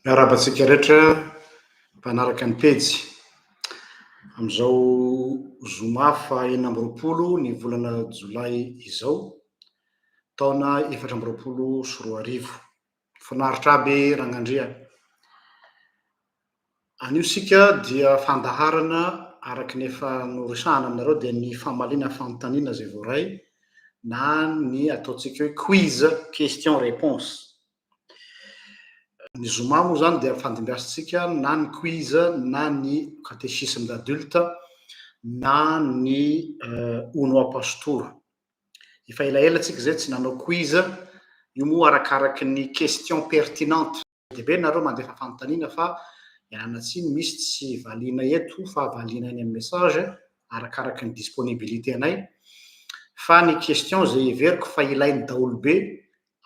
Miarabantsika rehetra mpanaraka ny pejy am'izao zoma fa 4 ny volana jolay izao taona 2024. Finaritra aby Ragnandria. Anio sika dia fandaharana araky ny efa noresahana aminareo dia ny famalina fanontaniana zay voaray na ny ataontsika hoe quiz question réponse. Ny zoma moa zany dia fandimbiasantsika na ny quiz na ny catéchisme d'adulte na ny ono apastora. Efa elaela tsika zay tsy nanao quiz, io moa arakaraky ny question pertinente. Be nareo mandefa fanontaniana fa ialana tsiny misy tsy valiana eto fa valiana any amin'ny message arakaraky ny disponibilité anay. Fa ny question zay everiko fa ilainy daholo be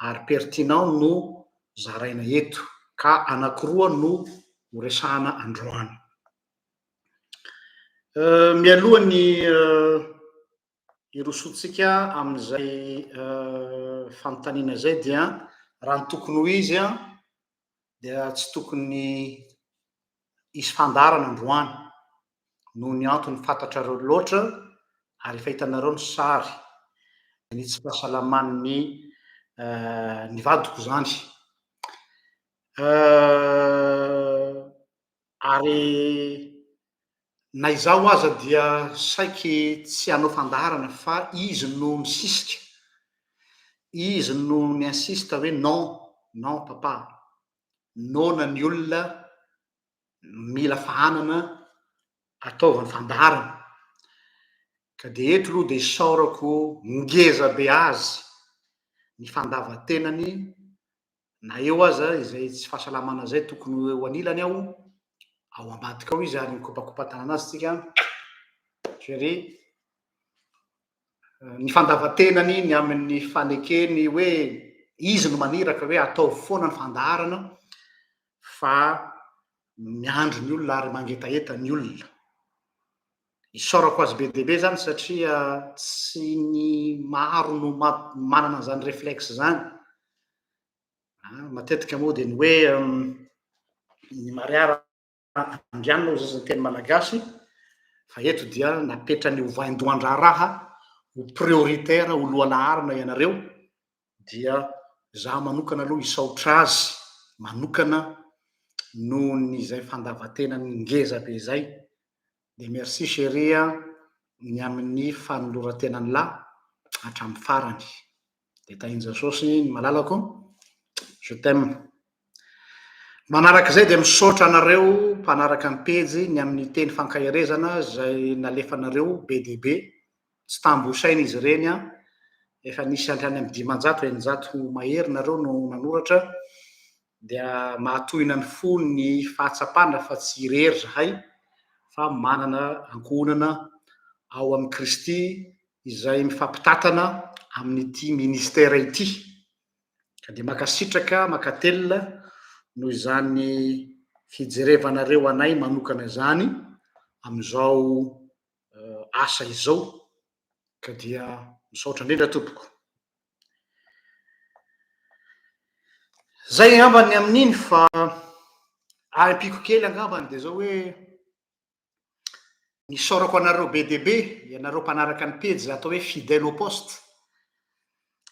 ary pertinent no zaraina eto ka anakiroa no horesahana androany. Mialoha ny irosotsika amin'izay fanontaniana zay dia raha ny tokony ho izy dia tsy tokony hisy fandarana androany noho ny antony fantatrareo loatra ary efa hitanareo ny sary ny tsy fahasalaman'ny ny vadiko zany. Ary na izaho aza dia saiky tsy hanao fandaharana fa izy no misisika, izy no mi-insiste hoe non papa, nona ny olona mila fahanana ataovany fandaharana. Ka de eto aloha de isaorako ngeza be azy ny fandavatenany na eo aza izay tsy fahasalamana zay tokony ho anilany ao ambadika ao izy ary mikopakopa-tana anazy tsika chérie. Ny fandavatenany ny amin'ny fanekeny hoe izy no maniraka hoe ataovy foana ny fandaharana fa miandry ny olona ary mangetaeta ny olona. Isaorako azy be dia be zany satria tsy ny maro no manana an'izany réflexe zany. Matetika moa dia ny hoe ny mariara andrianina hoy zany teny malagasy fa eto dia napetrany ho vaindohan-draharaha ho prioritaire ho lohalaharana ianareo dia zaho manokana aloha isaotra azy manokana noho nyzay fandavatenany ngeza be zay. De merci chérie ny amin'ny fanoloran-tenany lahy hatramin'ny farany. De tahinja saosy ny malalako, je t'aime. Manarak'izay de misaotra anareo mpanaraka ny pejy ny amin'ny teny fankahirezana zay nalefanareo be dia be. Tsy tambo ho saina izy ireny efa nisy hatrany amin'ny 500 mahery nareo no nanoratra dia mahatohina ny fo ny fahatsapana fa tsy irery zahay fa manana ankohonana ao amin'ny Kristy izay mifampitatana amin'ity ministère ity. Ka de makasitraka makatelina noho izany fijerevanareo anay manokana zany amin'izao asa izao. Ka dia misaotra indrindra tompoko. Zay angambany amin'iny fa ampiko kely angambany de zao hoe nisaorako anareo be dia be, ianareo mpanaraka ny pejy zay atao hoe fidèle au poste,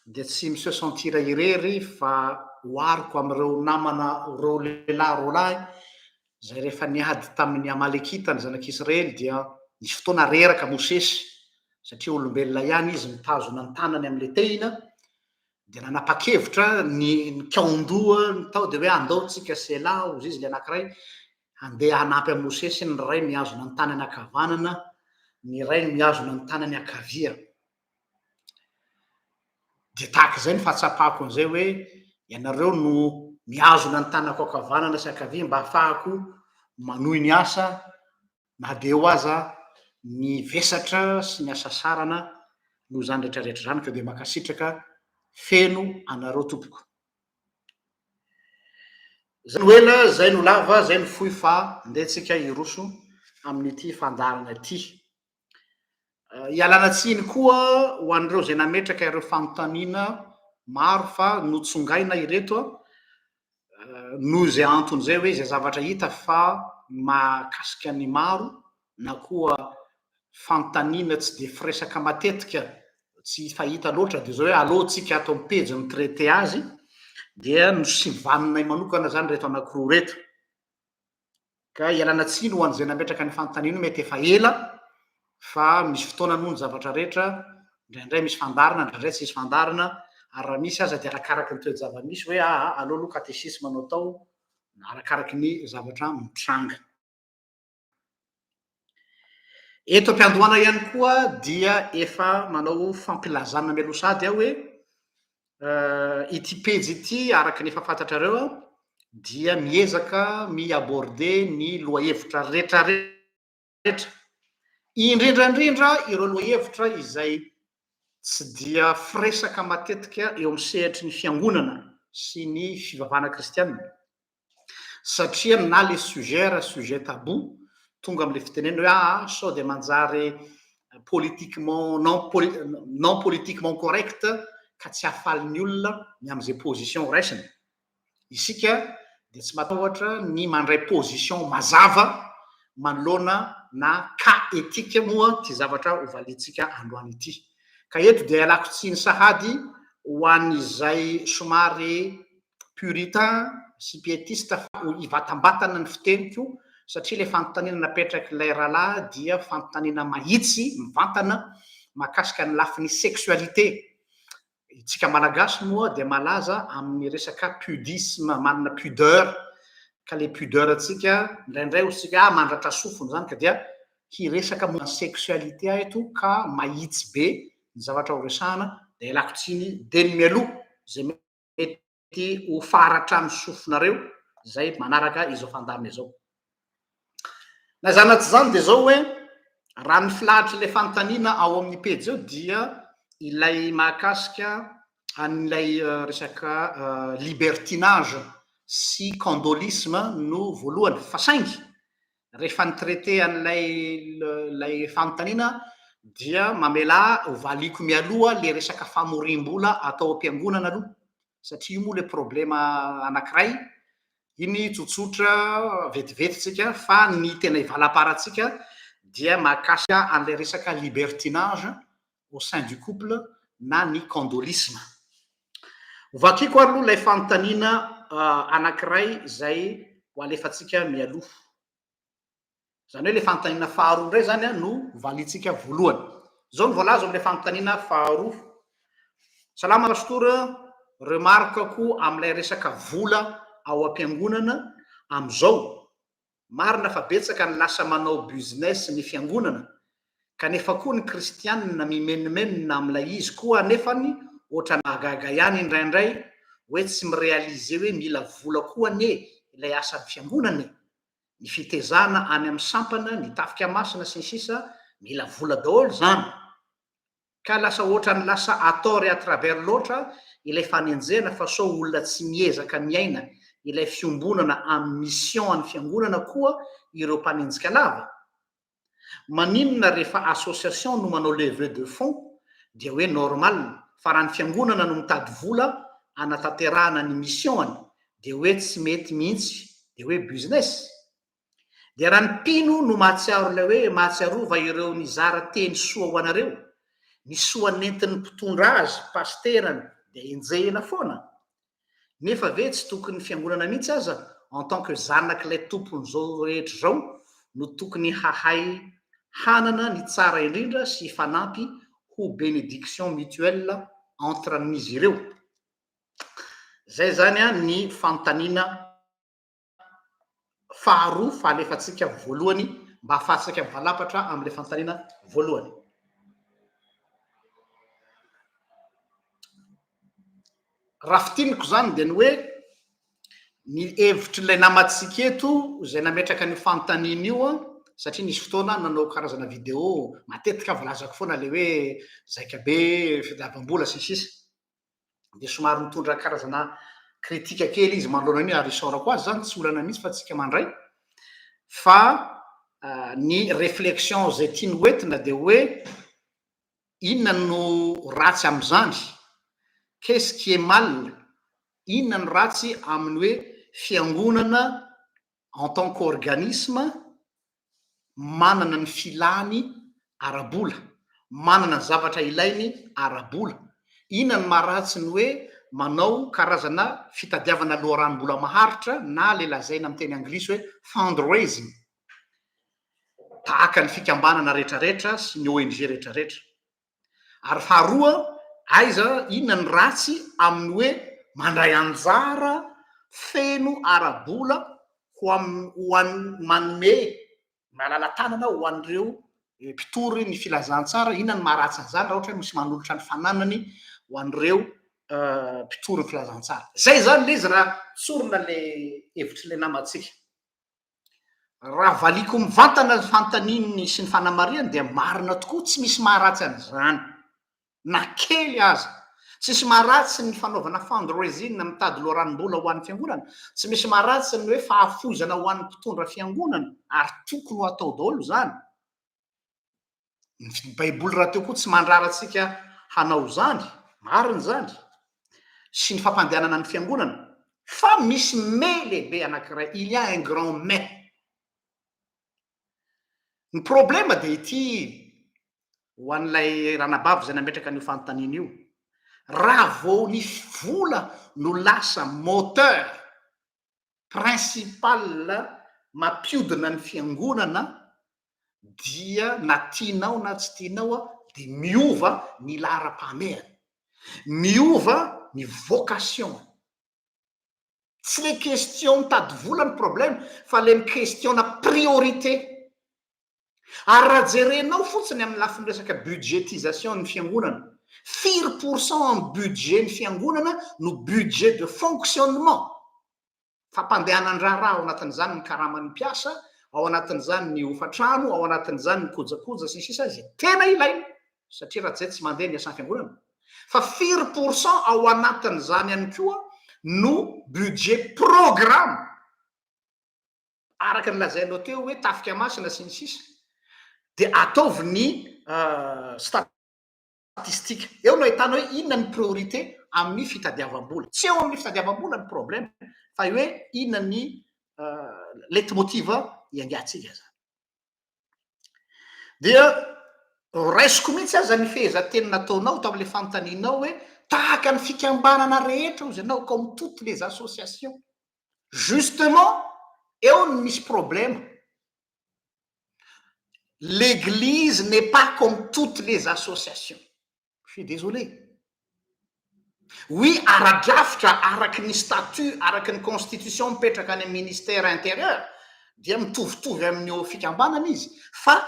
de tsy mi-se sentir irery fa hoariko am'ireo namana reo lehilahy roa lahy zay rehefa niady tamin'ny Amalekita ny zanak'Israely dia nisy fotoana reraka Mosesy satria olombelona ihany izy mitazona ny tanany am'le tehina de nanapa-kevitra ny kaondoa ny tao de hoe andao tsika Sela ozy izy le anankiray andeha hanampy amin'ny Mosesy ny ray mihazona ny tanany ankavanana ny ray mihazona ny tanany ankavia de tahak'izay ny fahatsapako an'izay hoe ianareo no mihazona ny tanako ankavanana sy ankavia mba ahafahako manohy ny asa na de eo aza ny vesatra sy ny asa sarana no zany rehetrarehetra zany ka de makasitraka feno anareo tompoko. Zany ho ela zay no lava zay no fohy fa ndehantsika hiroso amin'ity fandarana ity. Ialana tsiny koa ho an'ireo zay nametraka ireo fanontaniana maro fa notsongaina ireto noho zay antony zay hoe zay zavatra hita fa mahakasika ny maro na koa fanontaniana tsy de firesaka matetika tsy fahita loatra de zao hoe aleotsika ato am-pejy ny traité azy dia no sivaninay manokana zany reto anankiroa reto ka ialana tsiny ho an'izay nametraka ny fanontaniana mety efa ela fa misy fotoana noho ny zavatra rehetra indraindray misy fandarana indraindray tsy misy fandarana ary raha misy aza de arakaraky ny toe-java-misy hoe aleo aloha katesisma no atao na arakaraky ny zavatra mitranga. Eto am-piandohana ihany koa dia efa manao fampilazana mialoha sady aho hoe ity pejy ity araky ny efa fantatrareo dia miezaka mi-aborder ny lohahevitra rehetrarehetra indrindrandrindra ireo lohahevitra izay tsy dia firesaka matetika eo amin'ny sehatry ny fiangonana sy ny fivavahana kristianina satria na le sujet tabou tonga am'le fiteneny hoe sao de manjary politiquement non politiquement correct ka tsy ahafalin'ny olona ny am'izay position raisiny. Isika de tsy matahotra ny mandray position mazava manoloana na cas éthique moa ty zavatra hovalitsika androany ity. Ka eto de alako tsiny sahady ho an'izay somary puritain sy pietiste fa hivatambatana ny fiteniko satria le fanontaniana napetraky lay rahalahy dia fanontaniana mahitsy mivantana mahakasika ny lafin'ny sexualité. Tsika malagasy moa de malaza amin'ny resaka pudisme manana pudeur ka le pudeur atsika indraindray osika mandratra sofiny zany ka dia hiresaka momba ny sexualité eto ka mahitsy be ny zavatra ho resahana de alako tsiny de ny mialoha zay mety ho faratra amin'ny sofinareo zay manaraka izao fandarina izao. Na zanatsy zany de zao hoe raha ny filahatry le fanontaniana ao amin'ny pejy zao dia ilay mahakasika an'ilay resaka libertinage sy candolisme no voalohany fa saingy rehefa ny traité an'lay fanontaniana dia mamela hovaliko mialoha le resaka famorim-bola atao am-piangonana aloha satria io moa le problema anankiray iny tsotsotra vetivety fa ny tena ivalaparatsika dia mahakasika an'lay resaka libertinage au sein du couple na ny candolisme. Vakiko aloha lay fanontaniana anankiray zay ho alefatsika mialoha. Zany hoe le fanontaniana faharoa indray zany no valitsika voalohany. Zao ny voalaza am'le fanontaniana faharoa. Salama pastora, remarkako am'lay resaka vola ao am-piangonana am'izao. Marina fa betsaka ny lasa manao business ny fiangonana kanefa koa ny kristianina mimenimenina am'lay izy koa nefany ohatra nahagaga ihany indraindray hoe tsy mirealize hoe mila vola koa ane ilay asan'ny fiangonana ny fitezana any amin'ny sampana ny tafika masina sy ny sisa mila vola daholo zany ka lasa ohatra ny lasa atao à travers loatra ilay fanenjena fa sao olona tsy miezaka miaina ilay fiombonana amin'ny mission an'ny fiangonana koa ireo mpanenjika lava. Maninona rehefa association no manao levée de fonds dia hoe normal fa raha ny fiangonana no mitady vola anatanterahana ny missionany de hoe tsy mety mihitsy de hoe business. De raha ny mpino no mahatsiaro ilay hoe mahatsiarova ireo ny zara teny soa ho anareo ny soa nentin'ny mpitondra azy pasterany de enjehina foana nefa ve tsy tokony fiangonana mihitsy aza en tant que zanak'ilay tompony zao rehetra zao no tokony hahay hanana ny tsara indrindra sy fanampy ho bénédiction mutuelle entre amin'izy ireo. Zay zany a ny fanontaniana faharoa fahalefatsika voalohany mba ahafahantsika mivalapatra amin'ilay fanontaniana voalohany. Raha fitiniko zany dia ny hoe ny hevitry ilay namatsika eto zay nametraka ny fanontaniana io a, satria nisy fotoana nanao karazana vidéo matetika volazako foana le hoe zaika be fitadiavam-bola sy sisa, dia somary mitondra karazana kritika kely izy manoloana an'io ary isaorako azy zany tsy olana mihitsy fa tsika mandray, fa ny réflexion zay tiany hoentina dia hoe inona no ratsy amin'izany, qu'est-ce qui est mal, inona no ratsy amin'ny hoe fiangonana en tant qu'organisme manana ny filany ara-bola, manana ny zavatra ilainy ara-bola. Inona ny maharatsy ny hoe manao karazana fitadiavana loharanom-bola maharitra na le lazaina amin'ny teny anglisy hoe fundraising, tahaka ny fikambanana rehetrarehetra sy ny ONG rehetrarehetra. Ary faharoa, aiza inona ny ratsy amin'ny hoe mandray anjara feno ara-bola ho an'ny manome malala tanana ho an'ireo mpitory ny filazantsara. Inona ny maharatsy an'izany raha ohatra hoe misy manolotra ny fananany ho an'ireo mpitory ny filazantsara. Zay zany le izy raha tsorona le hevitry le namatsika. Raha valiko mivantana ny fanontaniny sy ny fanamariany dia marina tokoa tsy misy maharatsy an'izany na kely aza. Tsisy maharatsy ny fanaovana fundraising mitady loharanom-bola ho an'ny fiangonana, tsy misy maharatsy ny hoe fahafozana ho an'ny mpitondra fiangonana, ary tokony ho atao daholo zany. Ny baiboly raha teo koa tsy mandraratsika hanao zany, mariny zany, sy ny fampandehanana ny fiangonana, fa misy mais lehibe anankiray, il y a un grand mais. Ny problema dia ity ho an'ilay ranabavy zay nametraka an'io fanontaniana io. Raha vao ny vola no lasa moteur principal mampiodina ny fiangonana, dia na tianao na tsy tianao a dia miova ny laharam-pahamehana, miova ny vocation. Tsy le question mitady vola ny problème, fa le question-na priorité. Ary raha jerenao fotsiny amin'ny lafiny resaka budgétisation ny fiangonana, 4% budget ny fiangonana no budget de fonctionnement, fampandehanan-draharaha ao anatin'izany ny karaman'ny mpiasa, ao anatin'izany ny hofatrano, ao anatin'izany ny kojakoja sy sisa zay tena ilaina, satria raha zay tsy mandeha ny asan'ny fiangonana. Fa 4% ao anatin'izany ihany koa no budget programme, araka ny lazainao teo hoe tafika masina sy ny sisa, dia ataovy ny statistika. Eo no ahitanao hoe inona ny priorité amin'ny fitadiavam-bola. Tsy eo amin'ny fitadiavam-bola ny problème, fa hoe inona ny leitmotiv iangatsika zany. Dia raisiko mihitsy aza ny fehezanteny nataonao tao amin'ilay fanontanianao hoe tahaka ny fikambanana rehetra ozy ianao, comme toutes les associations. Justement, eo no misy problème. L'église n'est pas comme toutes les associations. Je suis désolé. Oui, ara-drafitra araky ny statut, araky ny constitution mipetraka any amin'ny ministère intérieur, dia mitovitovy amin'ny fikambanana izy, fa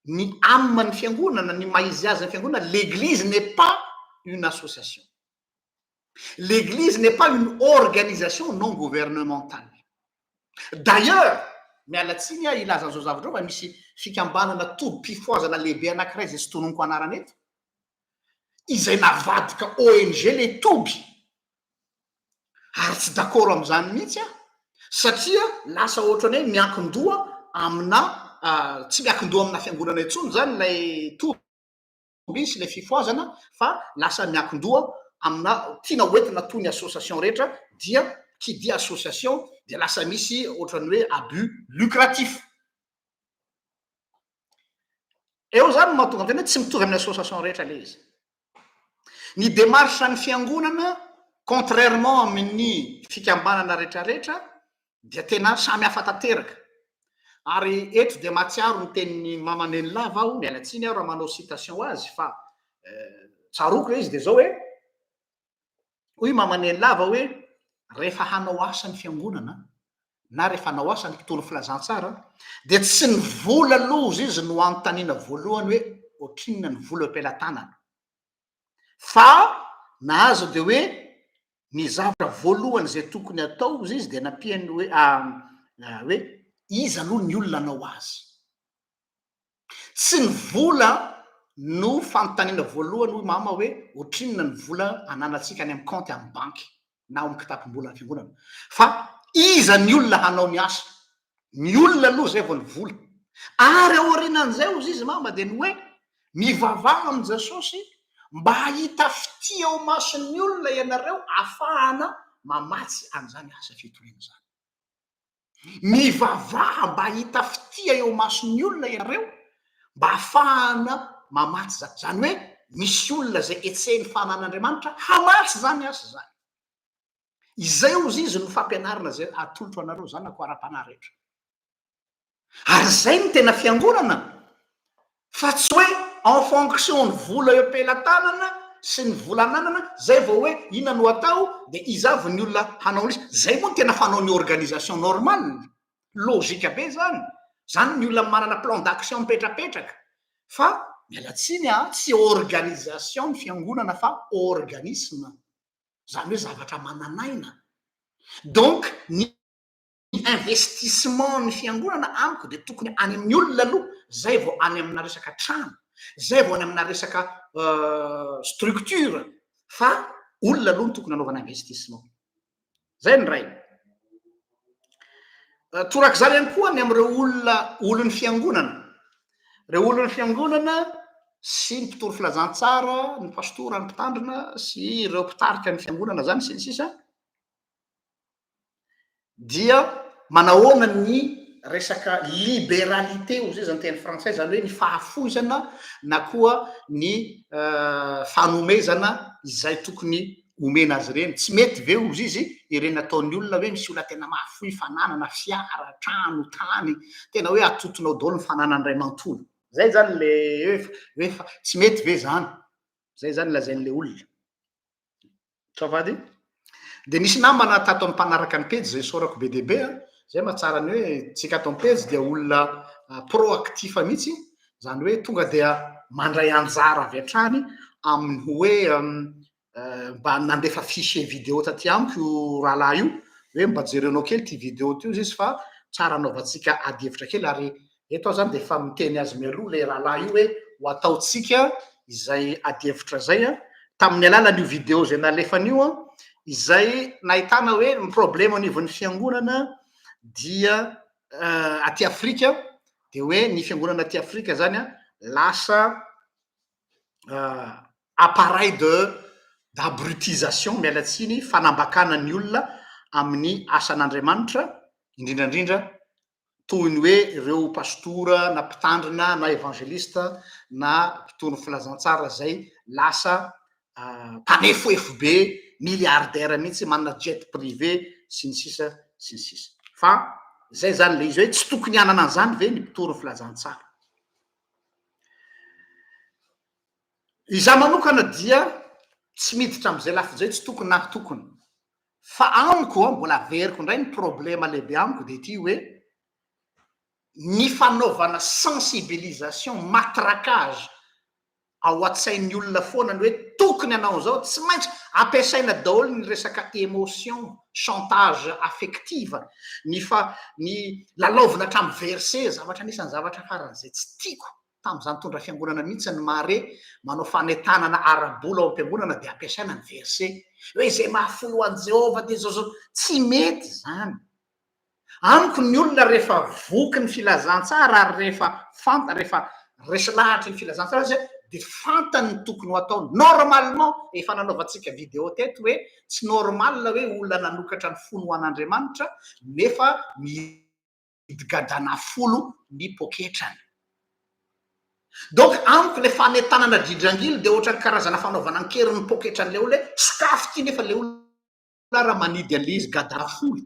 ny ame ny fiangonana, ny maizy azy ny fiangonana, l'église n'est pas une association. L'église n'est pas une organisation non gouvernementale. D'ailleurs, mialatsiny a ilazan'izao zavatra fa misy fikambanana tobim-pifoazana lehibe anankiray zay tsy tononoko anarana eto, izay navadika ONG le toby, ary tsy d'accord amin'izany mihitsy a, satria lasa ohatrany hoe miankin-doha amina tsy miankin-doha amina fiangonana intsony zany lay toby sy le fifoazana, fa lasa miankin-doha amina tiana hoentina toy ny association rehetra, dia qui dit association dia lasa misy ohatrany hoe abus lucratif. Eo zany mahatonga tena tsy mitovy amin'ny association rehetra le izy. Ny démarche ny fiangonana, contrairement amin'ny fikambanana rehetrarehetra, dia tena samy hafa tanteraka. Ary eto dia mahatsiaro ny tenin'ny mamaneny lava aho, mialatsiny aho raha manao citation azy fa tsaroko izy dia zao hoe hoy mamaneny lava hoe rehefa hanao asa ny fiangonana na rehefa hanao asa ny mpitony filazantsara dia tsy ny vola loza izy no anontaniana voalohany hoe ohatrinona ny vola am-pelantanana fa nahazo dia hoe ny zavatra voalohany zay tokony atao izy dia nampiany hoe iza aloha ny olona anao azy tsy ny vola no fanontaniana voalohany hoy mama hoe ohatrinona ny vola ananatsika any amin'ny compte amin'ny banky na amin'ny kitapom-bola ny fiangonana fa iza ny olona hanao ny asa ny olona aloha zay vao ny vola ary aorianan'izay ozy izy mama dia ny hoe mivavaha amin' Jesosy mba hahita fitia ao mason'ny olona ianareo ahafahana mamatsy an'izany asa fitoriana zany mivavaha mba hita fitia eo mason'ny olona ianareo mba ahafahana mamatsy zany zany hoe misy olona zay etsehny fanan'Andriamanitra hamatsy zany asa zany izay ozy izy no fampianarana zay atolotra anareo zany na ko ara-panahy rehetra ary zay ny tena fiangonana fa tsy hoe en fonction ny vola eo am-pelantanana sy ny volananana zay vao hoe ina no atao dia izavy ny olona hanao izy zay moa ny tena fanao ny organisation normale logika be zany zany ny olona manana plan d'action mipetrapetraka fa mialatsiny tsy organisation ny fiangonana fa organisme zany hoe zavatra mananaina donc ny investissement ny fiangonana amiko dia tokony any amin'ny olona aloha zay vao any amina resaka trano zay vao any amina resaka structure fa olona aloha ny tokony anaovana investissement zay ny ray torak'izany ihany koa ny am'ireo olon'ny fiangonana reo olon'ny fiangonana sy ny mpitory filazantsara ny pastora ny mpitandrina sy ireo mpitarika ny fiangonana zany sy ny sisa dia manahoana ny resaka libéralité ozy izy ny teny frantsay zany hoe ny fahafoizana na koa ny fanomezana izay tokony omena azy ireny tsy mety ve ozy izy ireny nataon'ny olona hoe misy olona tena mahafoy fananana fiara trano tany tena hoe atotonao daholo ny fananany ray manontolo zay zany le hoe tsy mety ve zany zay zany lazain'le olona tsavady dia nisy namana tato amin'ny mpanaraka ny pejy zay sorako be deabe zay mahatsara ny hoe tsika ato amin'ny pejy dia olona proactifa mihitsy zany hoe tonga dia mandray anjara avy hatrany amin'ny hoe mba nandefa fichier vidéo taty amiko io rahalahy io hoe mba jerenao kely ty vidéo ty izy fa tsara anaovantsika adihevitra kely ary eto aho zany dia efa miteny azy mialoha le rahalahy io hoe ho ataotsika izay adihevitra zay tamin'ny alalan'io vidéo zay nalefan'io izay nahitana hoe ny problème au niveau ny fiangonana dia aty Afrika dia hoe ny fiangonana aty Afrika zany lasa appareil d'abrutisation mialatsiny fanambakana ny olona amin'ny asan'Andriamanitra indrindrandrindra toy ny hoe ireo pastora na mpitandrina na evangelista na mpitony filazantsara zay lasa mpanefoefo be milliardaire mihitsy manana jet privé sy ny sisa sy ny sisa fa zay zany le izy hoe tsy tokony anana an'izany ve ny mpitory filazantsara izaho manokana dia tsy miditra am'izay lafizay tsy tokony na tokony fa amiko mbola averiko indray ny problème lehibe amiko dia ty hoe ny fanaovana sensibilisation matraquage ao an-tsain'ny olona foana ny hoe tokony anao zao tsy maintsy ampiasaina daholo ny resaka émotion chantage affective ny lalaovina hatramin'ny verset zavatra anisan'ny zavatra faran'izay tsy tiako tamin'izany tondra fiangonana mihitsy ny mare manao fanentanana ara-bola ao am-piangonana dia ampiasaina ny verset hoe zay mahafoy ho an' Jehova dia zao tsy mety zany amiko ny olona rehefa voky ny filazantsara ary rehefa resy lahatra ny filazantsara zay dia fantany ny tokony ho ataony normalement efa nanaovantsika vidéo teto hoe tsy normal hoe olona nanokatra ny fony ho an'Andriamanitra nefa midigadana folo ny poketrany donc amiko le fanentanana drindrangily dia ohatra ny karazana fanaovana ankeriny poketrany le olona hoe sokafo ty nefa le olona raha manidy an'le izy gadana folo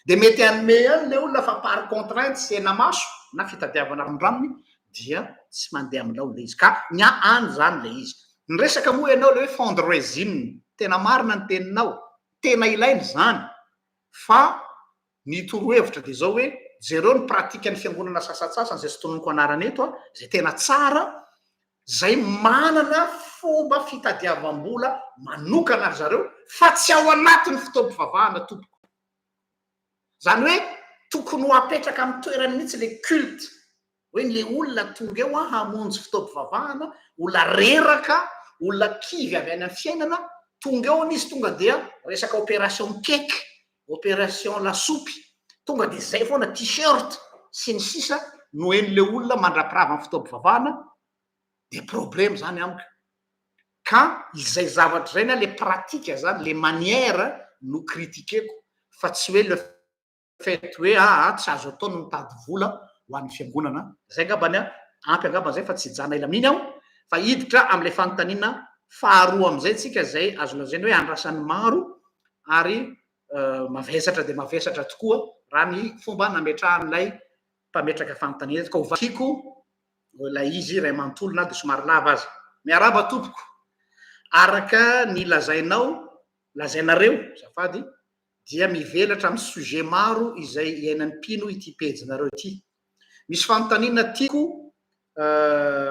de mety anome any le olona fa par contrainte sy ena maso na fitadiavana rondraminy dia tsy mandeha aminao le izy ka nya any zany le izy ny resaka moa ianao le hoe fond de résine tena marina ny teninao tena ilainy zany fa ny torohevitra de zao hoe jereo ny pratika ny fiangonana sasatsasany zay sy tononoko anarany eto a zay tena tsara zay manana fomba fitadiavam-bola manokana ary zareo fa tsy ao anatin'ny fitaoam-pivavahana tompoko zany hoe tokony ho apetraka amin'ny toerany mihitsy le culte hoe le olona tonga eo a hamonjy fitaoam-pivavahana olona reraka olona kivy avy any amin'ny fiainana tonga eo n'izy tonga dia resaka opération mikeky opération lasopy tonga de zay foana t-shirt sy ny sisa no en'le olona mandrapirava amin'ny fitaoam-pivavahana de problème zany amiko ka izay zavatra zay na le pratika zany le manière no kritikeko fa tsy hoe le fait hoe tsy azo atao no mitady vola ho an'ny fiangonana zay angambany ampy angambany zay fa tsy hijana ela miny aho fa hiditra am'le fanontaniana faharoa am'izay tsika zay azo lazainy hoe andrasan'ny maro ary mavesatra de mavesatra tokoa raha ny fomba nametrahan'ilay mpametraka fanontaniana ka hovakiko la izy ray manontolo na de somary lava azy miaraba tompoko araka ny lazainareo zafady dia mivelatra amin'ny sujet maro izay iainan'ny mpino ity pejinareo ity misy fanontaniana tiako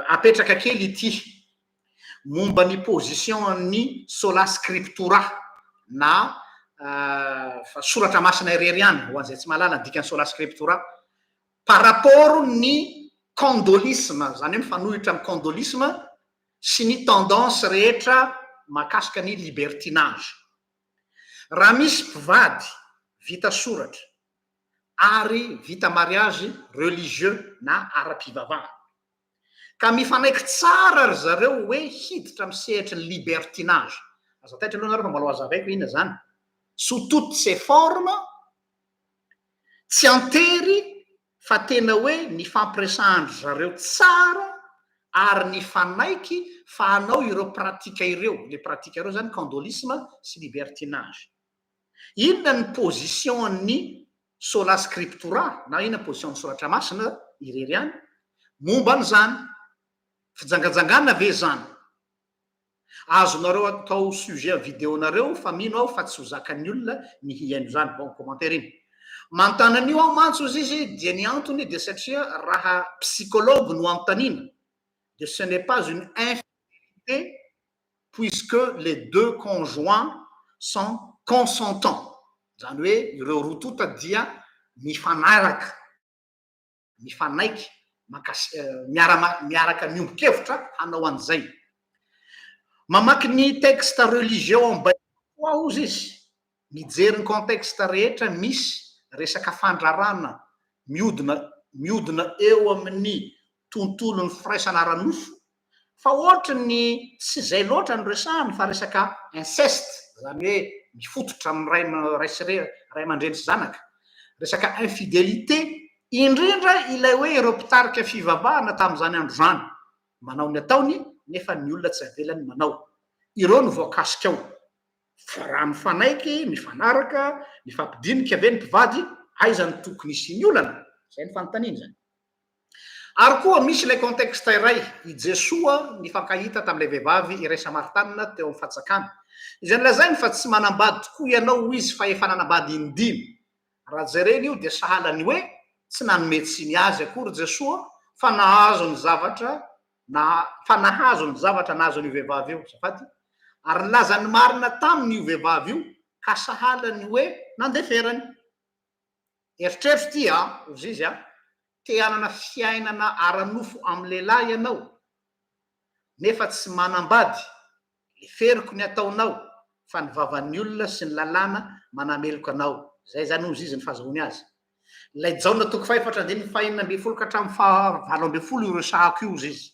apetraka kely ity momba ny position ny sola scriptura na fa soratra masina irery any ho an'izay tsy mahalala ny dikany sola scriptura par rapport ny condolisme zany hoe mifanohitra amin'ny condolisme sy ny tendance rehetra mahakasika ny libertinage raha misy mpivady vita soratra ary vita mariage religieux na ara-pivavahana ka mifanaiky tsara ry zareo hoe hiditra misehatra ny libertinage aza taitra aloha nareo fa mbola hazavaiko inona zany sous toutes ces formes tsy antery fa tena hoe ny fampiresahandry zareo tsara ary ny fanaiky fa hanao ireo pratika ireo le pratika ireo zany condolisme sy libertinage inona ny position ny sola scriptura na inona position ny soratra masina irery any momba ny zany fijangajangana ve zany azonareo atao sujet videonareo fa mino aho fa tsy ho zakan'ny olona ny hiaino zany bon commentaire iny mantanan'io aho mantso izy izy dia ny antony de satria raha psychologue no antanina de ce n'est pas une infidélité puisque les deux conjoints sont consentants zany hoe ireo roa tota dia mifanaraka mifanaiky miaraka miombon-kevitra hanao an'izay mamaky ny texte religieux ambaikoa aho izy izy mijery ny contexte rehetra misy resaka fandrarana miodina eo amin'ny tontolo ny firaisana ara-nofo fa ohatra ny tsy zay loatra ny resahany fa resaka inceste zany hoe mifototra amin'ny ray aman-dreny sy zanaka resaka infidélité indrindra ilay hoe ireo mpitarika fivavahana tamin'izany andro zany manao ny ataony nefa ny olona tsy avelany manao ireo no voakasika ao fa raha mifanaiky mifanaraka mifampidinika ave ny mpivady aizany tokony isy ny olana zay ny fanontaniana zany ary koa misy ilay contexte iray ijesoa ny fankahita tam'ilay vehivavy iray samaritanina teo amin'ny fatsakana izany lazany fa tsy manambady tokoa ianao izy fa efa nanambady indimy raha jereny io de sahalany hoe tsy nanome tsiny azy akory jesoa fa nahazo ny zavatra nahazo ny vehivavy io zafady ary nylazany marina tamin'io vehivavy io ka sahalany hoe nandeferany eritreritro ty ozy izy te hanana fiainana ara-nofo amin'ny lehilahy ianao nefa tsy manambady le feriko ny ataonao fa ny vavan'ny olona sy ny lalàna manameloko anao zay zany ozy izy ny fahazoany azy lay jaona toko faefatra de ny fahinina amby folo ka hatramin'ny valo amby folo io resahako io ozy izy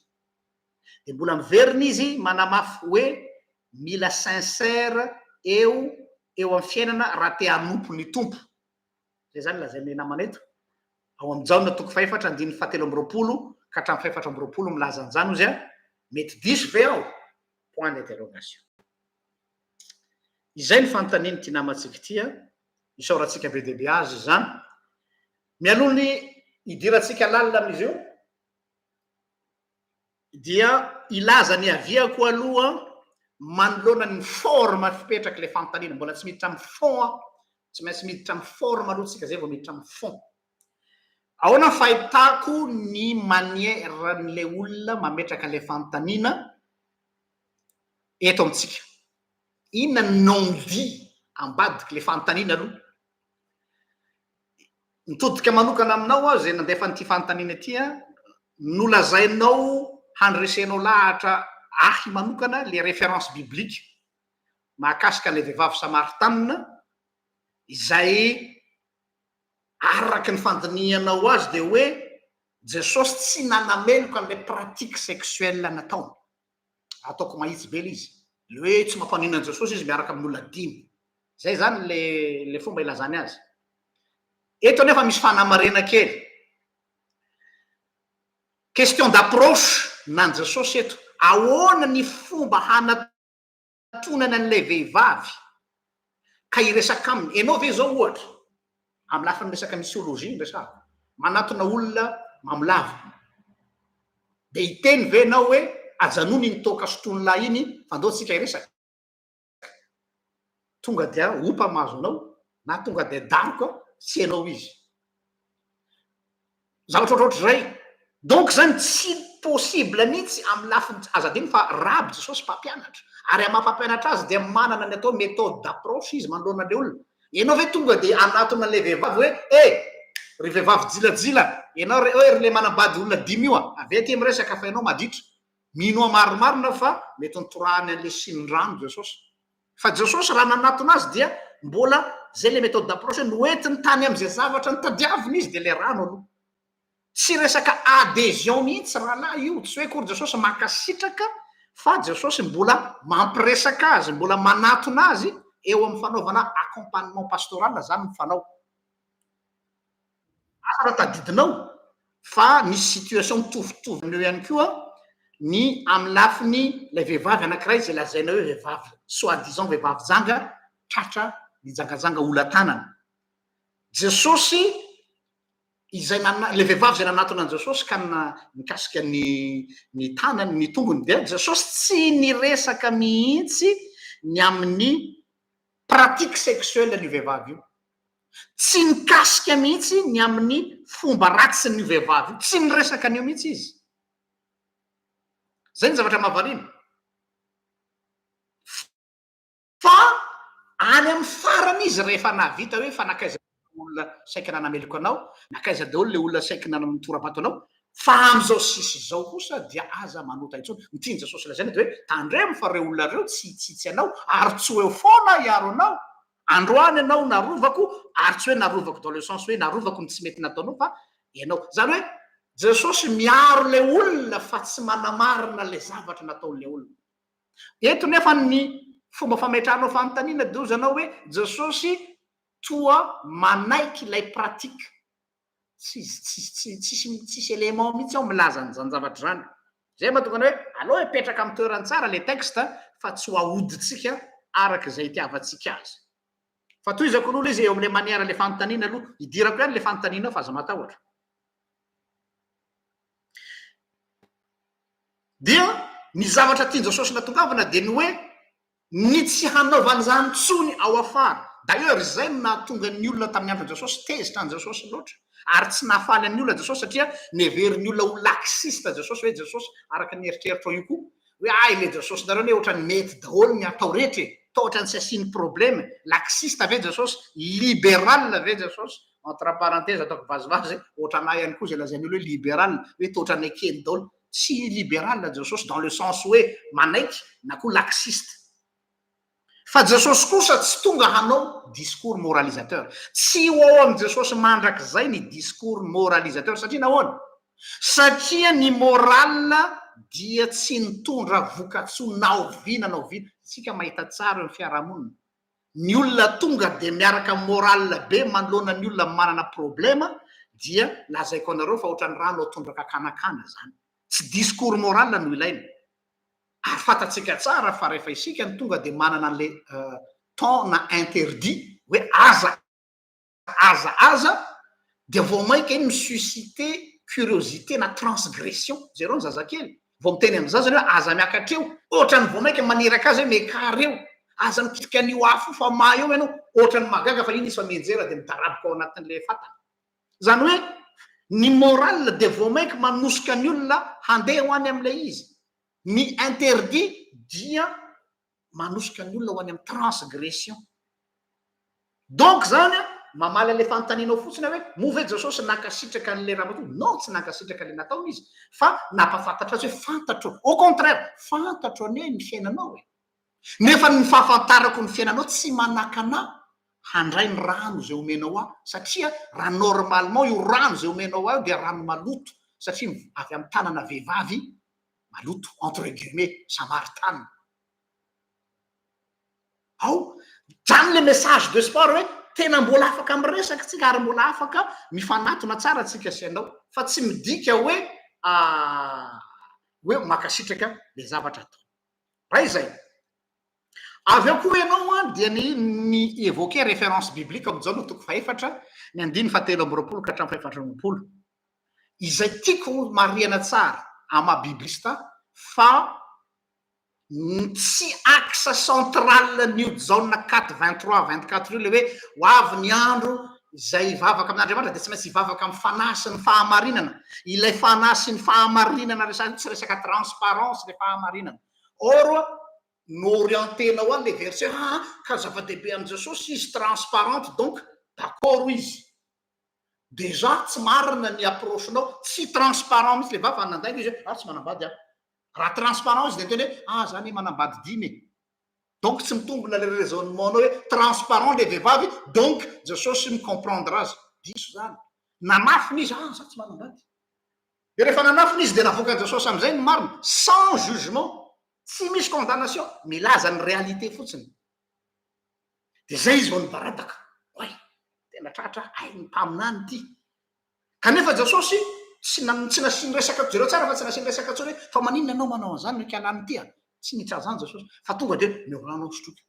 de mbola miverina izy manamafy hoe mila sincère eo amin'ny fiainana raha te hanompo ny tompo zay zany lazay namana eto ao amin'ny jaona toko faefatra andiny fahatelo amby roapolo ka hatramin'ny faefatra amby roapolo milaza an'izany ozy mety diso ve ao point d'interrogation izay ny fanontaniany ty namatsika tya isaorantsika be deaibe azy zany mialohany idiratsika lalina amin'izy io dia ilaza ny aviako aloha manoloana ny forme fipetraka le fantanina mbola tsy miditra amin'ny fond tsy maintsy miditra amin'ny forme aloha tsika zay vao miditra amin'ny fond ahoana fahitako ny maniera n'le olona mametraka le fantanina eto amitsika inona ny non-vie ambadiky le fantanina aloha mitodika manokana aminao a zay nandefa nyity fantanina ty a nolazainao handresenao lahatra ahy manokana le référence biblique mahakasika le vehivavy samaritanina izay araky ny fandinihanao azy de hoe Jesosy tsy nanameloko an'le pratique sexuelle nataony ataoko mahitsy be izy le hoe tsy mampanina Jesosy izy miaraka amin'olona dimy zay zany le fomba ilazany azy eto nefa misy fanamarena kely question d'approche nan Jesosy eto ahoana ny fomba hanatonana an'le vehivavy ka iresaka aminy ianao ve zao ohatra amin'ny lafiny resaka misiologie resaka manatona olona mamolava de iteny ve nao hoe ajanony ny toka sotronylahy iny fandao tsika iresaka tonga dia opa mahazonao na tonga dia daroko tsy anao izy zavatra ohatraohatry zay donc zany tsy possible mihitsy amin'ny lafiny azadiny fa raby Jesosy mpampianatra ary amampampianatra azy dia manana ny atao méthode d'approche izy manoloana le olona ianao ve tonga dia anatona le vehivavy hoe ry vehivavy jilajila ianao hoe le manambady olona dimy io a avy ty miresaka fa ianao maditra minoa marimarina fa mety nitorahany an'le sinondrano Jesosy fa Jesosy raha nanatona azy dia mbola zay le méthode d'approche noentiny tany am'izay zavatra ny tadiaviny izy de le rano aloha tsy resaka adhésion mihitsy rahalahy io tsy hoe kory Jesosy makasitraka fa Jesosy mbola mampiresaka azy mbola manatona azy eo amin'ny fanaovana accompagnement pastoral zany mifanao raha tadidinao fa misy situation mitovitovy eo ihany koa ny amin'ny lafiny le vehivavy anankiray zay lazaina hoe vehivavy soi-disant vehivavy janga tratra mijangajanga ola-tanana Jesosy izay le vehivavy zay nanatona an Jesosy ka mikasika ny tanany ny tongony dia Jesosy tsy niresaka mihitsy ny amin'ny pratique sexuelle ny vehivavy io tsy nikasika mihitsy ny amin'ny fomba ratsy ny vehivavy io tsy niresaka an'io mihitsy izy zay ny zavatra mahavariana fa any amin'ny farany izy rehefa navita hoe fa nakaiza olona saiky nanameloko anao nakaiza daholo le olona saiky nanamitorabato anao fa am'izao sisy zao kosa dia aza manota intsony nitiny Jesosy lazaina de hoe tandremo fa reo olona reo tsy anao ary tsy eo foana iaro anao androany anao narovako ary tsy hoe narovako dans le sens hoe narovako ny tsy mety nataonao fa ianao zany hoe Jesosy miaro le olona fa tsy manamarina le zavatra nataon'le olona eto nefa ny fomba fametranao fanontaniana diozanao hoe Jesosy toa manaiky ilay pratique tsisy élément mihitsy ao milaza nyzany zavatra zany zay mahatongana hoe aloha hipetraka amin'ny toerany tsara le texte fa tsy ho ahoditsika araka izay itiavatsika azy fa toizako n'olo izy eo am'le maniera le fanontaniana aloha idirako ihany le fanontaniana fa aza matahotra dia ny zavatra tiany Jesosy natongavana de ny hoe ny tsy hanaovany zany tsony ao afara d'ailleurs zay no nahatonga ny olona tamin'ny andron Jesosy tezitra an Jesosy loatra ary tsy nahafaly amin'ny olona Jesosy satria neverin'ny olona ho laksista Jesosy hoe Jesosy araka ny eritreritro io koa hoe ile Jesosy nareo ne ohatra ny mety daholo ny atao rehetra ta ohatra ny tsy asiany problème laksista ve Jesosy libéral ve Jesosy entre parenthèse ataoko vazivazy ohatra anahy ihany koa zay lazainy olo hoe libéral hoe ta ohatra ny ekeny daholo tsy libéral Jesosy dans le sens hoe manaiky na koa laksiste fa Jesosy kosa tsy tonga hanao discours moralisateur tsy ho ao amin'ny Jesosy mandrak'izay ny discours moralisateur satria nahoana satria ny moral dia tsy nitondra vokatsoa naoviana tsika mahita tsara ny fiarahamonina ny olona tonga de miaraka moral be manoloana ny olona manana problema dia lazaiko anareo fa ohatra ny rano atondraka kanakana zany tsy discours moral no ilaina ary fatatsika tsara fa rehefa isika ny tonga de manana an'le temps na interdit hoe aza aza dia vao mainka iny misuscité curiosité na transgression zareo ny zazakely vao miteny am'za zany hoe aza miakatreo ohatrany vao mainka maniraka azy hoe mekary eo aza mikitika an'io afo fa ma eo ianao ohatrany magaga fa iny izy fa mienjera de mitaraboka ao anatin'le fatana zany hoe ny moral de vao mainka manosika ny olona handeha ho any am'le izy ny interdit dia manosika ny olona ho any amy transgression donc zany mamala le fantaninao fotsiny hoe move Jesosy nakasitraka an'le raha mato non tsy nakasitraka le nataony izy fa napafantatra azy hoe fantatro au contraire fantatro ane ny fiainanao nefa ny fahafantarako ny fiainanao tsy manakana handray ny rano zay omenao aho satria raha normalement io rano zay omenao aho dia rano maloto satria avy amy tanana vehivavy maloto entre guillemets samaritana ao zany le message de sport hoe tena mbola afaka miresaka tsika ary mbola afaka mifanatona tsara tsika sianao fa tsy midika hoe makasitraka le zavatra atao raha izay avy eo koa ianao a dia ny évoquer référence biblique am'izao no toko faefatra ny andiny fatelo amby roapolo ka hatramy faefatra roapolo izay tiako mariana tsara ama biblista fa tsy axe central new zone 4:23-24 io le hoe ho avy ny andro izay ivavaka amin'Andriamanitra de tsy maintsy ivavaka amin'ny fanasy ny fahamarinana ilay fanasy ny fahamarinana resany tsy resaka transparence le fahamarinana or noorientenao any le verset ka zava-dehibe am' Jesosy izy transparente donc d'accord izy déjà tsy marina ny approche-nao tsy transparent misy le vava nandaina izy hoe tsy manambady raha transparent izy de teny hoe zany manambady dimy donc tsy mitombona le raisonnementnao hoe transparent le vehivavy donc Jesosy micomprendre azy diso zany nanafiny izy za tsy manambady de rehefa nanafiny izy de navoaka Jesosy am'izay ny marina sans jugement tsy misy condamnation milaza ny réalité fotsiny de zay izy vao nibaradaka oay tena tratra ny mpaminany ty kanefa Jesosy tsy nasiny resaka jereo tsara fa tsy nasiny resaka tsony hoe fa maninona anao manao an'izany mikalany tya tsy nitra zany Jesosy fa tonga de mihoranao sotroky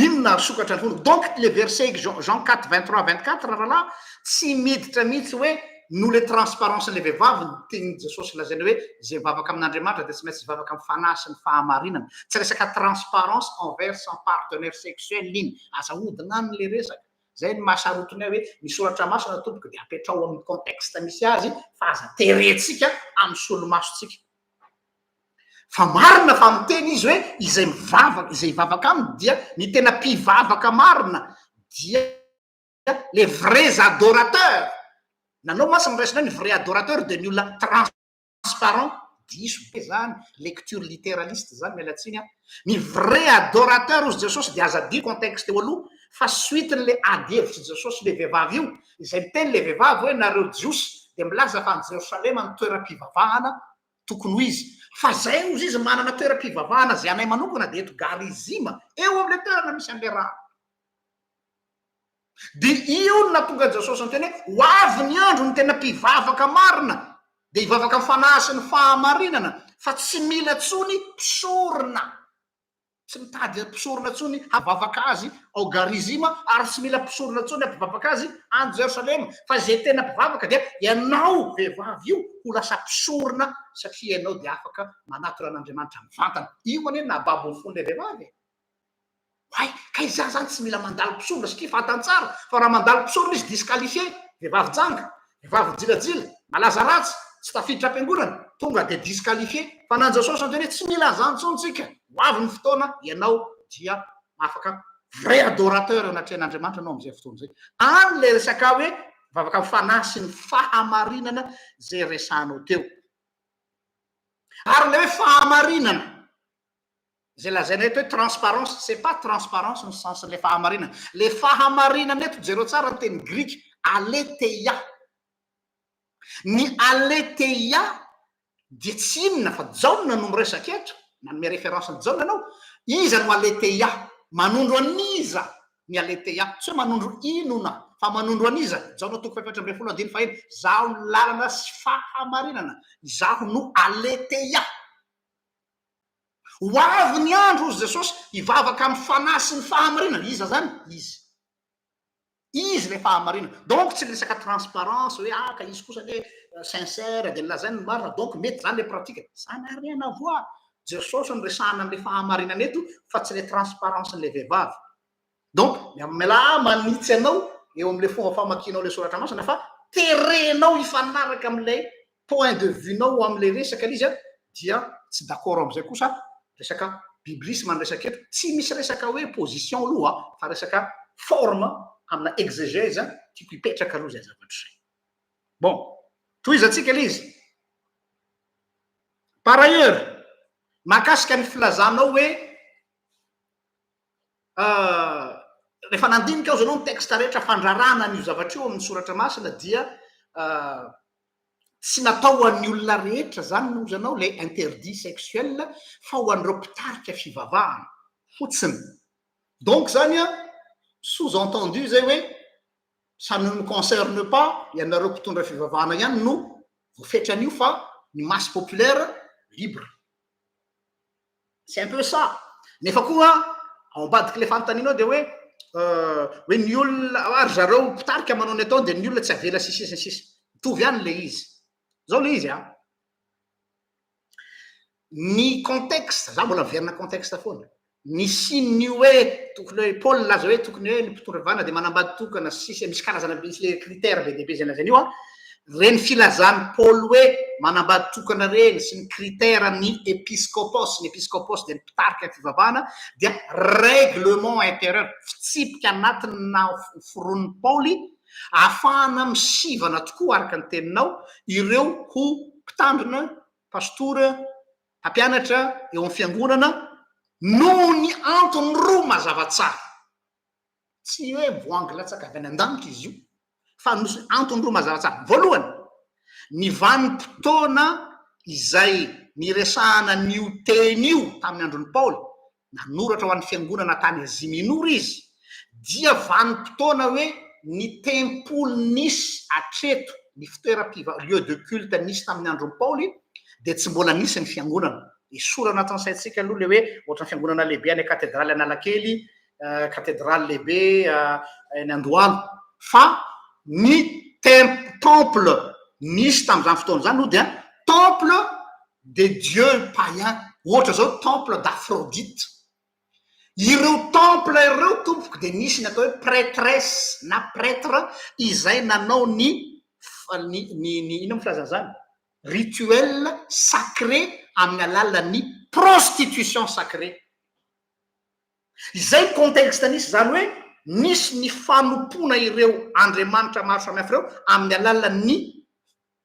inona sokatra ny fona donc le verset Jean 4:23-24 rahalahy tsy miditra mihitsy hoe no le transparence le vehivavy teny Jesosy lazainy hoe zay mivavaka amin'Andriamanitra de tsy maintsy mivavaka amin'ny fanasy ny fahamarinana tsy resaka transparence envers son partenaire sexuel iny azahodina any le resaka zay ny mahasarotiny hoe misoratra masina tompoko de apetrao amin'ny contexte misy azy fa aza terentsika amin'ny solomasotsika fa marina fa miteny izy hoe izay ivavaka aminy dia ny tena mpivavaka marina dia les vrais adorateurs nanao masy nyraisina ny vrai adorateur de ny olona transparent diso be zany lecture littéraliste zany mialatsiny ny vrai adorateur ozy Jesosy de azadia contexte eo aloha fa suitiny le adihevitry Jesosy le vehivavy io izay miteny le vehivavy hoe nareo jiosy de milaza fa ny Jerosalema ny toeram-pivavahana tokony ho izy fa zay ozy izy manana toeram-pivavahana zay anay manokana de eto garizima eo am'le toerana misy an'le raha de io na tonga Jesosy nyteny hoe ho avy ny andro ny tena mpivavaka marina de hivavaka fanasy ny fahamarinana fa tsy mila tsony mpisorona tsy mitady mpisorona tsony havavaka azy ao garizima ary tsy mila mpisorona tsony hampivavaka azy any Jerosalema fa zay tena mpivavaka dia ianao vehivavy io ho lasa mpisorona satria ianao de afaka manato ran'Andriamanitra mivantana io ane na babony fon'le vehivavy ay ka iza zany tsy mila mandalo mpisorona satria fantantsara fa raha mandalo mpisorona izy disqualifié vehivavy janga vehivavy jilajila malaza ratsy tsy tafiditra am-piangonana tonga de disqualifié fa nan Jesosy anteny hoe tsy mila zany tsontsika ho avy ny fotoana ianao dia afaka vrai adorateur anatrehan'Andriamanitra anao am'izay fotoana zay any le resaka hoe vavaka fanasy ny fahamarinana zay resanao teo ary le hoe fahamarinana zay lazaina eto hoe transparence c'est pas transparence ny sens le fahamarinana le fahamarinana eto jereo tsara ny teny grika aletheia ny aletheia de tsy inona fa jaona no miresaka eto nanome référence ny jaona anao iza no aletheia manondro aniza ny aletheia tsy hoe manondro inona fa manondro aniza jaona toko faefatra amby folo andiny fahiny zaho ny lalana sy fahamarinana zaho no aletheia ho avy ny andro ozy Jesosy hivavaka amin'ny fanasy ny fahamarinana iza zany izy izy le fahamarina donc tsy resaka transparence hoe ka izy kosa le sincère de lazainy ny marina donc mety zany le pratika ça n'a rien à voir jesosy ny resahana am'le fahamarinana eto fa tsy le transparence n'le vehivavy donc mila manitsy anao eo am'le fomba famakinao le soratra masina fa terenao ifanaraka am'lay point de vue nao am'le resaka izy a dia tsy d'accord am'izay kosa resaka biblisme ny resaka eto tsy misy resaka hoe position aloha fa resaka forme amina exégèse tiako hipetraka aloha zay zavatra zay bon toizatsika le izy par ailleurs mahakasika ny filazanao hoe rehefa nandinika ao zanao ny texte rehetra fandrarana n'io zavatra io amin'ny soratra masina dia tsy natao an'ny olona rehetra zany no zanao le interdit sexuel fa ho an'ireo mpitarika fivavahana fotsiny donc zany a sous-entendu zay hoe ça ne me concerne pas ianareo mpitondra fivavahana ihany no voafetran'io fa ny masse populaire libre c'est un peu ça nefa koa ao ambadiky le fanontanianao de hoe ny olona ary zareo mpitarika manao ny atao de ny olona tsy avela sisisy sisy mitovy ihany le izy zao le izy a ny contexte za mbola miverina contexte foana ny siny hoe tokony hoe Paul laza hoe tokony hoe ny mpitondra vana de manambady tokana sisy misy karazana misy le critère be dehibe zay lazany io a reny filazany Paul hoe manambady tokana reny sy ny critère ny episcopos de ny mpitarika ny fivavahana dia règlement intérieur fitsipika anatina foron'ny Paoly ahafahana misivana tokoa araka ny teninao ireo ho mpitandrina pastora mpampianatra eo amin'ny fiangonana noho ny antony roa mazava tsara tsy hoe voanglatsaka avy any an-danitra izy io fa nosy antony roa mazava tsara voalohany ny vanim-potoana izay niresahana n'io teny io tamin'ny andron'ny Paoly nanoratra ho an'ny fiangonana tany Azia Minora izy dia vanim-potoana hoe ny tempoly nisy atreto ny lieu de culte nisy tamin'ny andron'ny Paoly de tsy mbola nisy ny fiangonana isora anatin'ny saintsika aloha le hoe ohatran'ny fiangonana lehibe any katedraly Analakely katedraly lehibe ny Andohalo fa ny temple nisy tamin'izany fotoana zany no dia temple de dieu païen ohatra zao temple d'Aphrodite ireo temple ireo tompoko de nisy ny atao hoe prêtresse na prêtre izay nanao ny ino filazana zany rituel sacré amin'ny alalan'ny prostitution sacrée izay contexte nisy zany hoe nisy ny fanompona ireo andriamanitra maro samihafa ireo amin'ny alalan'ny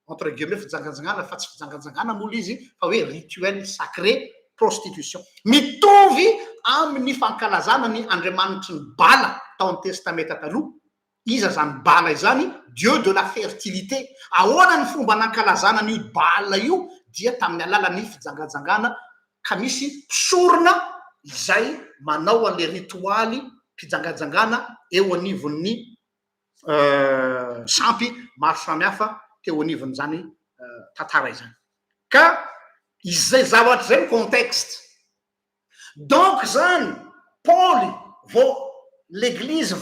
entre guillemets fijanganjangana fa tsy fijanganjangana mola izy fa hoe rituel sacré prostitution mitovy amin'ny fankalazana ny andriamanitry ny bala tao amin'ny testamenta taloha iza zany bala izany dieu de la fertilité ahoana ny fomba nankalazana ny bala io dia tamin'ny alalan'ny fijanganjangana ka misy pisorona izay manao an'le ritualy fijanganjangana eo anivon'ny sampy maro samihafa teo anivon'izany tantara izany ka izay zavatra zay ny contexte donc zany Paul vao l'église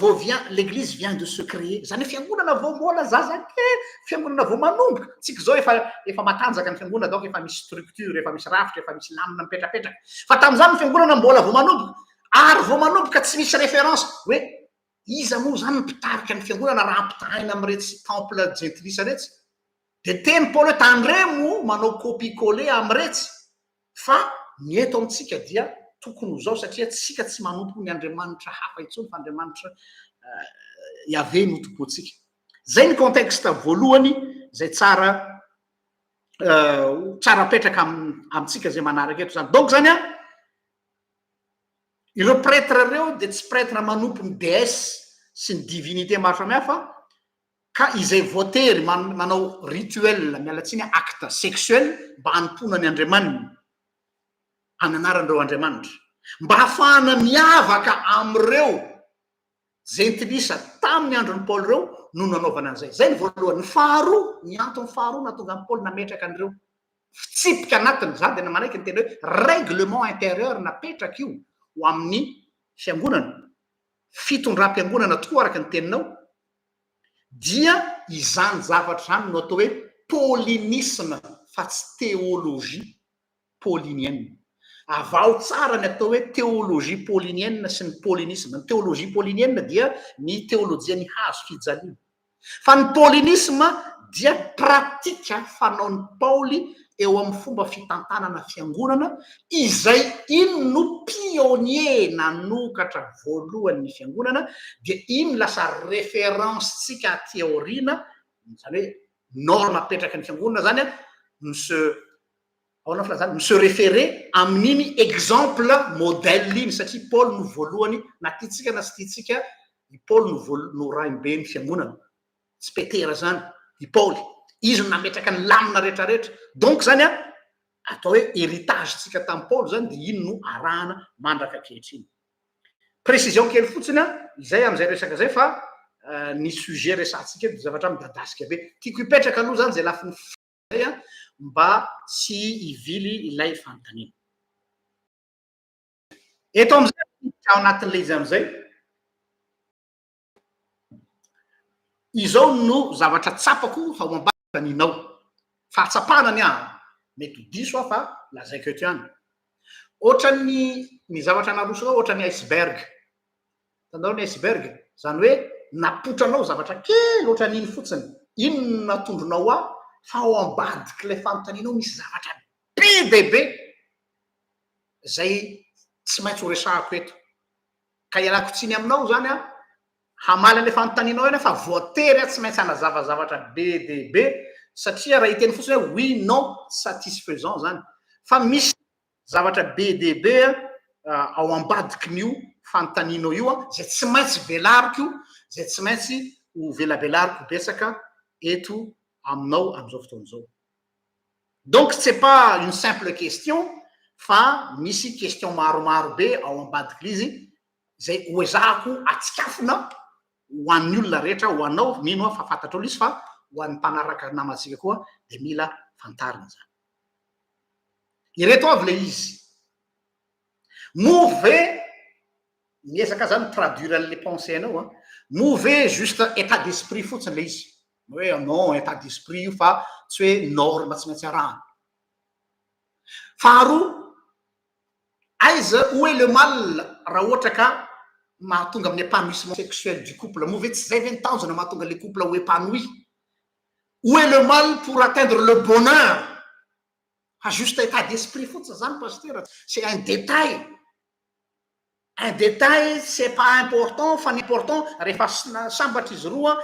vient de se créer zany fiangonana vao mbola zazake fiangonana vao manomboka tsika zao efa matanjaka ny fiangonana donc efa misy structure efa misy rafitra efa misy lamina mipetrapetraka fa tam'izany ny fiangonana mbola vao manomboka ary vao manomboka tsy misy référence hoe iza moa zany mpitarika ny fiangonana raha ampitahina am'iretsy temple gentilisa retsy de teny Paul hoe tandremo manao copie-coller am'iretsy fa ny eto amitsika dia tokony ho zao satria tsika tsy manompo ny andriamanitra hafa intsony fa andriamanitra Yahvé no tompontsika zay ny contexte voalohany zay tsara petraka amitsika zay manaraka eto zany donc zany a ireo prêtre reo de tsy prêtre manompo ny déesse sy ny divinité maro samihafa ka izay voatery manao rituel mialatsiny acte sexuel mba hanompona ny andriamanina amin'ny anaran'ireo andriamanitra mba hafahana miavaka am'ireo gentilisa tamin'ny andron'ny Paul reo no nanaovana an'izay zay ny voalohany ny faharoa ny antony faharoa natonga ny Paul nametraka an'ireo fitsipika anatiny za de namanaiky ny teny hoe règlement intérieur napetraka io ho amin'ny fiangonana fitondram-piangonana tokoa araka ny teninao dia izany zavatra zany no atao hoe paulinisme fa tsy théologie paulinienne. Avao tsara ny atao hoe théologie paulinienne sy ny paulinisme. Ny théologie paulinienne dia ny théologia ny hazo fijaliana, fa ny paulinisme dia pratika fanaon'ny Paoly eo amin'ny fomba fitantanana fiangonana, izay iny no pionier nanokatra voalohan'ny fiangonana, dia iny lasa référence tsika théorina, zany hoe norme apetraka ny fiangonana zany a se référer amin'iny exemple modèle iny, satria Paul no voalohany na tiatsika na tsy tiatsika, i Paul no raimbe ny fiangonana, tsy Petera zany, i Paul izy no nametraka ny lamina rehetrarehetra. Donc zany a atao hoe héritage tsika tamin'ny Paul zany, dia iny no arahana mandraka ankehitriny. Précision kely fotsiny a izay amin'izay resaka zay, fa ny sujet resantsika eto zavatra midadasika be. Tiako hipetraka aloha zany zay lafiny zay a, mba tsy hivily ilay fanontaniana. Eto am'izay ao anatin'ilay izy am'izay, izao no zavatra tsapako fa ho ambataninao, fahatsapana ny mety ho diso fa lazaiko eto ihany. Ohatran'ny zavatra narosonao ohatran'ny iceberg. Tanao ny iceberg, zany hoe napotranao zavatra kely ohatran'iny fotsiny, iny no natondronao fa ao ambadiky ilay fanontanianao misy zavatra be dehibe zay tsy maintsy ho resahako eto. Ka ialako tsiny aminao zany hamaly an'ilay fanontanianao eny, fa voatery tsy maintsy hanazava zavatra be dehibe, satria raha hiteny fotsiny hoe oui non satisfaisant zany, fa misy zavatra be dehibe ao ambadikin'io fanontanianao io zay tsy maintsy velariko io, zay tsy maintsy ho velabelariko betsaka eto aminao amin'izao fotoan'izao. Donc c'est pas une simple question, fa misy question maromaro be ao ambadikin'izy zay hoezahako atsikafona ho an'ny olona rehetra, ho anao mino fa fantatrao izy, fa ho an'ny mpanaraka namantsika koa dia mila fantarina zany. Ireto avy le izy. Mauvais, miezaka zany traduire an'le pensée anao, mauvais juste état d'esprit fotsiny le izy. Hoe non état d'esprit io fa tsy hoe norme tsy maintsy arahana. Faharoa, aiza où est le mal raha ohatra ka mahatonga amin'ny épanouissement sexuel du couple. Mauvais tsy zay ve ny tanjona mahatonga le couple ho épanoui. Où est le mal pour atteindre le bonheur? Juste état d'esprit fotsiny zany pasteur, c'est un détail. Un détail, c'est pas important, fa l'important rehefa sambatra izy roa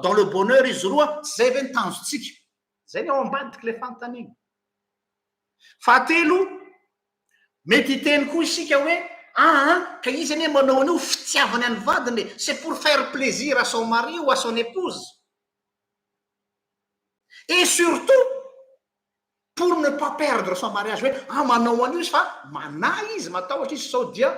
dans le bonheur izy roa, tsy zay ve ny tanjontsika. Zay ny ao ambadiky le fanontaniana. Fahatelo, mety hiteny koa isika hoe ka izy anie manao an'io fitiavany any vadiny, c'est pour faire plaisir à son mari ou à son épouse. Et surtout pour ne pas perdre son mariage. Hoe manao an'io izy fa manahy izy, matahotra izy sao dia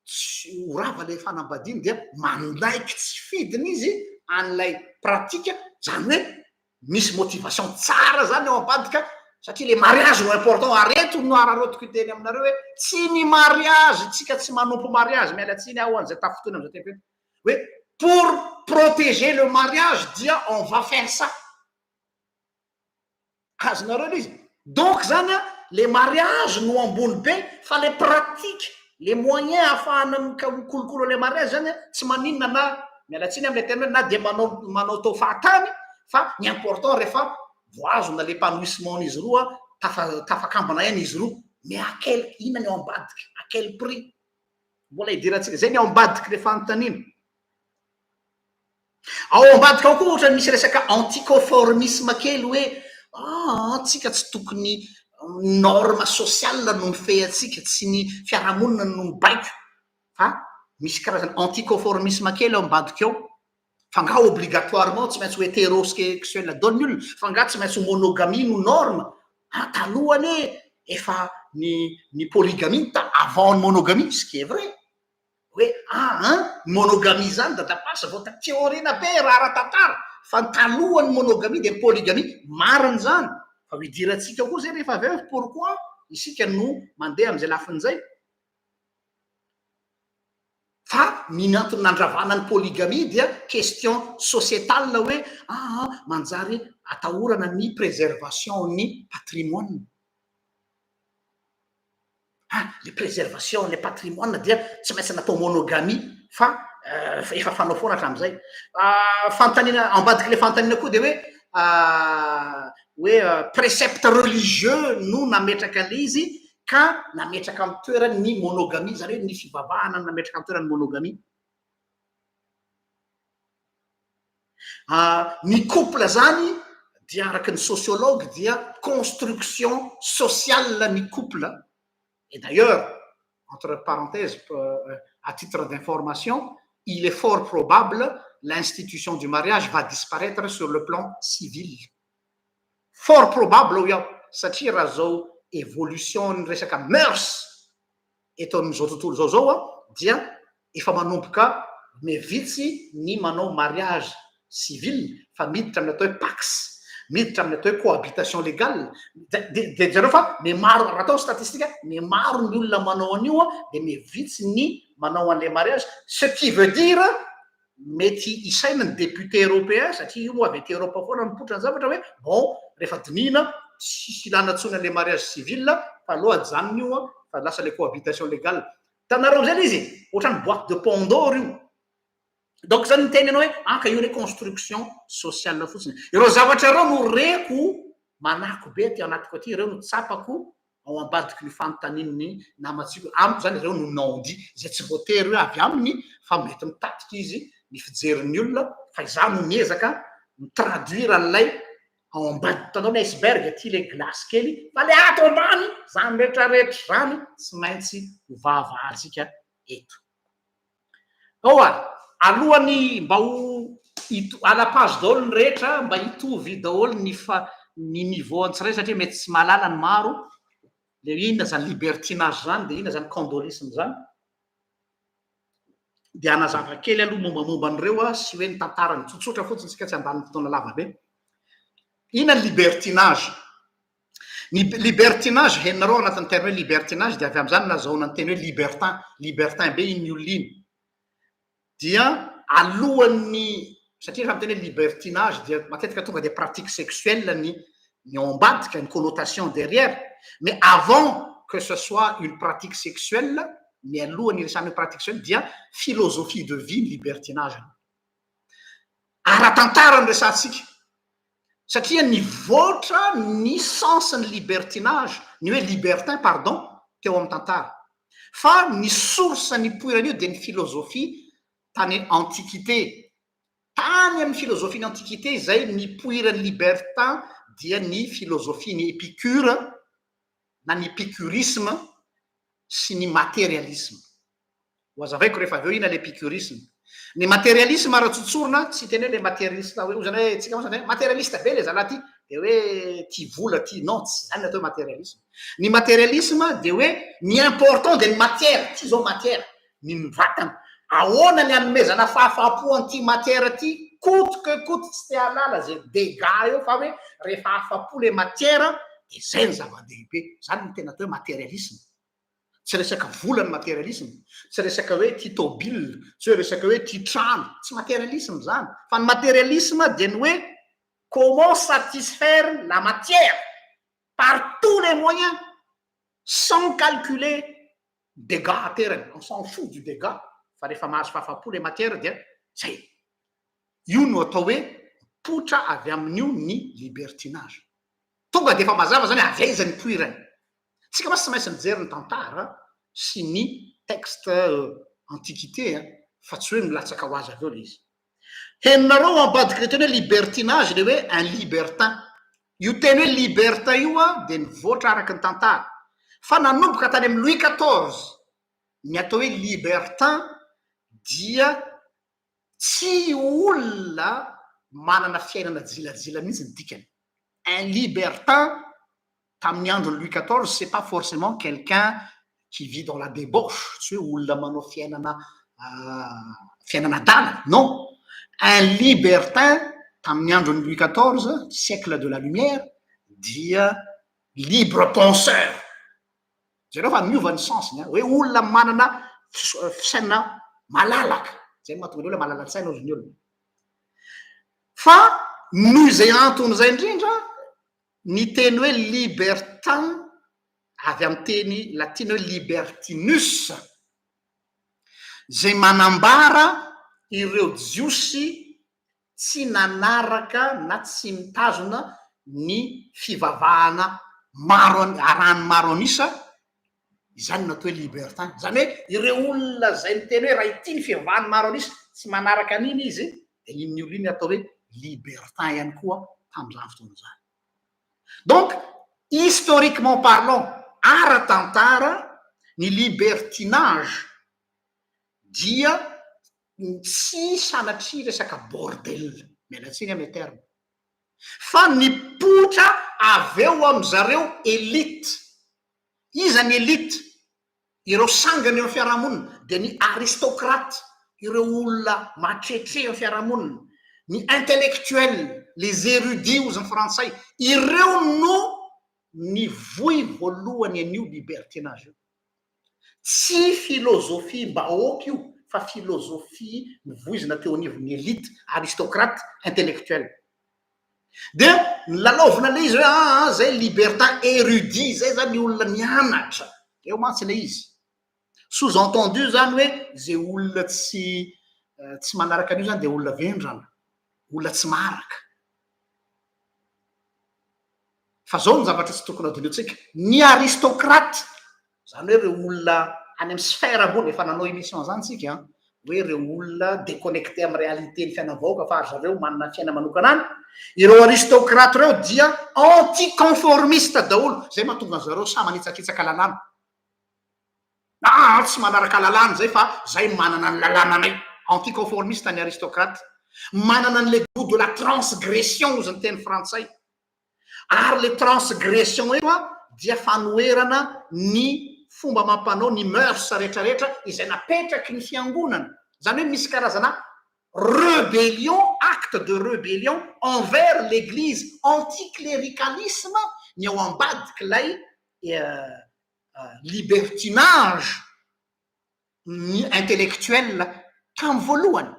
tsy ho rava le fanambadiany, dia mandaiky tsy fidiny izy an'ilay pratika, zany hoe misy motivation tsara zany ao ambadika, satria le mariage no important. Areto no ararotiko iteny aminareo hoe tsy ny mariage, tsika tsy manompo mariage, mialatsiny aho an'izay tafotoana am'izay teko hoe pour protéger le mariage dia on va faire ça. Azonareo izy. Donc zany le mariage no ambony be, fa le pratique, les moyens ahafahana mikolokolo le mariage zany tsy maninona na mialatsiny amin'ilay tena na dia manao tao fahatany, fa ny important rehefa voazona l'épanouissement izy roa, tafakambana aina izy roa, mais à quel, inona ny ao ambadiky, à quel prix? Mbola hidirantsika zay ny ao ambadiky le fanontaniana. Ao ambadika ao koa ohatra misy resaka anticonformisme kely hoe tsika tsy tokony norme sociale no mifehy atsika, tsy ny fiarahamonina no mibaiko, fa misy karazany anticonformisme kely ao ambadika ao. Fa nga obligatoirement tsy maintsy ho hétérosexuel daholo ny olona, fa nga tsy maintsy ho monogamie no norme. Talohany efa ny polygamie avant ny monogamie, ce qui est vrai. Hoe monogamie zany dadapasa vao théorina be raha ara-tantara, fa ny talohany monogamie dia polygamie mariny zany. Fa ho idirantsika koa zay rehefa avy eo, pourquoi isika no mandeha amin'izay lafin'izay. fa minantony nandravana ny polygamie dia question sociétale hoe manjary atahorana ny préservation ny patrimoine. Le préservation le patrimoine dia tsy maintsy natao monogamie fa efa fanao foana hatram'izay fantanina ambadiky le fantanina koa dia hoe précepte religieux no nametraka le izy ka nametraka amin'ny toerany monogamie zany hoe ny fivavahana nametraka amin'ny toerany monogamie. Ny couple zany dia araky ny sociologue dia construction sociale ny couple. Et d'ailleurs, entre parenthèses, à titre d'information, il est fort probable l'institution du mariage va disparaître sur le plan civil. Fort probable satria raha zao évolution ny resaka mœurs eto amin'izao tontolo zao dia efa manomboka mevitsy ny manao mariage civil fa miditra amin'ny atao hoe pax, miditra amin'ny atao hoe cohabitation légale. De zareo fa me maro raha atao statistique me maro ny olona manao an'io de mevitsy ny manao an'le mariage, ce qui veut dire mety isaina ny député européen satria io moa avy ety Europa foana mipoitra ny zavatra hoe bon rehefa dinina tsy ilana ntsony an'le mariage civil fa aloha ajanony io fa lasa le cohabitation légale. Tanareo zany izy ohatrany boîte de Pandore io. Donc zany ny teny anao hoe ka io re construction sociale fotsiny. Ireo zavatra reo no reko manako be ty anatiko aty, ireo no tsapako ao ambadiky ny fanotanin'ny namatsiko amiko zany ireo no naondy zay tsy voatery hoe avy aminy fa mety mitatiky izy ny fijerin'ny olona fa izaho no miezaka mitraduire an'ilay ao ambadiky tanao ny iceberg ty le glace kely fa le ato ambany zany rehetrarehetra zany tsy maintsy hovavahantsika eto. Alohany mba ho ala-page daholo ny rehetra mba hitovy daholo ny niveau antsiray satria mety tsy mahalala ny maro le inona zany libertinage zany de inona zany condorisme zany. De anazava kely aloha mombamomba an'ireo sy hoe ny tantarany tsotsotra fotsiny tsika tsy andany fotoana lava be. Inona ny libertinage? Ny libertinage henonareo anatin'ny terme hoe libertinage de avy am'izany nazahona ny teny hoe libertin be iny olona iny. Dia alohan'ny satria rehefa miteny hoe libertinage dia matetika tonga de pratique sexuelle ny ao ambadika une connotation derrière, mais avant que ce soit une pratique sexuelle ny alohany resahana pratique sexuelle dia philosophie de vie ny libertinage. Ara-tantara ny resantsika satria nivoatra ny sens ny libertinage ny hoe libertin pardon teo amin'ny tantara fa ny source ny poiran'io de ny philosophie tany antiquité. Tany amin'ny philosophie ny antiquité zay nipoiran'ny libertin dia ny philosophie ny épicure na ny épicurisme sy ny matérialisme. Hoazavaiko rehefa avy eo ina l'épicurisme. Ny matérialisme raha tsotsorina tsy teny hoe le matérialiste hoe zany hoe tsika moa matérialiste be le zalahy ty de hoe ty vola ty non tsy zany atao matérialisme. Ny matérialisme de hoe ny important de ny matière ty zao matière ny vatana ahoana ny anomezana fahafapo an'ity matière ty coûte que coûte tsy te halala zay dégâts eo fa hoe rehefa afapo le matière de zay ny zava-dehibe zany ny tena atao hoe matérialisme. Tsy resaka vola ny matérialisme, tsy resaka hoe ty tobile, tsy resaka hoe ty trano, tsy matérialisme zany fa ny matérialisme de ny hoe comment satisfaire la matière par tous les moyens sans calculer dégâts aterany. On s'en fout du dégât fa rehefa mahazo fahafapo le matière dia zay. Io no atao hoe potra avy amin'io ny libertinage. Tonga de efa mazava zany avy aiza ny poirany. Tsika mas tsy maintsy mijery ny tantara sy ny texte antiquité fa tsy hoe milatsaka ho azy avy eo le izy. Henonareo ambadiky le teny hoe libertinage le hoe un libertin. Io teny hoe libertin io de nivoatra araky ny tantara fa nanomboka tany amin'ny Louis XIV ny atao hoe libertin dia tsy olona manana fiainana jilajila mihitsy ny dikany. Un libertin tamin'ny andron'ny Louis XIV c'est pas forcément quelqu'un qui vit dans la débauche, tsy hoe olona manao fiainana dala, non. Un libertin tamin'ny andron'ny Louis XIV siècle de la lumière dia libre penseur. Zareo fa miova ny sensiny hoe olona manana fisainana malalaka zay mahatonga ny olona malala-tsaina ozy ny olona fa noho izay antony zay indrindra ny teny hoe libertin avy amin'ny teny latiny hoe libertinus zay manambara ireo jiosy tsy nanaraka na tsy mitazona ny fivavahana maro arahany maro anisa izany natao hoe libertin zany hoe ireo olona zay miteny hoe raha ity ny fivavahany maro anisa tsy manaraka an'iny izy de iny olo iny atao hoe libertin ihany koa tam'izany fotoana zany donc historiquement parlant ara-tantara ny libertinage dia tsy sanatria resaka bordel mialatsiny amy terme fa nipotra aveo am'zareo elite izany elite ireo sangany eo amy fiarahamonina de ny aristocrate ireo olona matretre eo amy fiarahamonina ny intellectuel les érudits ozy ny frantsay ireo no ny voy voalohany an'io libertinage io tsy filozofia bahoaka io fa filozofia mivoizina teo anivon'ny elite aristocrate intellectuel de nylalovina le izy hoe zay libertin érudit zay zany olona mianatra eo mantsy le izy sous-entendu zany hoe zay olona tsy manaraka an'io zany de olona vendrana olona tsy maraka fa zao ny zavatra tsy tokony adiniotsika ny aristocrate zany hoe reo olona any amy sphère ambony efa nanao émission zany tsika hoe reo olona déconnecté amy réalité ny fiainavaoka fa ary zareo manana fiaina manokana any ireo aristocrate reo dia anticonformiste daholo zay mahatonga zareo sa manitsakitsaka lalàna tsy manaraka lalàna zay fa zay manana ny lalànanay anticonformiste ny aristocrate manana an'le goût de la transgression ozy ny teny frantsay ary le transgression io dia fanoerana ny fomba mampanao ny mœurs rehetrarehetra izay napetraky ny fiangonana zany hoe misy karazana rébellion acte de rébellion envers l'église anticléricalisme ny ao ambadiky lay libertinage ny intellectuel tamy voalohany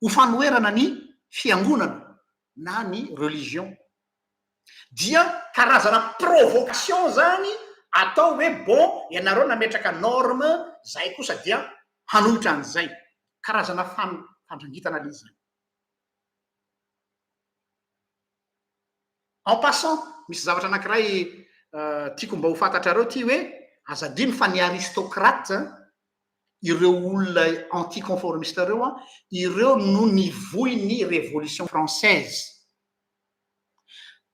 ho fanoerana ny fiangonana na ny religion dia karazana provocation zany atao hoe bon ianareo nametraka norme zay kosa dia hanohitra an'izay karazana fandrangitana le izy en passant misy zavatra anankiray tiako mba ho fantatrareo ty hoe azadiny fa ny aristocrate ireo olona anticonformiste reo ireo no nivoy ny révolution française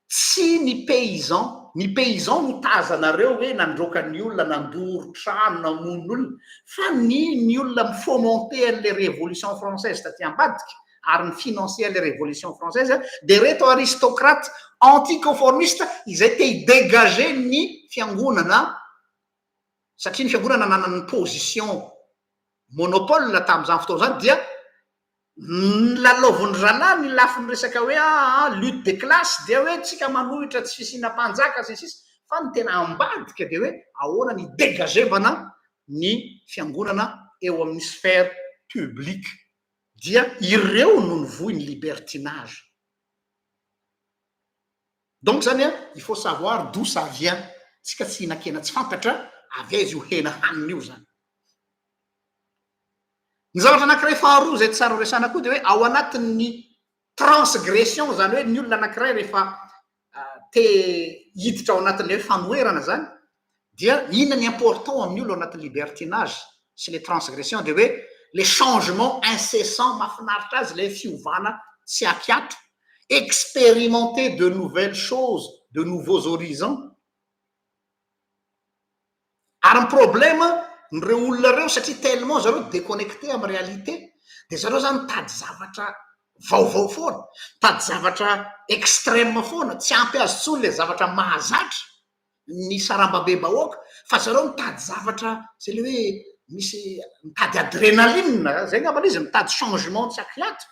tsy ny paysan no tazanareo hoe nandroka ny olona nandoro trano namono olona fa ny olona mifomenté an'le révolution française taty ambadiky ary ny financer an'le révolution française de reto aristocrate anticonformiste izay te hidégager ny fiangonana satria ny fiangonana nanany position monopole tam'izany fotoana zany dia lalaoviny rana ny lafiny resaka hoe lutte de classe dia hoe tsika manohitra tsy fisinam-panjaka sisy fa ny tena ambadika de hoe ahoana ny dégagevana ny fiangonana eo amin'ny sphère publique dia ireo no nivoy ny libertinage donc zany il faut savoir d'où ça vient tsika tsy hinakena tsy fantatra avy aiza io hena haniny io zany ny zavatra anankiray faharoa zay tsara resana koa de hoe ao anatin'ny transgression zany hoe ny olona anankiray rehefa te hiditra ao anatin'le hoe fanoerana zany dia inona ny important amin'ny olo ao anatin'ny libertinage sy le transgression de hoe les changements incessants mahafinaritra azy le fiovana tsy akiatra expérimenter de nouvelles choses de nouveaux horizons ary ny problème nyreo olona reo satria tellement zareo déconnecté amy réalité de zareo zany tady zavatra vaovao foana tady zavatra extrême foana tsy ampy azy tsony le zavatra mahazatra ny sarambabe bahoaka fa zareo mitady zavatra zay le hoe misy mitady adrénaline zay ngambana izy mitady changement tsy akiatra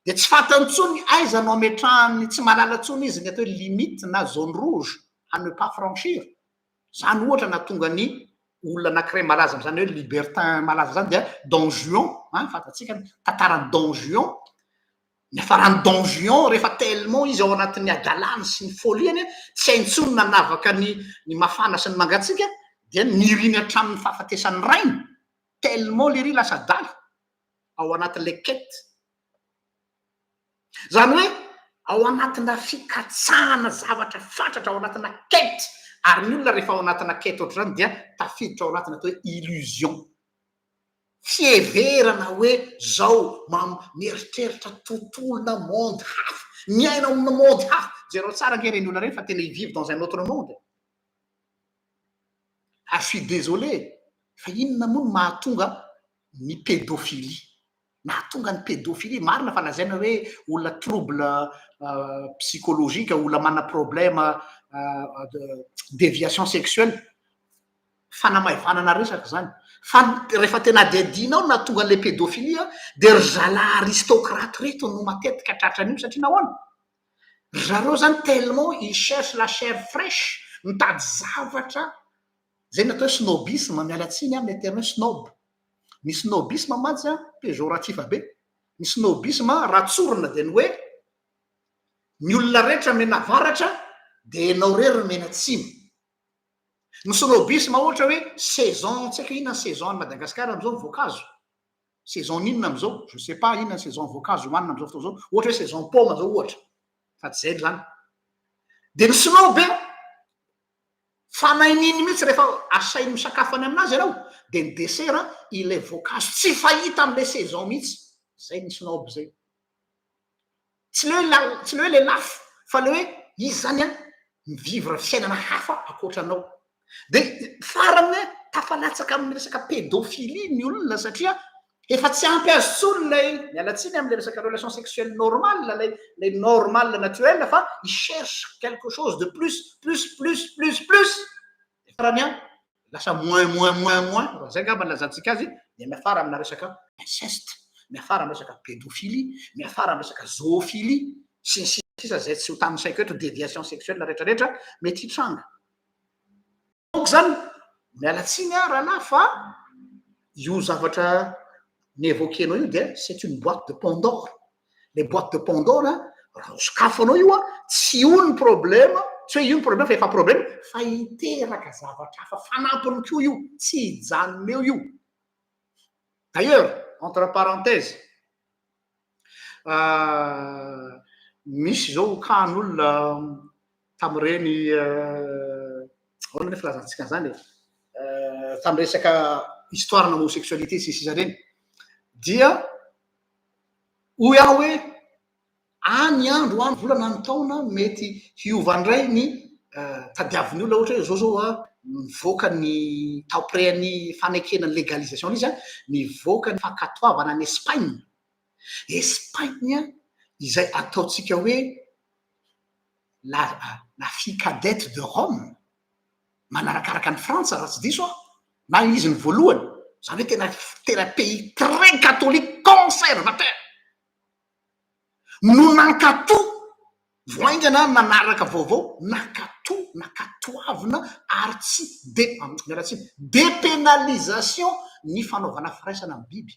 de tsy fantany tsony aiza no ametrahany tsy malala tsony izy ny atao limite na zone rouge à ne pas franchir zany ohatra na tonga ny olona anankiray malaza am'zany hoe libertin malaza zany dia Don Juan fantatsika tantarany Don Juan ny afarany Don Juan rehefa tellement izy ao anatin'ny adalany sy ny foliany tsy haintsony nanavaka ny mafana sy ny mangatsika dia niriny hatramin'ny fahafatesan'ny rainy tellement lery lasa daly ao anatin'le quête zany hoe ao anatina fikatsahana zavatra fatratra ao anatina quête ary ny olona rehefa ao anatina quête oatra zany dia tafiditra ao anatina atao hoe illusion fieverana hoe zao mieritreritra tontolona monde hafa miaina amina monde hafa jereo tsara nge reny olona reny fa tena hivive dans un autre monde. Ah, je suis désolé fa inona moa no mahatonga ny pédophilie mahatonga ny pédophilie marina fa lazaina hoe olona trouble psychologique olona mana problème de déviation sexuelle fanamahivanana resaka zany fa rehefa tena dedinao na tonga an'le pédophilie de ry zala aristocrate reto no matetika tratran'io satria nahoana zareo zany tellement ils cherchent la chair fraîche mitady zavatra zay natao snobisme mialatsiny amin'ny terme snob ny snobisme mantsy péjoratif be ny snobisme ratsorina de ny hoe ny olona rehetra mena varatra de enao rery mena tsiny ny snobisme ohatra hoe saison tsy haiko inona saison any Madagasikara am'izao voankazo saison inona am'izao je sais pas inona saison voankazo hoanina am'izao fotoana zao ohatra hoe saison paoma zao ohatra fa tsy zay zany de ny snob fanaininy mihitsy rehefa asainy misakafo any aminazy ianao de ny desera ilay voankazo tsy fahita am'le saison mihitsy zay ny snob zay tsy le hoe le lafo fa le hoe izy zany a mivivre fiainana hafa akoatranao de farany tafalatsaka amin'ny resaka pédophilie ny olona satria efa tsy ampy azy tsony lay mialatsiny am'le resaka relation sexuelle normale lay normale naturelle fa il cherche quelque chose de plus farany a lasa moins zay ngamba lazantsika azy de miafara amina resaka inceste miafara amina resaka pédophilie miafara amina resaka zoophilie sy ny sisa zay tsy ho tamin'ny saiko eto déviation sexuelle rehetrarehetra mety hitranga donc zany mialatsiny rahalahy fa io zavatra nievoquenao io dia c'est une boîte de Pandore les boîtes de Pandore raha sokafanao io tsy io ny problème tsy hoe io ny problème fa efa problème fa hiteraka zavatra hafa fanampiny ko io tsy hijanona eo io d'ailleurs entre parenthèses misy zao kan'olona tam'ireny ona ny filazantsika zany tamy resaka histoire na homosexualité sy sisa reny dia hoy aho hoe any andro any volana ny taona mety hiovandray ny tadiavin'ny olona ohatra hoe zao mivoaka ny taoprean'ny fanekena ny légalisation izy mivoaka ny fankatoavana any Espagne izay ataotsika hoe la fille cadette de Rome manarakaraka ny Frantsa raha tsy diso na izy ny voalohany zany hoe tena pays très catholique conservateur no nankato voaingana nanaraka vaovao nakatoavina ary tsy mialatsiny dépénalisation ny fanaovana firaisana amin'ny biby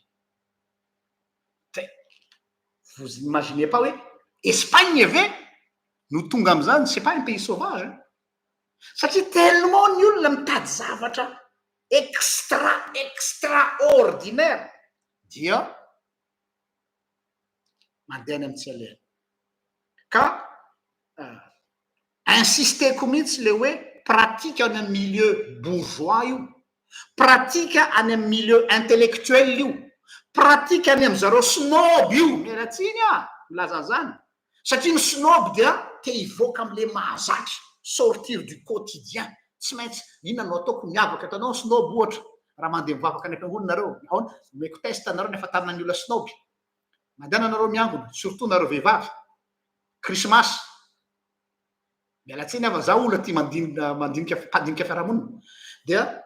vous imaginez pas hoe Espagne ve no tonga am'zany c'est pas un pays sauvage satria tellement ny olona mitady zavatra extraordinaire dia mandeha any amin'ny tsy alehany ka insisteko mihitsy le hoe pratique any amin'ny milieu bourgeois io pratique any amin'ny milieu intellectuel io pratique any amin'ny zareo snob io mialatsiny milaza zany satria ny snob dia te hivoaka am'le mahazatra sortir du quotidien tsy maintsy inona no ataoko miavaka atanao snob ohatra raha mandeha mivavaka any am-piangonana nareo aona meko test nareo nefa tamina ny olona snob mandehana nareo miangona surtout nareo vehivavy krismasy mialatsiny ava za olona ty mandinika fiarahamonina dia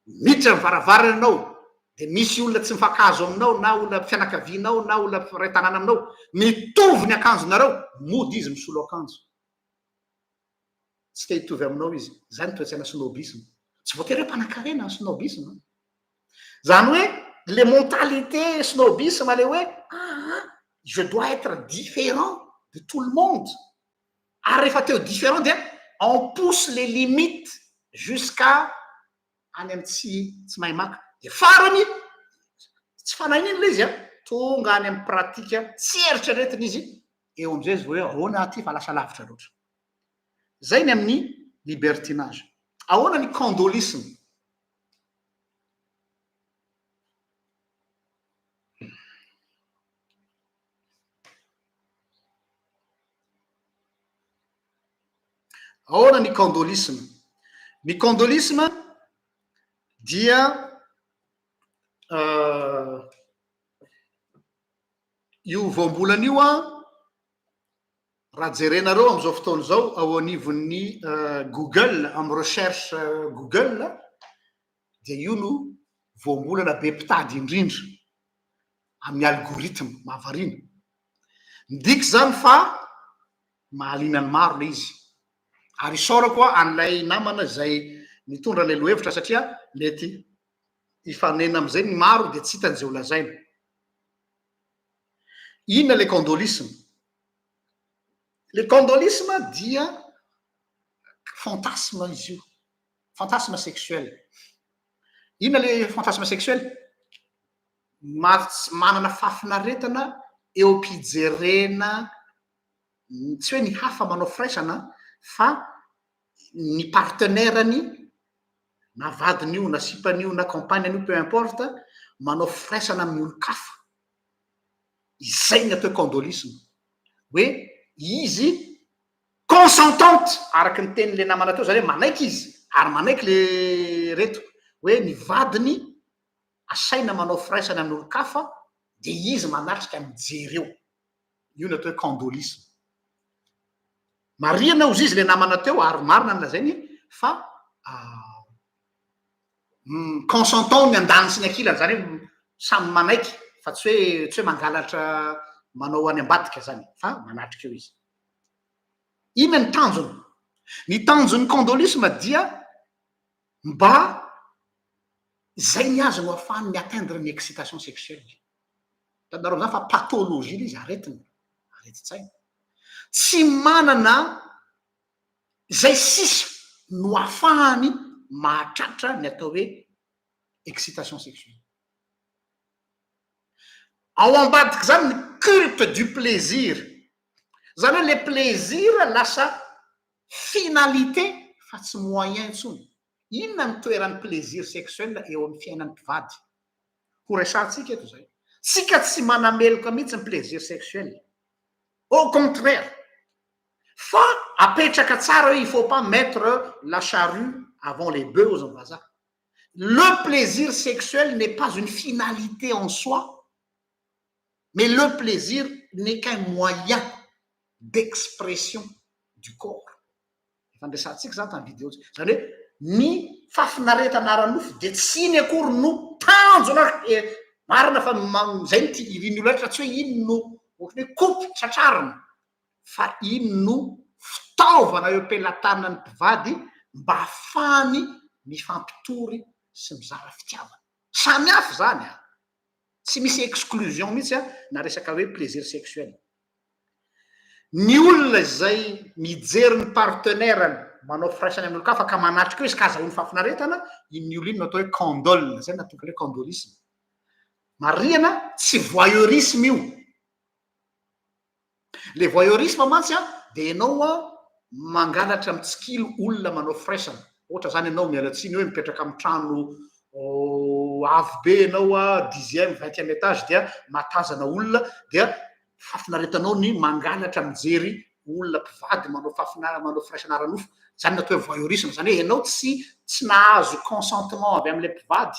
miditra mivaravara anao de misy olona tsy mifakazo aminao na olona fianakavianao na olona ray tanàna aminao mitovy ny akanjo nareo mody izy misolo akanjo tsy te hitovy aminao izy zany toetsaina snobisme tsy voatery hoe mpanan-karena ny snobisme zany hoe le mentalité snobisme le hoe je dois être différent de tout le monde ary rehefa teo différent dia on pousse les limites jusqu'à any amy tsy mahay maka de farany tsy fanahiny le izy tonga any amy pratika tsy eritreretiny izy eo am'izay izy vo hoe ahoana ty fa lasa lavitra loatra zay ny amin'ny libertinage ahoana ny condolisme ahoana ny condolisme dia io voambolana io raha jerenareo am'izao fotoana zao ao anivon'ny Google amy recherche Google dia io no voambolana be mpitady indrindra amin'ny algorithme mahavariana midiky zany fa mahalinany maro le izy ary isaorako an'ilay namana zay mitondra le lohevitra satria mety ifanena am'izay ny maro de tsy hitany zay ho lazaina inona le condolisme dia fantasme izy io fantasme sexuel inona le fantasme sexuel manana fafinaretana eo ampijerena tsy hoe ny hafa manao firaisana fa ny partenairany na vadiny io na sipany io na campagnany io peu importe manao firaisana amin'ny olo-kafa izay ny atao condolisme hoe izy consentante araky ny tenyle namana teo zany hoe manaiky izy ary manaiky le reto hoe ny vadiny asaina manao firaisana amin'ny olo-kafa de izy manatrika mijery eo io ny atao hoe condolisme mariana ozy izy le namana teo ary marina nylazainy fa consentant ny andany sy ny ankilany zany hoe samy manaiky fa tsy hoe mangalatra manao any ambadika zany fa manatrika eo izy inona ny tanjony condolisme dia mba zay ny azo no ahafahany miatteindre ny excitation sexuelle tanareo zany fa pathologie le izy areti-tsaina tsy manana zay sisa no ahafahany mahatratra ny atao hoe excitation sexuelle ao ambadiky zany ny culte du plaisir zany hoe le plaisir lasa finalité fa tsy moyen ntsony inona ny toeran'ny plaisir sexuel eo amin'ny fiainan'ny mpivady ho resantsika eto zay tsika tsy manameloka mihitsy ny plaisir sexuel au contraire fa apetraka tsara il faut pas mettre la charrue avant les bœufs aux vazaha le plaisir sexuel n'est pas une finalité en soi mais le plaisir n'est qu'un moyen d'expression du corps fandraisantsika zany tamy vidéo zany hoe ny fafinaretana ara-nofo de tsy iny akory no tanjona marina fa zay ny ty iriny olo etra tsy hoe iny no ohatra hoe coupe tratrarina fa iny no fitaovana eo am-pelatanina ny mpivady mba hafahany mifampitory sy mizara fitiavana samy hafa zany tsy misy exclusion mihitsy na resaka hoe plaisir sexuel ny olona zay mijery ny partenairany manao firaisany amin'ny olo-kafa ka manatrika eo izy ka azahoany fafinaretana iny olo iny no atao hoe condole zay natonga hoe condolisme mariana tsy voyeurisme io le voyeurisme mantsy de ianao mangalatra mitsikilo olona manao firaisana ohatra zany ianao mialatsiny hoe mipetraka amy trano avo be ianao 10e 20e étage dia matazana olona dia fafinaretanao ny mangalatra mijery olona mpivady manao manao firaisana ara-nofo zany natao hoe voyeurisme zany hoe ianao tsy nahazo consentement avy am'le mpivady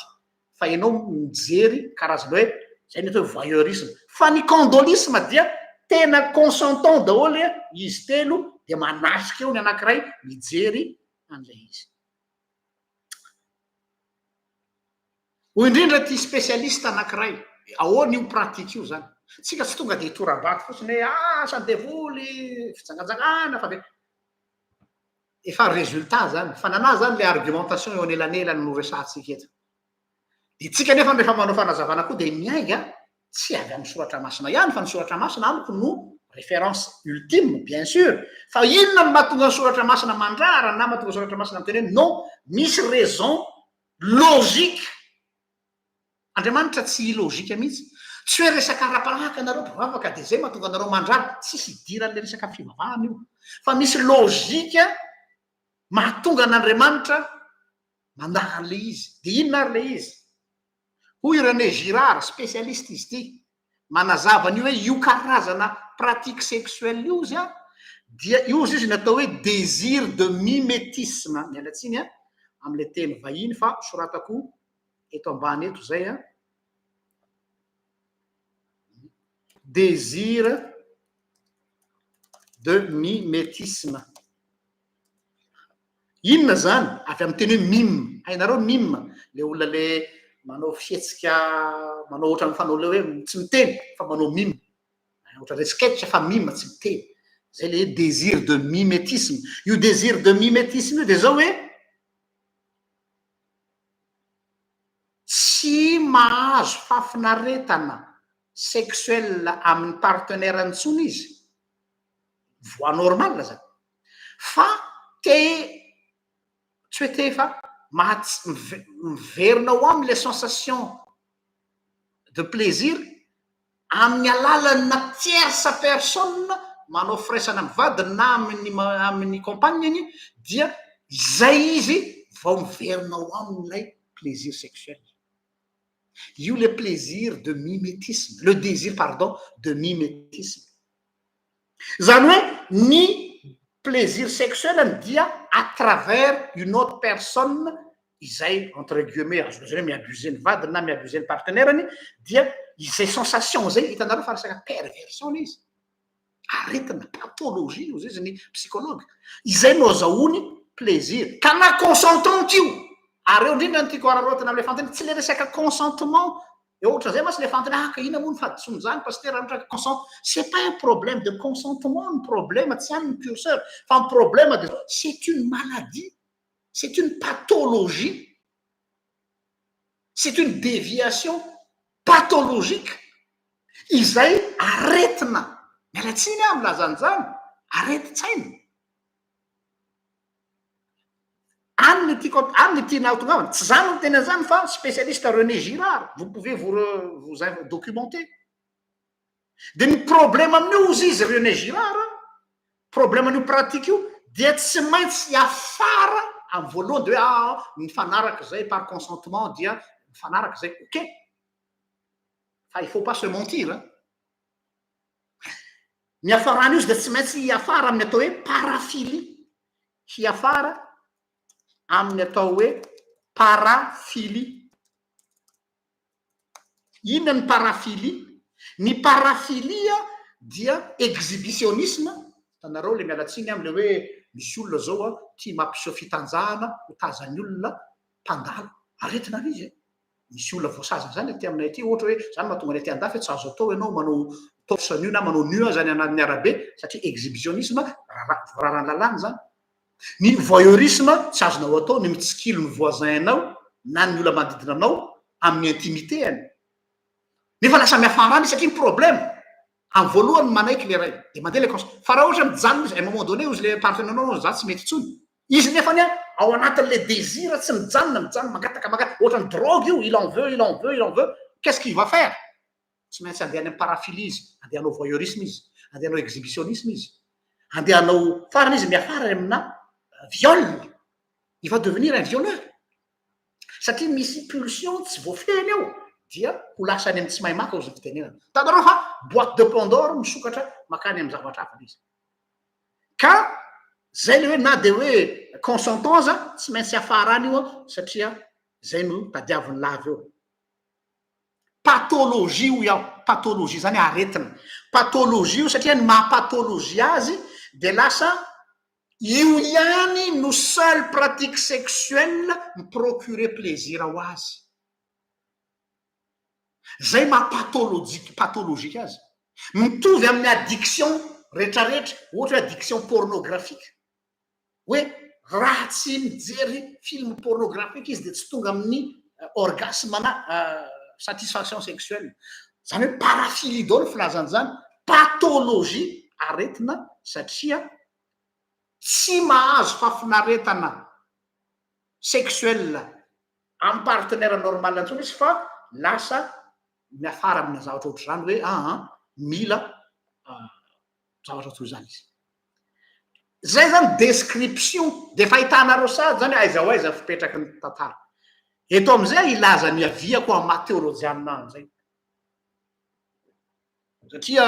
fa ianao mijery karazana hoe zay ny atao hoe voyeurisme fa ny condolisme dia tena consentant daholo izy telo de manatrika eo ny anankiray mijery an'lay izy ho indrindra ty spécialiste anankiray ahoany io pratique io zany tsika tsy tonga de hitoram-bato fotsiny hoe sany devoly fitsangatsangana fa efa résultat zany fanana zany le argumentation eo anelanelany no resantsika eto de tsika nefa rehefa manao fanazavana koa de miainga tsy avy amin'ny soratra masina ihany fa ny soratra masina amiko no référence ultime bien sûr fa inona no mahatonga ny soratra masina mandrara na mahatonga soratra masina miteny hoe non misy raison logique andriamanitra tsy logika mihitsy tsy hoe resaka ara-panaka anareo mpivavaka de zay mahatonga anareo mandrara tsisy idiran'le resaka fivavahana io fa misy logika mahatonga an'andriamanitra mandara an'le izy de inona ary le izy hoy René Girard spécialiste izy ty manazava ny hoe io karazana pratique sexuelle io zy a dia io izy natao hoe désir de mimétisme mialatsiny a am'le teny vahiny fa soratako eto ambany eto zay a désir de mimétisme inona zany avy amin'ny teny hoe mime hainareo mime le olona le manao fietsika manao ohatra ny fanao le hoe tsy miteny fa manao mime ohatra le sketch fa mime tsy miteny zay le désir de mimétisme io désir de mimétisme io de zao hoe tsy mahazo fafinaretana sexuel amin'ny partenaire antsony izy voie normal zany fa te tsy hoe te fa miverina ao am'le sensation de plaisir amin'ny alalanna tierce personne manao firaisana amin'ny vadiny na amin'ny compagneny dia zay izy vao miverina ao amin'ilay plaisir sexuel io le plaisir de mimétisme le désir pardon de mimétisme zany hoe ny plaisir sexuel dia à travers une autre personne izay entre guillemets azo zany hoe miabuser ny vadiny na miabuser ny partenaireny dia izay sensation zay hitanareo fa resaka perversion izy aretina pathologie io zay izy ny psychologue izay no azahoany plaisir ka na consentant io ary eo indrindra ny tiako ararotana am'le fantany tsy le resaka consentement et ohatra zay masy le fantany ka ina moa ny fadisony zany pasteur ohatra consent c'est pas un problème de consentement ny problème tsy any ny curseur fa ny problème de c'est une maladie c'est une pathologie c'est une déviation pathologique izay aretina mialatsiny a milazany zany areti-tsaina any ny tiana tongavany tsy zany ny tena zany fa spécialiste René Girard vous pouvez vous documenter de ny problème amin'io izy izy René Girard problème an'io pratique io dia tsy maintsy afara amin'ny voalohany de hoe mifanaraka zay par consentement dia mifanaraka zay ok fa il faut pas se mentir miafarany io izy de tsy maintsy hiafara amin'ny atao hoe paraphilie hiafara amin'ny atao hoe paraphilie inona ny paraphilie ny paraphilia dia exhibitionnisme tanareo le mialatsiny am'le hoe misy olona zao a tia mampiseho fitanjahana ho tazany olona mpandalo aretina ary izy misy olona voasaza zany ty aminay ty ohatra hoe zany mahatonga ny ty andafy tsy azo atao ianao manao torse nu na manao nu zany anatin'ny arabe satria exhibitionnisme voararany lalàny zany ny voyeurisme tsy azonao atao ny mitsikilo ny voisinanao na ny olona manodidina anao amin'ny intimité any nefa lasa miafarany satria ny problème amin'ny voalohany manaiky le ray de mandeha le cons fa raha ohatra mijanona izy à un moment donné izy le partenaire za tsy mety tsony izy nefany a ao anatin'le désir tsy mijanona mangataka ohatra ny drogue io il en veut qu'est-ce qu'il va faire tsy maintsy andeha any amin'ny paraphilie izy andeha hanao voyeurisme izy andeha hanao exhibitionnisme izy andeha hanao farany izy miafara amina viol il va devenir un violeur satria misy pulsion tsy voafeny eo dia ho lasany amin'ny tsy mahay maka ozy fitenenana tanareo fa boîte de Pandore misokatra makany amin'ny zavatra hafa izy ka zay le hoe na de hoe consentant za tsy maintsy afarany io satria zay no tadiaviny lavy eo pathologie io iaho pathologie zany aretina pathologie io satria ny mahapathologie azy de lasa io ihany no seule pratique sexuelle miprocurer plaisir ao azy zay pathologique azy mitovy amin'ny addiction rehetrarehetra ohatra hoe addiction pornographique hoe raha tsy mijery film pornographique izy de tsy tonga amin'ny orgasme na satisfaction sexuelle. Zany hoe paraphilie daholo filazany zany, pathologie aretina satria tsy mahazo fafinaretana sexuelle amin'ny partenaire normal antsony izy fa lasa miafara amina zavatra ohatry zany hoe mila zavatra toy zany izy. Zay zany description de fahitanareo sady zany aiza ho aiza fipetraky ny tantara. Eto am'izay ilaza miaviako amin'ny teolojianina zay. Satria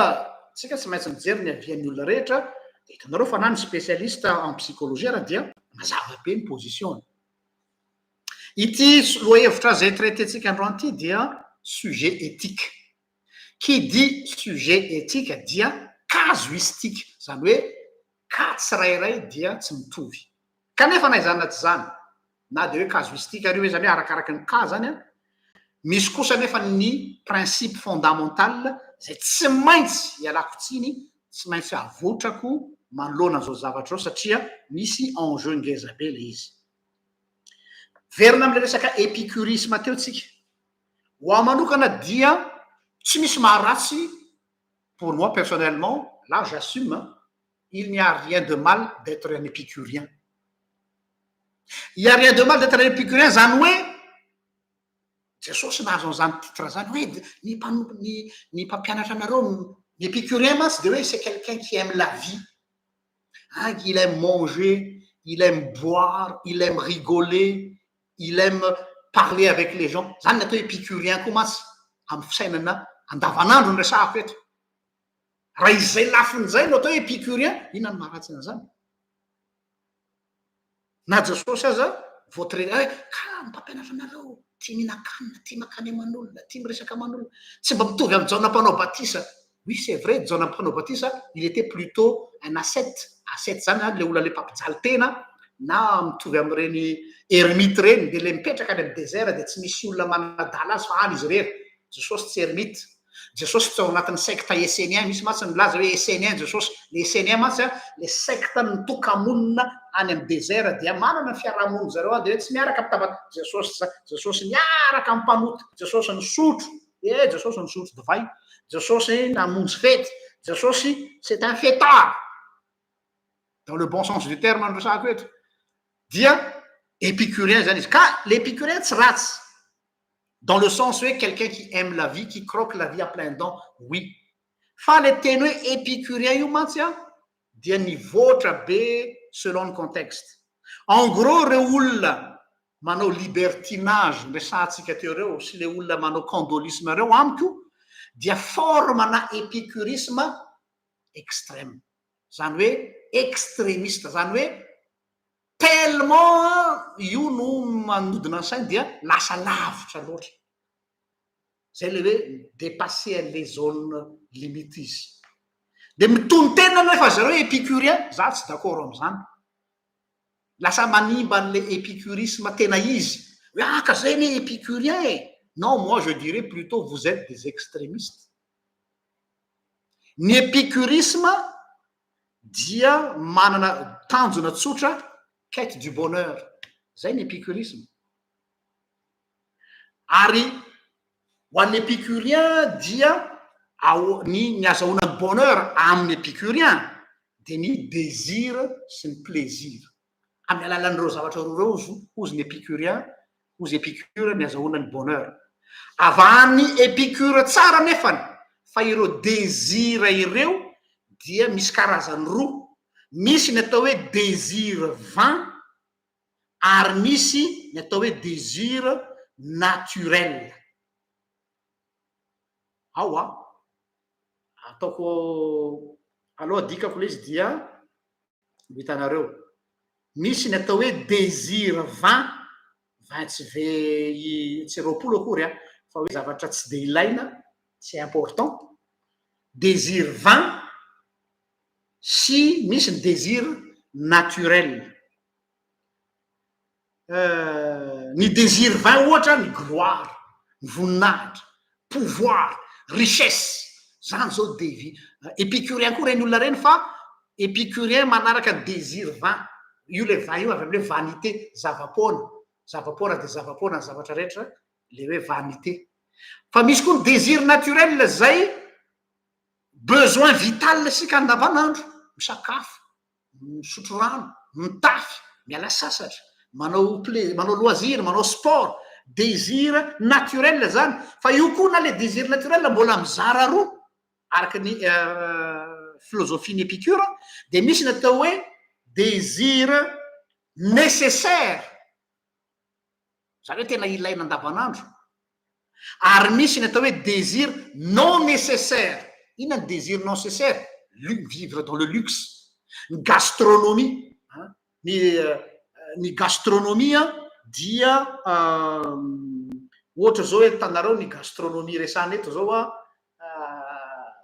tsika tsy maintsy mijery ny avian'ny olona rehetra, de hitanareo fa na ny spécialiste en psychologie raha dia mazava be ny position. Ity lohahevitra zay traitentsika androany ity dia sujet éthique. Qui dit sujet éthique dia casuistique, zany hoe ka tsirairay dia tsy mitovy. Kanefa na izany na tsy zany, na de hoe casuistique ary hoe zany hoe arakaraky ny cas zany a, misy kosa nefa ny principe fondamental zay tsy maintsy ialako tsiny, tsy maintsy avotrako manoloana zao zavatra zao satria misy enjeu ngeza be le izy. Verina am'le resaka épicurisme teo tsika. Ho aho manokana dia tsy misy maharatsy, pour moi personnellement, là j'assume, il n'y a rien de mal d'être un épicurien. Il n'y a rien de mal d'être un épicurien zany hoe Jesosy nahazo an'izany titre zany hoe ny mpampianatra anareo ny épicurien mantsy de hoe c'est quelqu'un qui aime la vie. Il aime manger, il aime boire, il aime rigoler, il aime parler avec les gens. Zany natao épicurien koa mantsy amin'ny fisainana andavanandro ny resahako eto. Raha izay lafin'izay no atao épicurien, inona ny maharatsy an'izany? Na Jesosy aza votre ka mpampianatra anareo tia mihinan-kanina, tia makany aman'olona, tia miresaka aman'olona, tsy mba mitovy amin'ny Jona mpanao batisa. Oui, c'est vrai, Jona mpanao batisa, il était plutôt un ascète. Ascète zany le olona le mpampijaly tena, na mitovy amin'ireny ermite reny, de le mipetraka any amin'ny désert de tsy misy olona manadala azy fa any izy rery. Jesosy tsy ermite. Jesosy tsy ao anatin'ny secte essénien, misy matsy milaza hoe essénien Jesosy. Le essénien matsy le secte ny tokamonina any amin'ny désert dia manana ny fiarahamonina zareo de tsy miaraka mitaba Jesosy miaraka amin'ny mpanoty, Jesosy ny sotro, Jesosy ny sotro divay, Jesosy namonjy fety, Jesosy c'est un fêtard dans le bon sens du terme ny resahako eto. Dia épicurien zany izy. Ka l'épicurien tsy ratsy dans le sens où quelqu'un qui aime la vie, qui croque la vie à plein dents, oui. Fa le teny hoe épicurien io mantsy dia nivoatra be selon le contexte. En gros, reo olona manao libertinage, resahantsika teo reo, sy le olona manao candolisme reo amiko, dia formana épicurisme extrême. Zany hoe extrémiste, zany hoe tellement io no manodina ny sainy dia lasa lavitra loatra. Zay le hoe dépasser les zones limites izy. De mitony tena nefa zareo épicurien, za tsy d'accord am'izany. Lasa manimba an'le épicurisme tena izy. Hoe ka zay ne épicurien e. Non, moi je dirais plutôt vous êtes des extrémistes. Ny épicurisme dia manana tanjona tsotra, quête du bonheur. Zay ny épicurisme. Ary ho an'ny épicurien dia ny azahoana bonheur amin'ny épicurien de ny désir sy ny plaisir. Amin'ny alalan'ireo zavatra reo ozy ny épicurien, ozy épicure ny azahoana ny bonheur. Avahan'ny épicure tsara nefany fa ireo désir ireo dia misy karazany roa. Misy ny atao hoe désir vain ary misy ny atao hoe désir naturel. Ao ataoko aloha dikako le izy dia hitanareo. Misy ny atao hoe désir vain, vain tsy roapolo akory fa hoe zavatra tsy de ilaina, c'est important. Désir vain sy misy ny désir naturel. Ny désir vain ohatra ny gloire, ny voninahitra, pouvoir, richesse. Zany zao épicurien koa reny olona reny fa épicurien manaraka désir vain. io le va io avy am'le vanité zavapoana de zavapoana ny zavatra rehetra le hoe vanité fa misy koa ny désir naturel zay besoin vital sika andavanandro misakafo misotro rano mitafy miala sasatra manao loisir manao sport désir naturel zany fa io koa na le désir naturel mbola mizara roa araky ny philosophie ny épicure de misy natao hoe désir nécessaire zany hoe tena ilaina andavanandro ary misy natao hoe désir non nécessaire inona ny désir non nécessaire vivre dans le luxe ny gastronomie ny gastronomie dia ohatra zao hoe tanareo ny gastronomie resana eto zao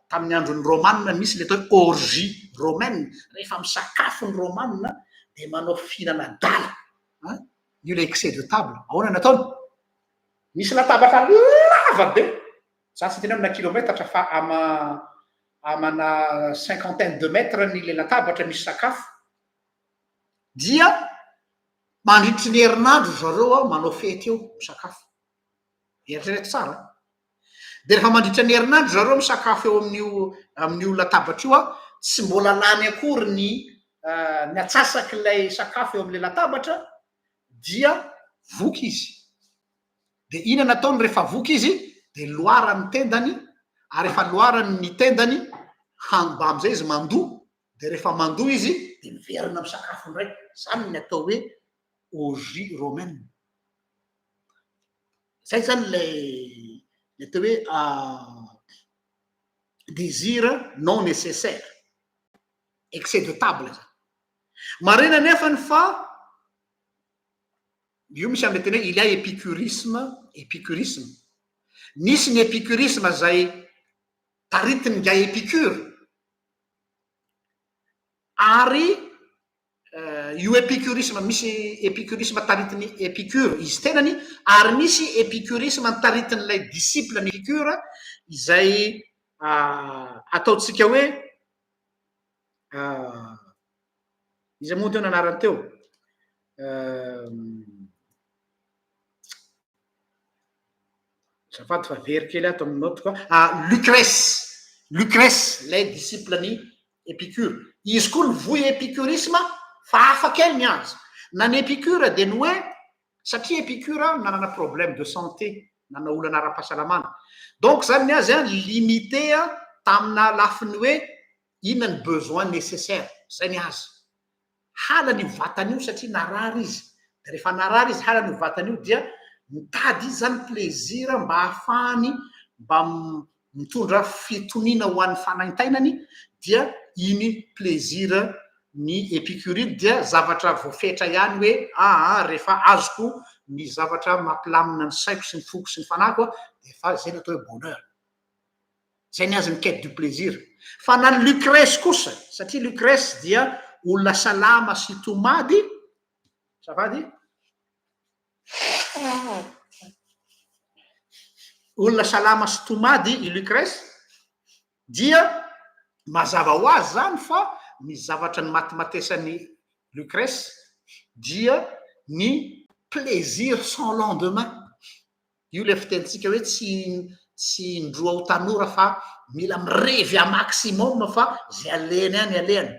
tamin'ny andron'ny romanina misy le atao hoe orgie romaine rehefa misakafo ny romanina de manao fihinana dala io le excès de table ahoana nataony misy latabatra lava be zasy tena amina kilometatra fa amana cinquantaine de mètres ny le latabatra misy sakafo dia mandritry ny herinandro zareo manao fety eo misakafo eritrereto tsara de rehefa mandritra ny herinandro zareo misakafo eo amin'io latabatra io tsy mbola lany akory ny atsasaky lay sakafo eo am'le latabatra dia voky izy de ina nataony rehefa voky izy de loarany tendany ary rehefa loarany ny tendany hanimba am'izay izy mandoa de rehefa mandoa izy de miverina amy sakafo ndraiky zany ny atao hoe orgie romaine zay zany le atao hoe désir non nécessaire excès de table zany marina nefany fa io misy amle tena hoe il y a épicurisme nisy ny épicurisme zay taritiny nga épicure ary io épicurisme misy épicurisme taritiny épicure izy tenany ary misy épicurisme taritin'lay disciple ny épicure izay ataotsika hoe izy moa teo nanarany teo zafady fa very kely ato amin'ny note koa Lucrèce lay disciple ny épicure izy koa ny voy épicurisme fa afa kely ny azy na ny épicure de ny hoe satria épicure nanana problème de santé nana olana ara-pahasalamana donc zany ny azy limité tamina lafiny hoe inona ny besoin nécessaire zay ny azy hala ny vatany io satria narary izy de rehefa narary izy hala ny vatany io dia mitady izy zany plaisir mba hahafahany mba mitondra fitonina ho an'ny fanaintainany dia iny plaisir ny épicuride dia zavatra voafetra ihany hoe rehefa azoko ny zavatra mampilamina ny saiko sy ny foko sy ny fanako de fa zay natao hoe bonheur zay ny azy ny quête du plaisir fa na ny Lucrèce kosa satria Lucrèce dia olona salama sy tomady safady olona salama sy tomady i Lucrèce dia mazava ho azy zany fa ny zavatra ny matimatesany Lucrèce dia ny plaisir sans lendemain io le fitentsika hoe tsy indroa ho tanora fa mila mirevy a maximum fa zay aleny any aleny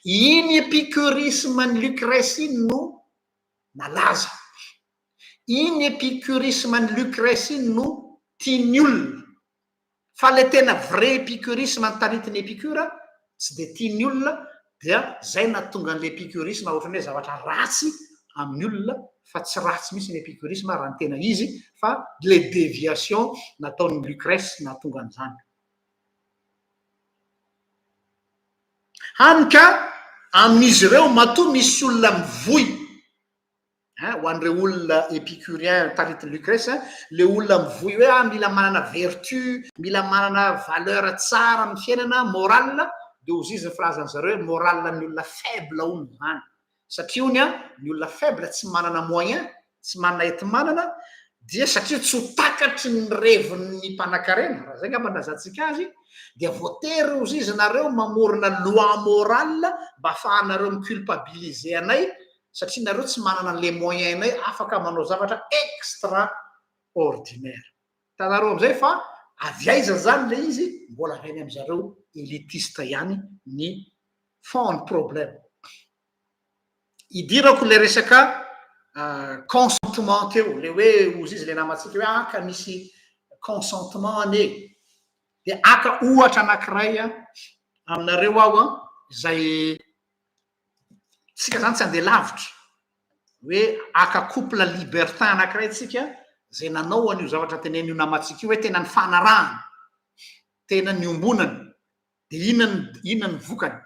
iny épicurisme ny Lucrèce iny no nalaza iny épicurisme ny Lucrèce iny no tiany olona fa le tena vrai épicurisme ny taritiny épicure tsy de tiany olona dia zay natonga an'le épicurisme ohatrany hoe zavatra ratsy amin'ny olona fa tsy ratsy misy ny épicurisme raha ny tena izy fa le déviation nataony Lucrèce natonga an'izany hany ka amin'izy ireo matoa misy olona mivoy ho an'ireo olona épicurien taritiny Lucrèce le olona mivoy hoe mila manana vertu mila manana valeur tsara amin'ny fiainana morale de ozy izy ny filazany zareo hoe morale ny olona faible hono zany satria ony ny olona faible tsy manana moyen tsy manana enti-manana dia satria tsy ho takatry ny revon'ny mpanan-karena raha zay ngamba nazatsika azy dia voatery ozy izy nareo mamorona loi morale mba ahafahanareo miculpabiliser anay satria nareo tsy manana le moyennay afaka manao zavatra extraordinaire. Tanareo am'izay fa avy aiza zany le izy mbola reny am'zareo élitiste ihany ny fond problème. Idirako le resaka consentement teo, le hoe ozy izy le namatsika hoe aka misy consentement ane, de aka ohatra anankiray aminareo aho zay tsika zany tsy andeha lavitra hoe aka couple libertin anankiray tsika zay nanao an'io zavatra tenen'io namatsika io hoe tena ny fanarahana, tena ny ombonany, de inona ny vokany.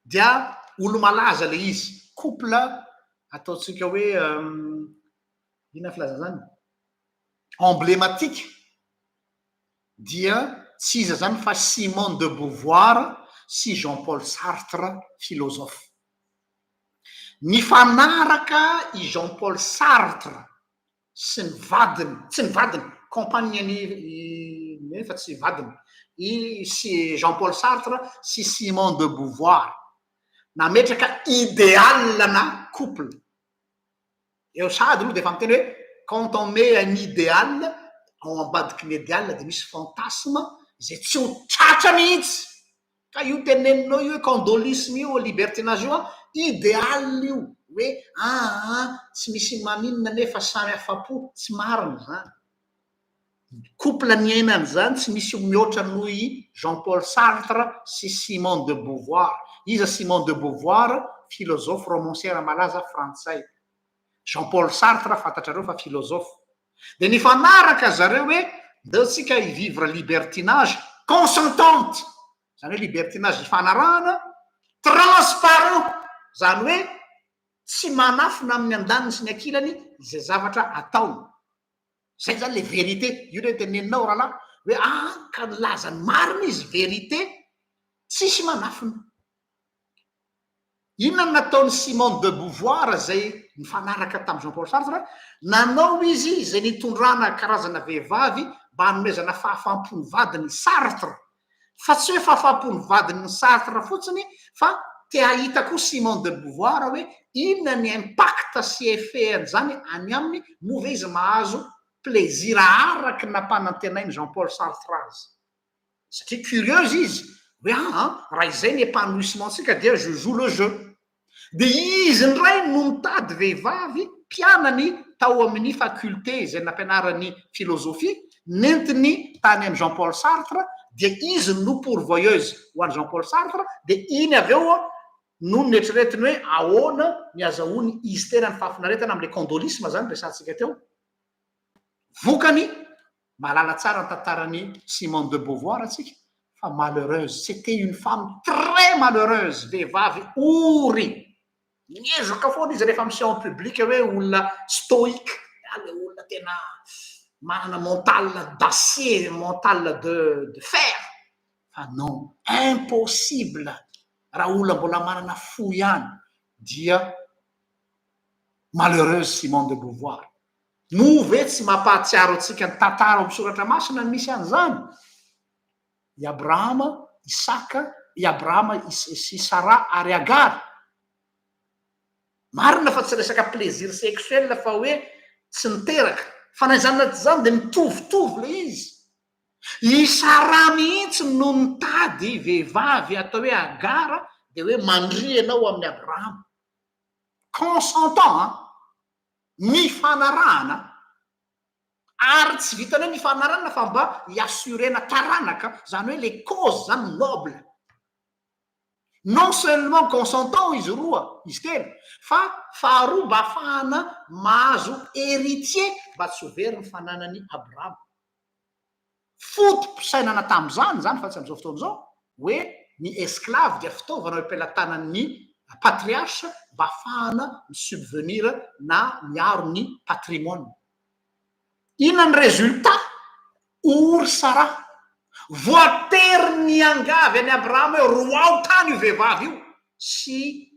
Dia olo malaza le izy, couple ataotsika hoe inona filaza zany emblématique, dia tsy iza zany fa Simone de Beauvoir sy Jean-Paul Sartre philosophe. Nifanaraka i Jean-Paul Sartre sy ny vadiny, tsy ny vadiny, compagneny fa tsy vadiny, sy Jean-Paul Sartre sy Simone de Beauvoir nametraka idéal-na couple. Eo sady aloha de efa miteny hoe quand on met un idéal ao ambadiky ny idéal de misy fantasme zay tsy ho tratra mihitsy. Ka io teneninao io hoe condolisme io libertinage io idéal io hoe tsy misy maninona nefa samy afapo, tsy marina zany. Couple niainany zany tsy misy mihoatra noho i Jean-Paul Sartre sy Simone de Beauvoir. Iza Simone de Beauvoir? Philosophe romancière malaza frantsay. Jean-Paul Sartre fantatrareo fa philosophe. De nifanaraka zareo hoe ndeotsika hivivre libertinage consentante, zany hoe libertinage ifanarahana, transparent, zany hoe tsy manafina amin'ny andaniny sy ny ankilany izay zavatra atao. Zay zany le vérité. Io le teneninao rahalahy hoe ka nilazany marina izy vérité, tsisy manafina. Inona no nataony Simone de Beauvoir zay nifanaraka tamin'ny Jean-Paul Sartre? Nanao izy zay nitondrana karazana vehivavy mba hanomezana fahafam-pony vadiny Sartre, fa tsy hoe fahafam-pony vadiny Sartre fotsiny, fa te ahita koa Simone de Beauvoir hoe inona ny impact sy effet zany any aminy move izy mahazo plaisir araky nampanantenainy Jean-Paul Sartre azy. Satria curieuse izy hoe raha izay ny épanouissementsika dia je joue le jeu. De izy ndray no mitady vehivavy mpianany tao amin'ny faculté izay nampianarany philosophie nentiny tany amin'ny Jean-Paul Sartre, dia izy no pourvoyeuse ho an'ny Jean-Paul Sartre, de iny avy eo no netreretiny hoe ahoana ny azahoany izy tena ny fahafinaretana am'le condolisme zany resantsika teo. Vokany malala tsara ny tantarany Simone de Beauvoir atsika, fa malheureuse, c'était une femme très malheureuse, vehivavy ory. Miezaka foana izy rehefa mission public hoe olona stoïque, le olona tena manana mental d'acier, mental de fer. Fa non, impossible. Raha olona mbola manana fo ihany dia malheureuse Simone de Beauvoir. No ve tsy mampahatsiaro atsika ny tantara amin'ny soratra masina ny misy an'izany? I Abrahama, Isaka, i Abrahama sy Sara ary Agara. Marina fa tsy resaka plaisir sexuel fa hoe tsy niteraka, fa na zany naty zany de mitovitovy le izy. I Sara mihitsy no nitady vehivavy atao hoe Agara de hoe mandry ianao amin'ny Abrahama. Consentant, mifanarahana, ary tsy vitany hoe mifanarahana fa mba hiassurena taranaka, zany hoe les causes zany noble. Non seulement consentant izy roa, izy telo, fa faharoa mba ahafahana mahazo héritier mba tsy ho very ny fananany Abrahama. Fotom-pisainana tamin'izany zany fa tsy am'izao fotoana izao hoe ny esclave dia fitaovana ampelantanan'ny patriarche mba ahafahana misubvenir na miaro ny patrimoine. Inona ny résultat? Ory Sara. Voatery ny angavy any Abrahama hoe roao tany io vehivavy io sy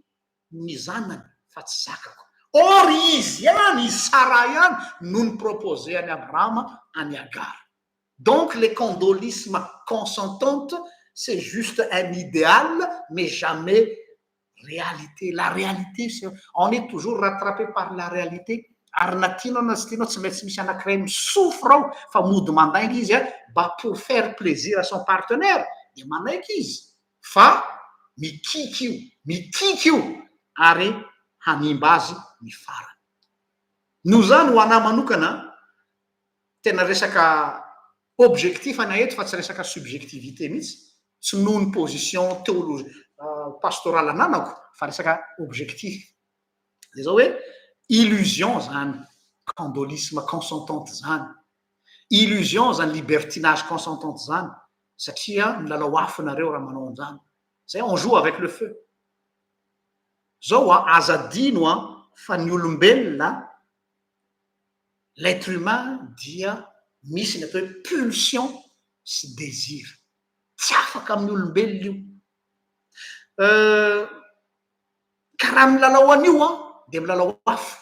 ny zanany fa tsy zakako. Or izy ihany, izy Sara ihany no ny proposé any Abrahama any Agara. Donc les condolismes consentantes c'est juste un idéal, mais jamais réalité. La réalité, on est toujours rattrapé par la réalité. Ary na tianao na tsy tianao tsy maintsy misy anankiray misofra ao fa mody mandainga izy mba pour faire plaisir à son partenaire de manaiky izy fa mikiky io ary hanimba azy mifarana. No zany ho anahy manokana tena resaka objectif ana eto fa tsy resaka subjectivité mihitsy, tsy noho ny position pastoral ananako fa resaka objectif. De zao hoe illusion zany candolisme consentante zany, illusion zany libertinage consentante zany satria milalao afo nareo raha manao an'izany. Zay on joue avec le feu. Zao azadino fa ny olombelona l'être humain dia misy ny atao hoe pulsion sy désir. Tsy afaka amin'ny olombelona io. Karaha milalao an'io de milalao afo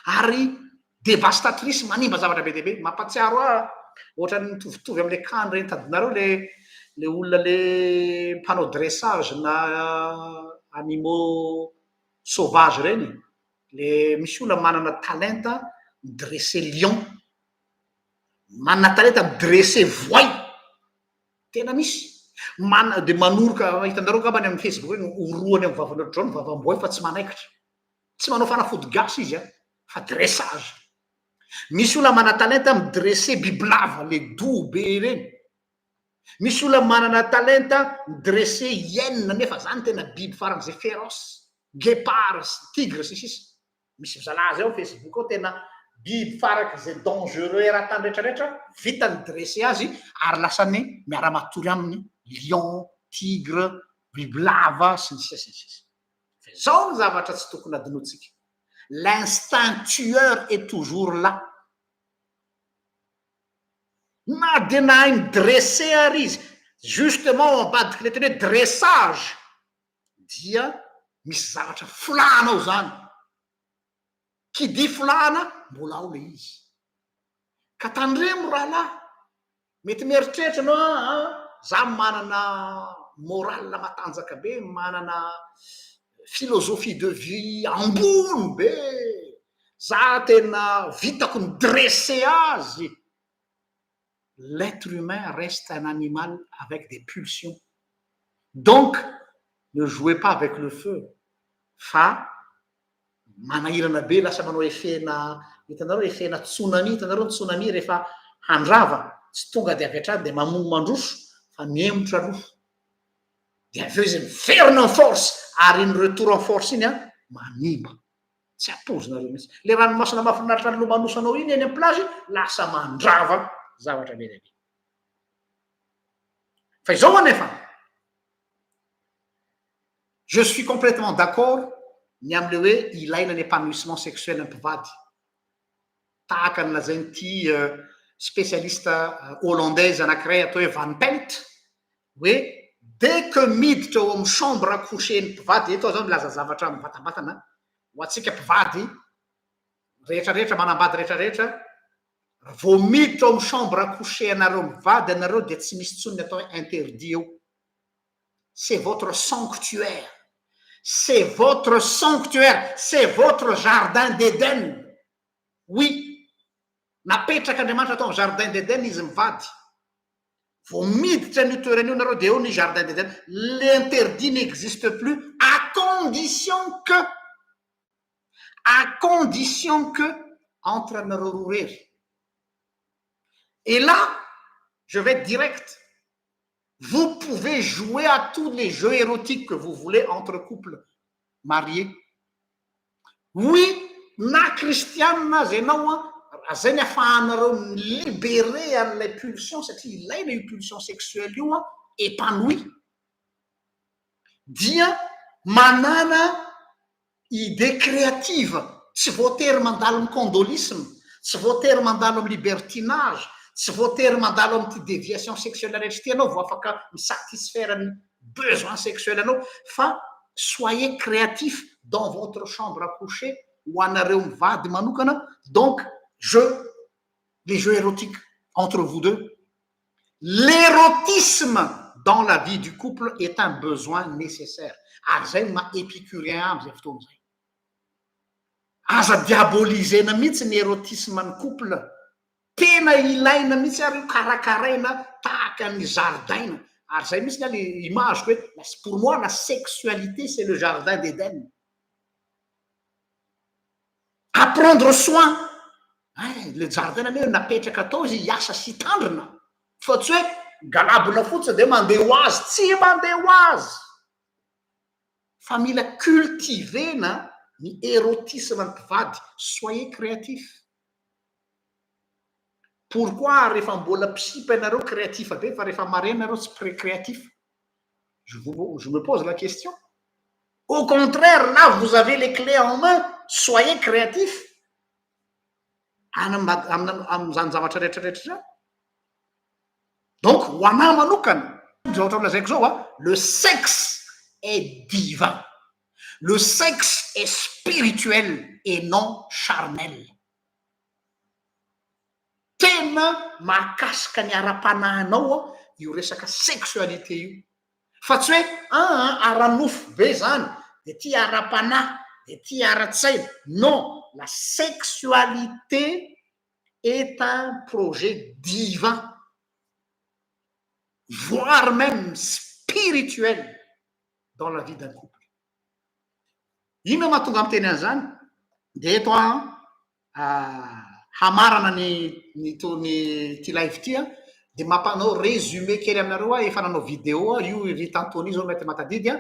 ary dévastatrice manimba zavatra be deaibe. Mampatsiaro ohatrany mitovitovy am'le kany reny tadinareo le olona le mpanao dressage na animaux sauvage reny, le misy olona manana talenta midresser lion, manana talenta midresser voay, tena misy de manoroka. Hitanareo ngambany amin'ny Facebook reny oroany amin'ny vavany ohatr'izao ny vavam-boay fa tsy manaikitra, tsy manao fanafody gasy izy fa dressage. Misy olona manana talenta midresser bibilava le dobe reny, misy olona manana talenta midresser hyène nefa zany tena biby faran'izay féroce, guépard, tigre sisy. Misy zalahy zay ao Facebook ao tena biby farak'izay dangereux era-tany rehetrarehetra vitany dresser azy ary lasany miara-matory aminy lion, tigre, bibilava sy ny sisa. Zao ny zavatra tsy tokony adinotsika. L'instinct tueur est toujours là. Na de nahay midresser ary izy justement ambadiky le teny hoe dressage dia misy zavatra filana ao zany. Qui dit filana mbola ao le izy. Ka tandremo rahalahy, mety mieritreritra anao za manana moral matanjaka be, manana philosophie de vie ambony be, za tena vitako ny dresser azy. L'être humain reste un animal avec des pulsions. Donc, ne jouez pas avec le feu. Fa manahirana be lasa manao efena, hitanareo efena tsunami, hitanareo ny tsunami rehefa handrava tsy tonga de avy hatrany de mamono mandroso fa miemotra rofo. De avy eo izy miverina en force ary ny retour en force iny manimba. Tsy apozinareo mihitsy. Le ranomasina mahafinaritra ny lomanosanao iny eny amin'ny plage lasa mandrava zavatra be deaibe. Fa izao anefa je suis complètement d'accord ny am'le hoe ilaina ny épanouissement sexuel am-pivady. Tahaka ny lazain'ity spécialiste hollandaise anankiray atao hoe Van Pelt hoe dès que miditra ao amin'ny chambre à coucher ny mpivady, eto zao milaza zavatra mivatambatana ho antsika mpivady rehetrarehetra manambady rehetrarehetra, vao miditra ao amin'ny chambre à coucher anareo mivady anareo de tsy misy tsony atao hoe interdit eo. C'est votre sanctuaire. C'est votre sanctuaire, c'est votre jardin d'Éden. Oui, napetraka Andriamanitra atao jardin d'Éden izy mivady. Vao miditra ny toerana io nareo de eo ny jardin d'Éden. L'interdit n'existe plus à condition que entre nareo roa rery. Et là, je vais être direct. Vous pouvez jouer à tous les jeux érotiques que vous voulez entre couples mariés. Oui, na kristianina zay anao zay ny afahanareo libéré an'ilay pulsion satria ilaina io pulsion sexuelle io épanoui. Dia manana idée créative, tsy voatery mandalo amin'ny candolisme, tsy voatery mandalo amin'ny libertinage, tsy voatery mandalo amin'ny déviation sexuelle rehetra ty anao vao afaka misatisfaire ny besoin sexuel anao, fa soyez créatif dans votre chambre à coucher ho anareo mivady manokana. Donc les jeux érotiques entre vous deux, l'érotisme dans la vie du couple est un besoin nécessaire. Ary zay ma épicurien aby zay fotoana zay. Aza diabolisena mihitsy ny érotisme ny couple. Tena ilaina mihitsy ary karakaraina tahaka ny zaridaina. Ary zay mihitsy ny image hoe pour moi la sexualité c'est le jardin d'Éden. Apprendre soin. Le jardin hoe napetraka atao izy hiasa sy tandrina fa tsy hoe galabona fotsiny de mandeha ho azy, tsy mandeha ho azy fa mila cultivena ny érotisme ny mpivady. Soyez créatif. Pourquoi rehefa mbola mpisipy ianareo créatif be fa rehefa mare nareo tsy créatif? Je me pose la question. Au contraire, là vous avez les clés en main. Soyez créatif. Am'zany zavatra rehetrarehetra zany. Donc ho anahy manokana ohatra lazaiko zao le sexe est divin, le sexe est spirituel et non charnel. Tena mahakasika ny ara-panahinao io resaka sexualité io fa tsy hoe ara-nofo be zany de ty ara-panahy de ty ara-tsaina. Non, la sexualité est un projet divin, voire même spirituel dans la vie d'un couple. Ino mahatonga miteny an'izany? De eto hamarana ny ty live ty de mampanao résumé kely aminareo efa nanao vidéo io Rita Anthony zao mety matadidy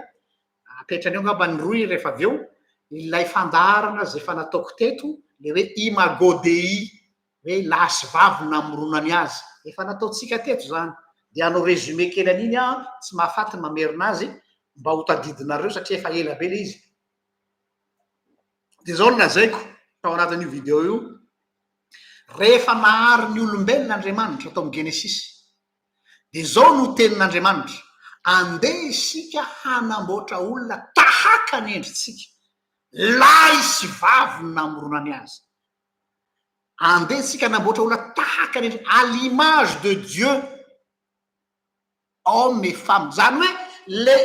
apetrany eo ngamba ny roy rehefa avy eo ilay fandarana zay fa nataoko teto le hoe imago dei hoe lasy vavy namoronany azy efa nataotsika teto zany de anao résumé kely an'iny tsy mahafaty mamerina azy mba ho tadidinareo satria efa ela be le izy. De zao lazaiko tao anatin'io vidéo io rehefa nahary ny olombelon'Andriamanitra atao amin'ny Genesis de zao no tenin'Andriamanitra: andeha isika hanamboatra olona tahaka ny endritsika, lahy sy vavy namoronany azy. Andeha isika hanamboatra olona tahaka ny à l'image de Dieu, homme et femme. Zany hoe le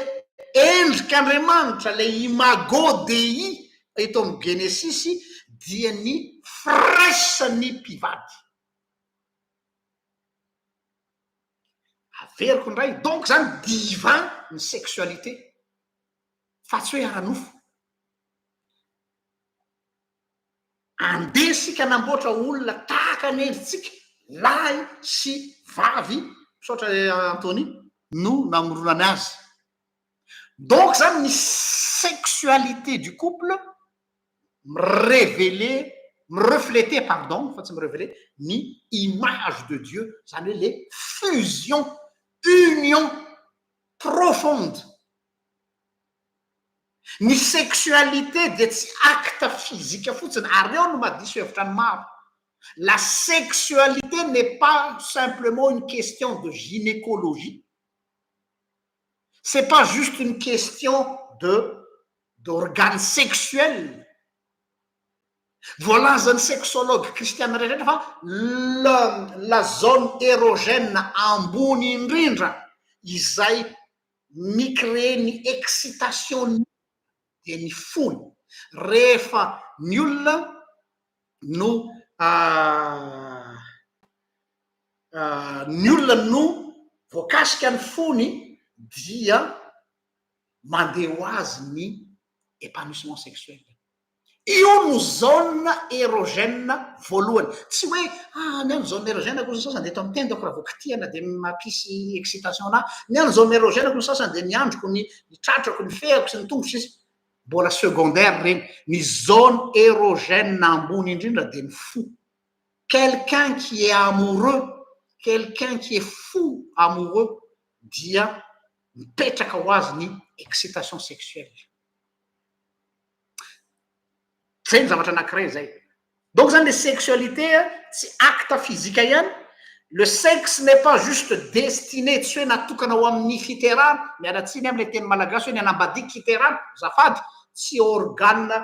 endrik'Andriamanitra, le imago dei eto amin'ny Genesis dia ny fresin'ny mpivady. Averiko indray, donc zany divin ny sexualité fa tsy hoe ara-nofo. Andeha sika hanamboatra olona tahaka ny endritsika, lahy sy vavy, misaotra Anthony, no namoronany azy. Donc zany ny sexualité du couple refléter, pardon, fa tsy me révéler, ny image de Dieu, zany hoe les fusions, union profonde. Ny sexualité de tsy acte physique fotsiny, ary eo no mahadiso hevitra ny maro. La sexualité n'est pas simplement une question de gynécologie. C'est pas juste une question d'organes sexuels. Voilà un sexologue Christiane rehetra fa la zone érogène ambony indrindra izay micréer ny excitation de ny fony rehefa ny olona no voakasika ny fony dia mandeha ho azy ny épanouissement sexuel. Io no zone érogène voalohany. Tsy hoe ny any zone érogène koa sasany de eto amin'ny tendako raha voakitiana de mampisy excitation na ny any zone érogène koa sasany de ny androko ny tratrako ny fehako sy ny tongotro sisy mbola secondaire reny. Ny zone érogène ambony indrindra de ny fo. Quelqu'un qui est amoureux, quelqu'un qui est fou amoureux dia mipetraka ho azy ny excitation sexuelle. Zay ny zavatra anankiray zay. Donc zany le sexualité tsy acte physique ihany. Le sexe n'est pas juste destiné, tsy hoe natokana ho amin'ny fiterana, mialatsiny am'le teny malagasy hoe ny anambadiky fiterana, zafady tsy organe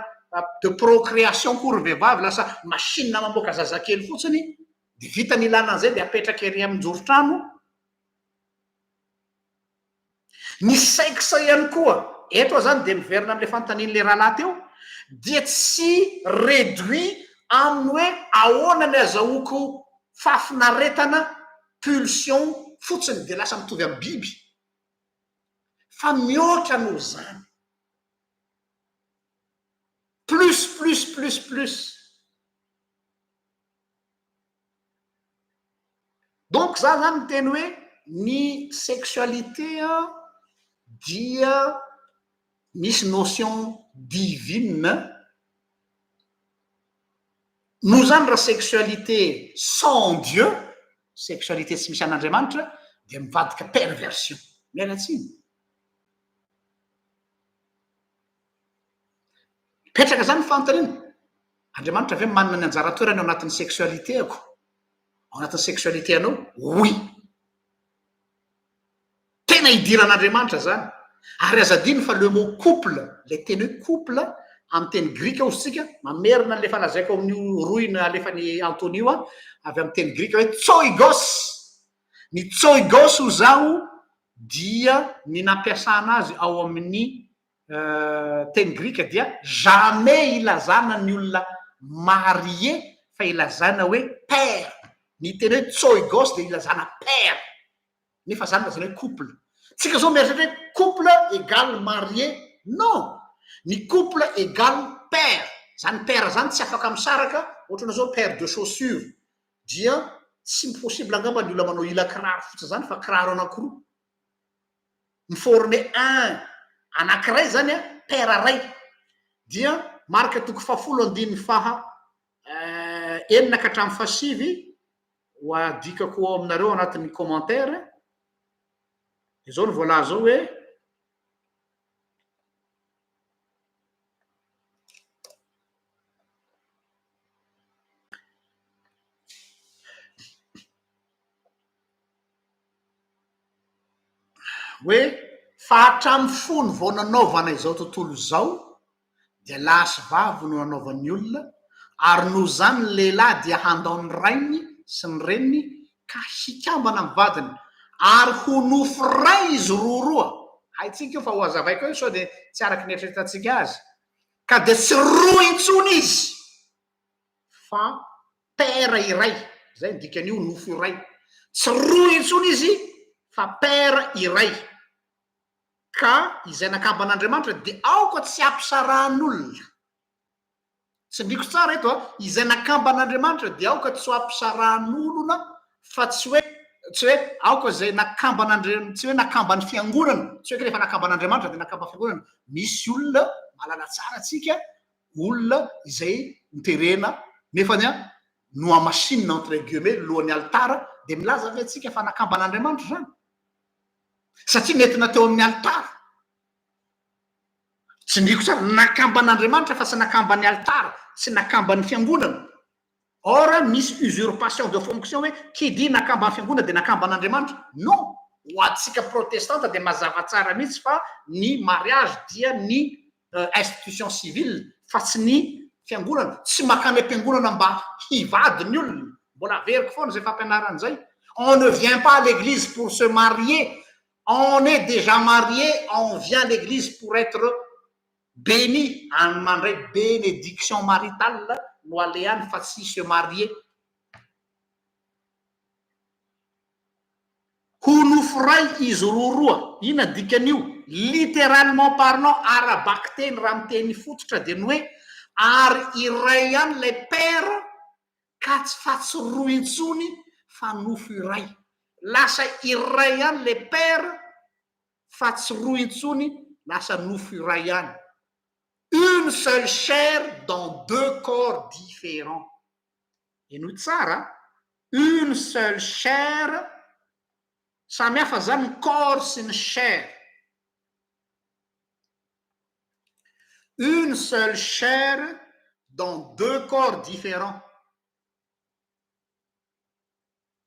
de procréation kory vehivavy, lasa machine mamoaka zazakely fotsiny de vita ny ilana an'izay de apetraka ery amin'ny joron-trano ny sexe ihany koa eto zany de miverina am'le fantaniny raha lahy teo dia tsy réduit aminy hoe ahoana ny azahoako fafinaretana pulsion fotsiny de lasa mitovy amin'ny biby fa mihoatra noho zany plus donc za zany miteny hoe ny sexualité dia misy notion divine noho zany raha sexualité sans Dieu sexualité tsy misy an'Andriamanitra dia mivadika perversion mialatsiny petraka zany fantanina Andriamanitra ave manana ny anjara toerany ao anatin'ny sexualité ako ao anatin'ny sexualité anao oui tena idiran'Andriamanitra zany ary azadiny fa le mot couple le teny hoe couple amin'ny teny grika ozytsika mamerina le falazaiko amin'io roina alefany Antonio avy amin'ny teny grika hoe tsoigos ny tsoigos ho zao dia ny nampiasana azy ao amin'ny teny grika dia jamais ilazana ny olona marié fa ilazana hoe père ny teny hoe tsoigos de ilazana père nefa zany lazana hoe couple tsika zao mieritreritra hoe couple égale marié non ny couple égale père zany père zany tsy afaka misaraka ohatrana zao paire de chaussure dia tsy possible angamba ny olona manao ila kiraro fotsiny zany fa kiraro anankiroa miforme un anankiray zany père ray dia marika toko fafolo andiny faha enina ka hatramin'ny fasivy ho adikako ao aminareo anatin'ny commentaire izao ny voalaza zao hoe fa hatramin'ny fony vao nanaovana izao tontolo zao dia lahy sy vavy no nanaovan'ny olona ary noho zany ny lehilahy dia handao ny rainy sy ny reniny ka hikambana amin'ny vadiny ary ho nofo ray izy roa haitsika io fa ho azavaiko io sao de tsy araky ny eritreretantsika azy ka de tsy roa intsony izy fa père iray zay ndikan'io nofo iray tsy roa intsony izy fa père iray ka izay nakamban'Andriamanitra de aoka tsy ampisaran'olona tsy ndriko tsara eto izay nakamban'Andriamanitra de aoka tsy ho ampisaran'olona fa tsy hoe aoka zay nakamban'Andriamanitra tsy hoe nakambany fiangonana tsy hoe rehefa nakamban'Andriamanitra de nakambany fiangonana misy olona malala tsara atsika olona izay miterena nefany no amasinina entre guillemets lohan'ny altara de milaza ave atsika fa nakamban'Andriamanitra zany satria nentina teo amin'ny altara tsy ndriko tsara nakamban'Andriamanitra fa tsy nakamban'ny altara tsy nakamban'ny fiangonana or misy usurpation de fonction hoe qui nakambany fiangonana de nakamban'Andriamanitra non ho atsika protestante de mazava tsara mihitsy fa ny mariage dia ny institution civile fa tsy ny fiangonana tsy makany am-piangonana mba hivady ny olona mbola veriko foana zay fampianaran'izay on ne vient pas à l'église pour se marier on est déjà marié on vient à l'église pour être béni any mandray bénédiction maritale no aleany fa tsy se marier ho nofo ray izy roa ina dikan'io littéralement parlant arabaky teny raha miteny fototra de ny hoe ary iray ihany lay père ka tsy fa tsy roa intsony fa nofo iray lasa iray ihany le père fa tsy roa intsony lasa nofo iray ihany une seule chair dans deux corps différents eno tsara une seule chair samy hafa zany ny corps sy ny chair une seule chair dans deux corps différents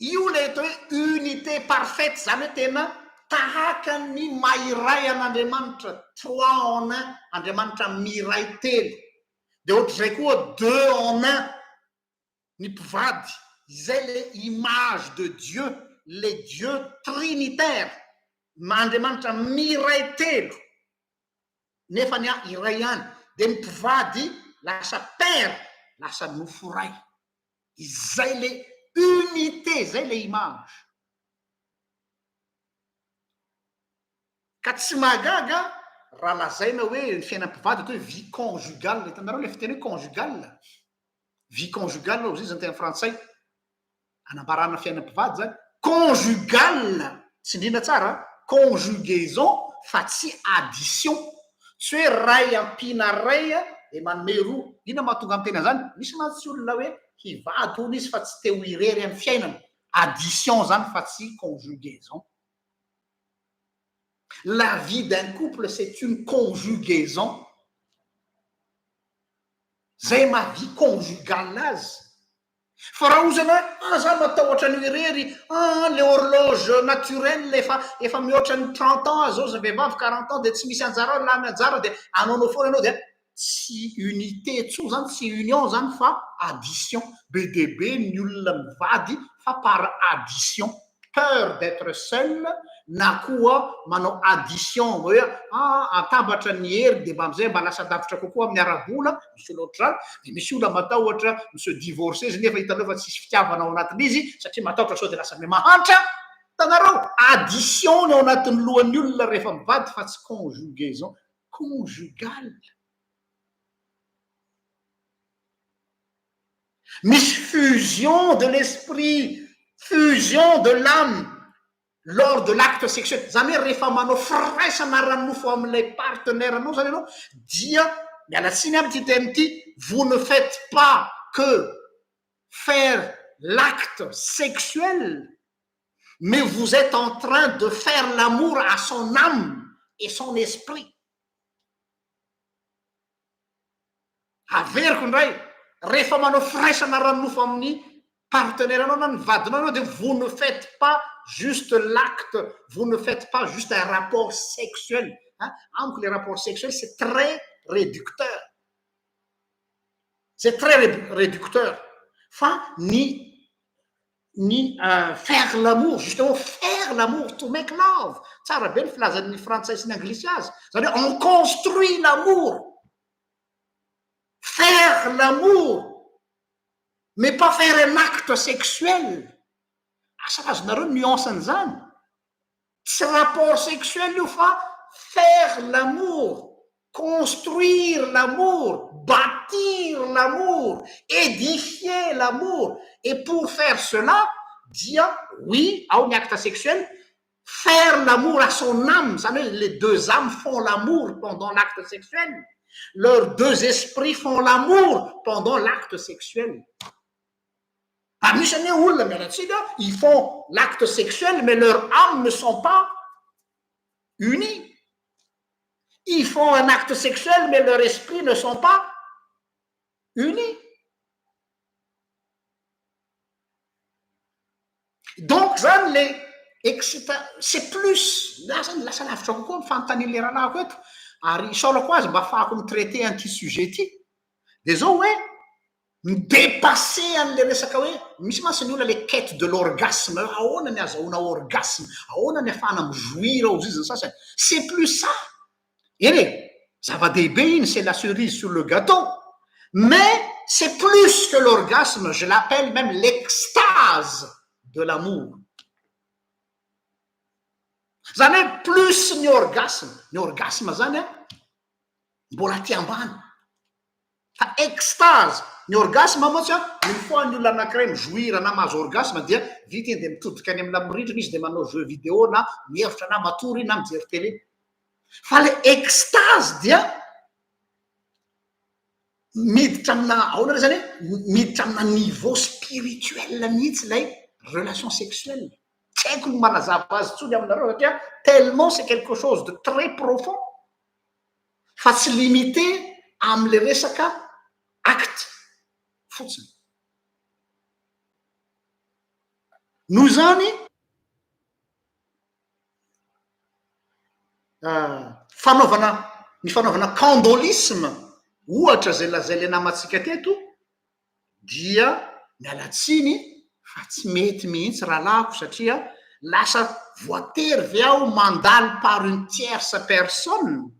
io le atao hoe unité parfaite zany hoe tena tahaka ny mairay an'Andriamanitra trois en un Andriamanitra miray telo de ohatrizay koa deux en un ny mpivady izay le image de Dieu les dieux trinitaires Andriamanitra miray telo nefa ny iray ihany de mipivady lasa paire lasa nofo ray. Izay le unité, zay le image. Ka tsy mahagaga raha lazaina hoe ny fiainam-pivady atao hoe vie conjugale. Hitanareo le fiteny hoe conjugale, vie conjugale ozy izy ny tena frantsay anambarana fiainam-pivady zany. Conjugale tsy indrina tsara, conjugaison fa tsy addition. Tsy hoe ray ampina ray de manome roa. Ina mahatonga amin'ny tena zany? Misy mantsy olona hoe hivady hono izy fa tsy te ho irery amin'ny fiainana. Addition zany fa tsy conjugaison. La vie d'un couple, c'est une conjugaison. Zay ma vie conjugale azy. Fa raha ozana hoe za matahotra ny irery, le horloge naturelle efa mihoatra ny 30 ans zao za vehivavy 40 ans de tsy misy anjara lamy anjara de anaonao foana anao de tsy unité tso zany, tsy union zany fa addition. Be de be ny olona mivady fa par addition, peur d'être seul, na koa manao addition hoe atabatra ny hery de mba amizay mba lasa davitra kokoa amin'ny arabola. Misy oloatra de misy olona matahotra se divorcer izy nefa hitanao fa tsisy fitiavana ao anatin'izy satria matahotra sao de lasa me mahantra. Tanareo addition ny ao anatin'ny lohan'ny olona rehefa mivady fa tsy conjugaison. Conjugale. Misy fusion de l'esprit, fusion de l'âme lors de l'acte sexuel. Zany hoe rehefa manao firaisana ranofo amin'ilay partenaire anao zany ianao dia mialatsiny aby ty teny ty, vous ne faites pas que faire l'acte sexuel, mais vous êtes en train de faire l'amour à son âme et son esprit. Averiko ndray, rehefa manao firaisana ranofo amin'ny partenaire anao na ny vadinao anao de vous ne faites pas juste l'acte, vous ne faites pas juste un rapport sexuel. Amiko les rapports sexuels, c'est très réducteur. C'est très réducteur. Fa ni faire l'amour, justement faire l'amour, to make love. Tsara be ny filazan'ny frantsay sy ny anglisy azy. Zany hoe on construit l'amour. Faire l'amour, mais pas faire un acte sexuel. Asa azonareo nuance an'izany. Tsy rapport sexuel io fa faire l'amour, construire l'amour, bâtir l'amour, édifier l'amour. Et pour faire cela, dia oui, ao ny acte sexuel, faire l'amour à son âme. Ça veut dire les deux âmes font l'amour pendant l'acte sexuel. Leurs deux esprits font l'amour pendant l'acte sexuel. Misy any olona mialatsika, ils font l'acte sexuel, mais leurs âmes ne sont pas unies. Ils font un acte sexuel, mais leurs esprits ne sont pas unis. Donc, zany le c'est plus, lasa lavitra kokoa mifanontany le rahalahako eto, ary isaolako azy mba ahafahako mitraiter an'ity sujet ty. De zao hoe midépasser an'le resaka hoe misy masy ny olona le quête de l'orgasme, ahoana ny azahoana orgasme, ahoana ny ahafahana mijouir ao izy sasany. C'est plus ça. Eny zava-dehibe iny, c'est la cerise sur le gâteau, mais c'est plus que l'orgasme, je l'appelle même l'extase de l'amour. Zany hoe plus ny orgasme zany mbola ty ambany. Fa extase, ny orgasme moa tsy ny fois ny olona anankiray mijouir na mahazo orgasme dia vita iny de mitodika any amin'ny lamorindrina izy de manao jeu vidéo na mihevitra na matory na mijery télé. Fa le extase dia miditra amina ahoana re zany hoe miditra amina niveau spirituel mihitsy lay relation sexuelle. Tsy haiko ny manazava azy tsony aminareo satria tellement c'est quelque chose de très profond. Fa tsy limité am'le resaka acte fotsiny. Noho zany ny fanaovana candolisme ohatra zay lazay le namantsika teto dia mialatsiny fa tsy mety mihitsy rahalahako satria lasa voatery ve aho mandalo par une tierce personne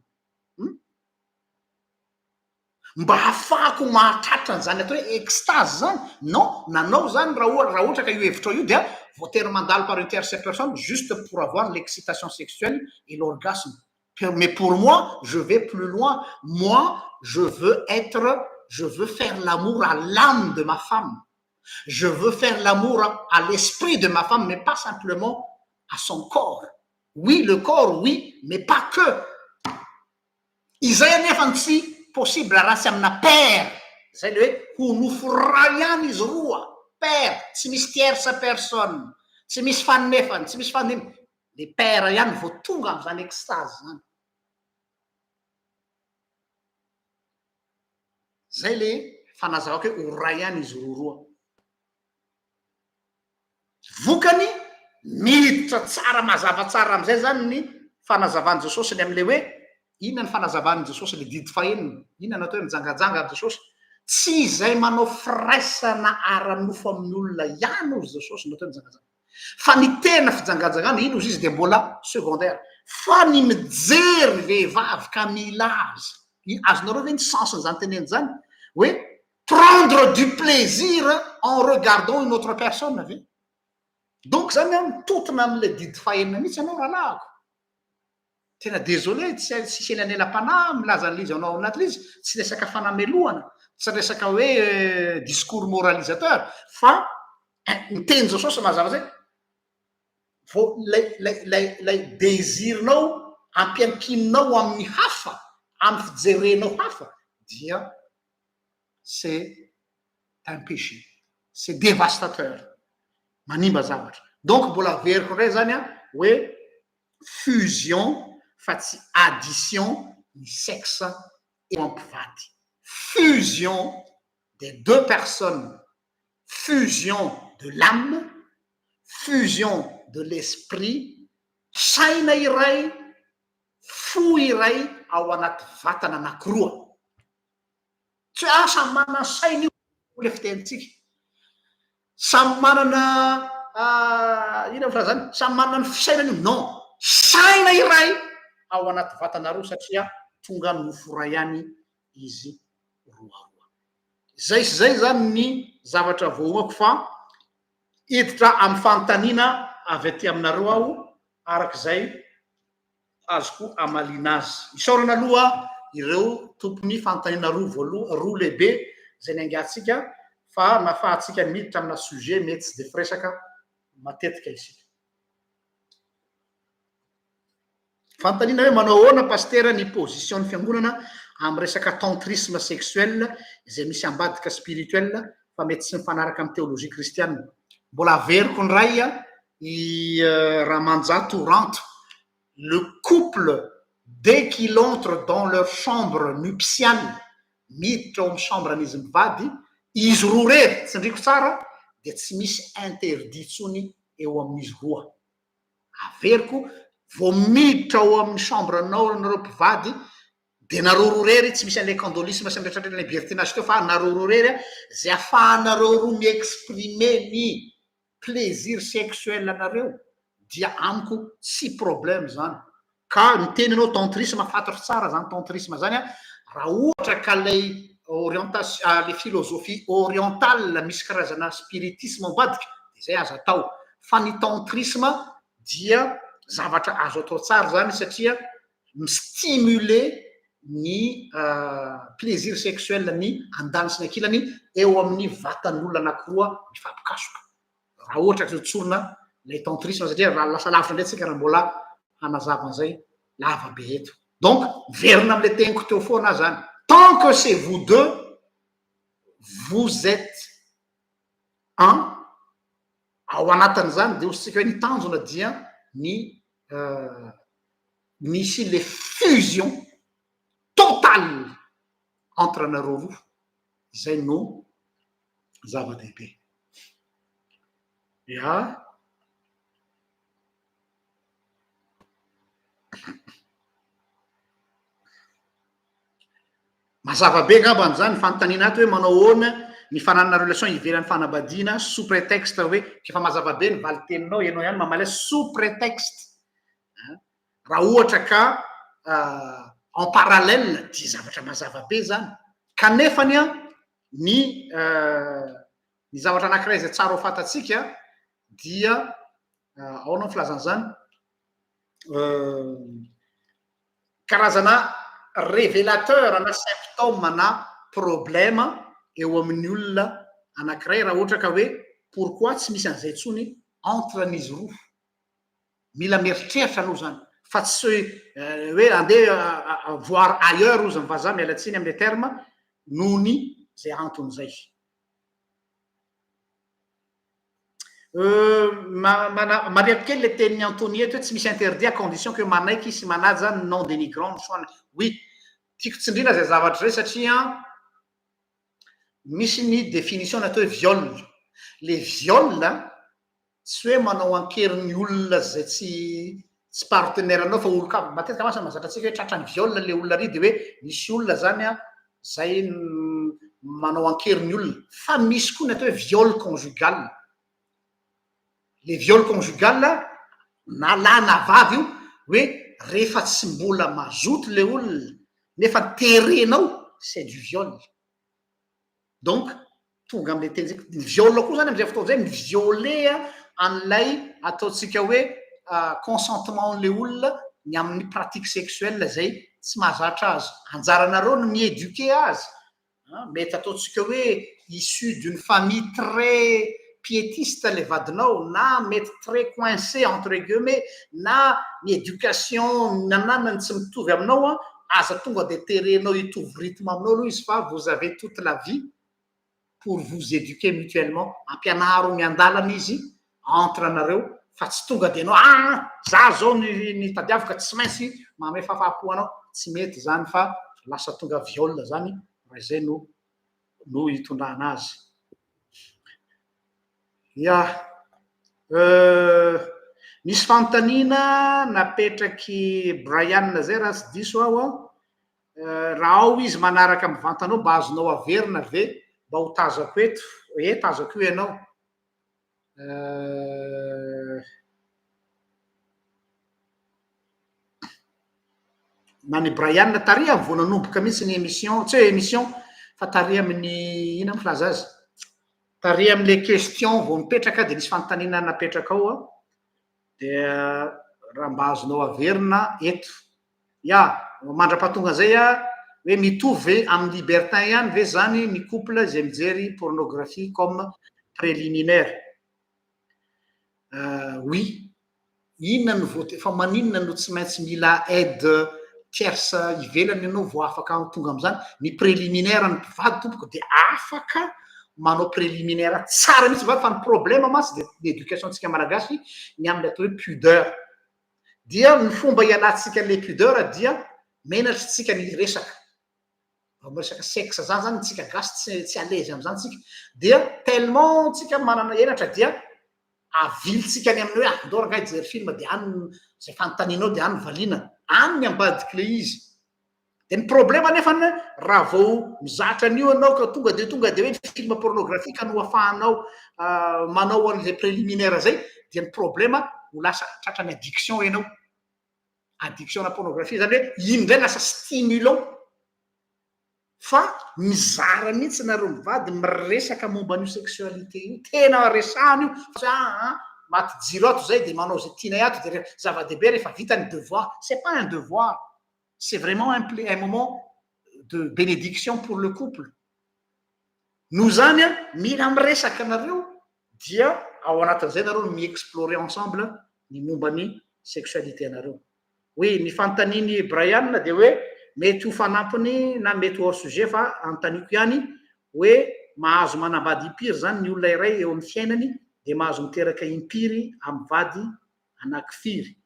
mba hafahako mahatratra n'zany atao hoe extase zany non nanao zany raha ohatra ka io hevitra io dia voatery mandalo par une tierce personne juste pour avoir l'excitation sexuelle et l'orgasme. Mais pour moi, je vais plus loin. Moi, je veux faire l'amour à l'âme de ma femme. Je veux faire l'amour à l'esprit de ma femme, mais pas simplement à son corps. Oui, le corps, oui, mais pas que. Izay anefa tsy possible raha amina paire. Zay le hoe ho nofora ihany izy roa. Paire, tsy misy tierce personne, tsy misy fanefany, tsy misy fanemy. Le paire ihany vao tonga am'zany extase zany. Zay le fanazavako hoe ho ray ihany izy roa. Vokany miditra tsara mazava tsara am'izay zany ny fanazavany Jesosy ny am'le hoe inona ny fanazavany Jesosy le didy fahenina, inona natao hoe mijangajanga am Jesosy. Tsy izay manao firaisana ara-nofo amin'ny olona ihany ozy Jesosy natao hoe mijangajanga. Fa ny tena fijangajangana ino izy de mbola secondaire. Fa ny mijery vehivavy ka mila azy. Azonareo ve ny sensiny zany teneny zany? Oui, prendre du plaisir en regardant une autre personne ave. Donc zany mitotona am'le didy fahenina mihitsy anao rahalahako. Tena désolé tsy hena nelam-panahy milaza an'izy anao anaty izy, tsy resaka fanamelohana, tsy resaka hoe discours moralisateur, fa miteny Jesosy mazava zay vo lay désirinao ampiankinao amin'ny hafa, amin'ny fijerenao hafa dia c'est un péché, c'est dévastateur, manimba zavatra. Donc mbola veriko ray zany hoe fusion fa tsy addition ny sexe et mampivady. Fusion des deux personnes, fusion de l'âme, fusion de l'esprit, saina iray, fo iray ao anaty vatana anankiroa. Tsy hoe samy manana saina io le fitenitsika. Samy manana ina fra zany? Samy manana ny fisainany io. Non, saina iray ao anaty vatana roa satria tonga ny nofora ihany izy roa. Zay sy zay zany ny zavatra voamako fa hiditra amin'ny fanontaniana avy aty aminareo aho arak'izay azoko amalina azy. Isaorana aloha ireo tompony fanontaniana roa lehibe zay niangatsika fa nafahatsika miditra amina sujet mety tsy de firesaka matetika isika. Fanontaniana hoe manao ahoana pasteur ny position ny fiangonana amin'ny resaka tantrisme sexuel izay misy ambadika spirituel fa mety tsy mifanaraka amin'ny théologie kristianina. Mbola averiko ny ray i Ramanjato Ranto. Le couple, dès qu'il entre dans leur chambre nuptiale, miditra ao amin'ny chambre an'izy mivady, izy roa rery, tsindriko tsara, de tsy misy interdit tsony eo amin'izy roa. Averiko, vao miditra ao amin'ny chambre anao nareo mpivady, de nareo roa rery, tsy misy an'ilay candolisme sy am'retratrany libertinage teo, fa nareo roa rery, zay afahanareo roa mi-exprimer ny plaisir sexuel anareo, dia amiko tsy problème zany. Ka ny teny anao tantrisme fantatro tsara zany tantrisme zany raha ohatra ka lay orientation, le philosophie orientale misy karazana spiritisme ambadika, de zay azo atao. Fa ny tantrisme dia zavatra azo atao tsara zany satria mistimuler ny plaisir sexuel ny andany sy ny ankilany eo amin'ny vatan'olona anankiroa mifampikasoka. Raha ohatra ka tsorona lay tantrisme satria raha lasa lavitra indray tsika raha mbola hanazava an'izay lava be eto. Donc verina am'le teniko teo foana zany. Tant que c'est vous deux, vous êtes un, ao anatin'izany de ositsika hoe ny tanjona dia ny misy le fusion totale entre nareo roa. Izay no zava-dehibe. Ya. Mazava be ngambany zany fanontaniana ato hoe manao ahoana ny fananana relation ivelan'ny fanambadiana sous prétexte hoe efa mazava be ny valiteninao ianao ihany mamaly sous prétexte raha ohatra ka en parallèle dia zavatra mazava be zany kanefany a ny zavatra anankiray zay tsara ho fantatsika dia ao nao filazana zany karazana révélateur na symptôme na problème eo amin'ny olona anankiray raha ohatra ka hoe pourquoi tsy misy an'izay tsony entre an'izy roa mila mieritreritra aloha zany fa tsy hoe andeha voir ailleurs ozy mivazaha mialatsiny amin'ny terme noho ny zay antony zay mariako kely le tenin'ny Antoniette hoe tsy misy interdit à condition que manaiky sy manaja non dénigrant soana oui tiako tsindrina zay zavatra zay satria misy ny définition natao hoe viol le viol tsy hoe manao ankerin'ny olona zay tsy partenaire anao fa olo ka matetika masa mazatra atsika hoe tratrany viol le olona ry de hoe misy olona zany a zay manao ankerin'ny olona fa misy koa ny atao hoe viol conjugal le viol conjugal na lahy na vavy io hoe rehefa tsy mbola mazoto le olona nefa terenao c'est du viol donc tonga am'le teny zay viol koa zany am'izay fotoana zay mivioler an'ilay ataotsika hoe consentement le olona ny amin'ny pratique sexuelle zay tsy mahazatra azy anjaranareo no miéduquer azy mety ataotsika hoe issu d'une famille très piétiste le vadinao na mety très coincé entre guillemets na ny éducation nananany tsy mitovy aminao a aza tonga de terenao hitovy rythme aminao aloha izy fa vous avez toute la vie pour vous éduquer mutuellement ampianaro miandalana izy entre anareo fa tsy tonga de anao za zao ny tadiaviko ka tsy maintsy mame fahafapo anao tsy mety zany fa lasa tonga viol zany raha zay no hitondrana azy misy fanontaniana napetraky Brian zay raha tsy diso aho a raha ao izy manaraka mivantanao mba azonao averina ve mba ho tazako eto tazako io ianao na ny Brian tary amin'ny vao nanomboka mihitsy ny émission tsy hoe émission fa tary amin'ny ina mifilaza azy tary amin'le question vao mipetraka de nisy fanontaniana napetraka ao a dia raha mba azonao averina eto mandra-pahatonga zay a hoe mitovy amin'ny libertin ihany ve zany ny couple zay mijery pornographie comme préliminaire oui inona no vote fa maninona no tsy maintsy mila aide tierce ivelany ianao vao afaka tonga am'zany ny préliminaire ny mpivady tompoko de afaka manao préliminaire tsara mihitsy vady fa ny problème masy de l'éducation antsika malagasy ny amin'ny atao hoe pudeur dia ny fomba ialatsika le pudeur dia menatry tsika ny resaka resaka sexe zany tsika gasy tsy à l'aise am'zany tsika dia tellement tsika manana enatra dia avilitsika any amin'ny hoe andao rangah ijery film de any zay fanontanianao de any valiana any ny ambadiky le izy de ny problème nefany raha vao mizatra an'io anao ka tonga de hoe film pornographique no afahanao manao an'izay préliminaire zay dia ny problème ho lasa tratrany addiction ianao addiction na pornographie zany hoe iny ndray lasa stimulant fa mizara mihitsy nareo mivady miresaka momba an'io sexualité io tena resahana io maty jiro ato zay de manao zay tianay ato de zava-dehibe rehefa vita ny devoir c'est pas un devoir c'est vraiment un moment de bénédiction pour le couple nous zany a mila miresaka nareo dia ao anatin'izay nareo mi-explorer ensemble ny momba ny sexualité anareo oui ny fanontaniany Brian de hoe mety ho fanampiny na mety hors sujet fa antaniko ihany hoe mahazo manambady impiry zany ny olona iray eo amin'ny fiainany de mahazo miteraka impiry amin'ny vady anankifiry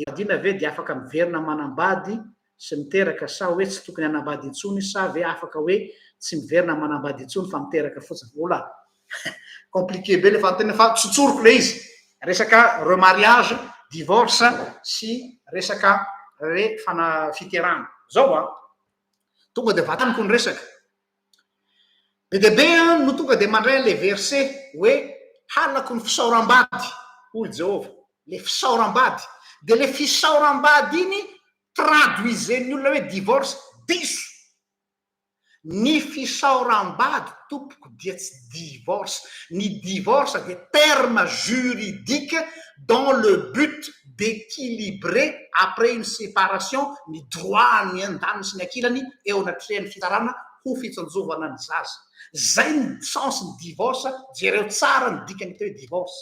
adina ve de afaka miverina manambady sy miteraka sa hoe tsy tokony anambady intsony sa ve afaka hoe tsy miverina manambady intsony fa miteraka fotsiny ola compliqué be le fanontaniana fa tsotsoroko le izy resaka remariage divorce sy resaka hoe fiterahana zao tonga de vataniko ny resaka be debe no tonga de mandray le verset hoe halako ny fisaoram-bady olo jehova le fisaoram-bady de le fisaoram-bady iny traduizen'ny olona hoe divorce diso ny fisaoram-bady tompoko dia tsy divorce ny divorce de terme juridique dans le but d'équilibrer après une séparation ny droit ny andany sy ny ankilany eo anatrehan'ny fitarana ho fitsonjovana ny zaza zay ny sens ny divorce jereo tsara ny dikany teo hoe divorce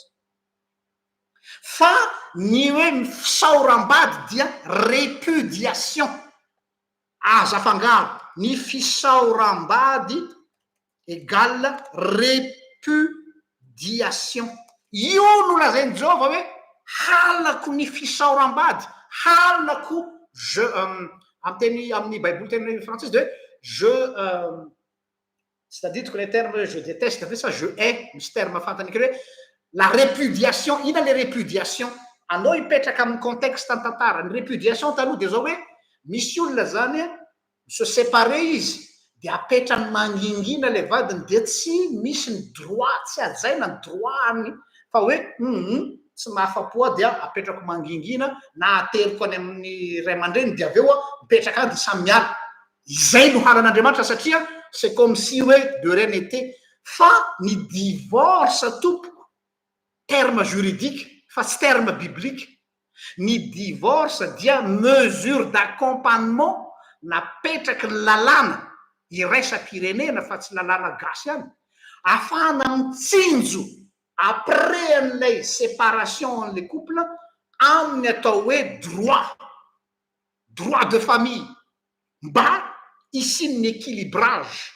fa ny hoe ny fisaoram-bady dia répudiation aza fangaro ny fisaoram-bady égale répudiation io no lazainy Jehova hoe halako ny fisaoram-bady halako je amin'ny baiboly teny française de je c'est-à-dire que les termes je déteste fait ça je hais misy terme fantany hoe la répudiation ina le répudiation anao hipetraka amin'ny contexte tantara ny répudiation taloha de zao hoe misy olona zany se séparer izy de apetrany mangingina le vadiny de tsy misy ny droit tsy ajaina ny droitny fa hoe tsy mahafapoa dia apetrako mangingina na ateriko any amin'ny ray aman-dreny de aveo mipetraka any de samymiala izay no halan'Andriamanitra satria c'est comme si hoe de rien n'était fa ny divorce tompoko terme juridique fa tsy terme biblique ny divorce dia mesure d'accompagnement napetraky ny lalàna iraisam-pirenena fa tsy lalàna gasy any afahana mitsinjo après an'ilay séparation an'le couple aminy atao hoe droit de famille mba isin'ny équilibrage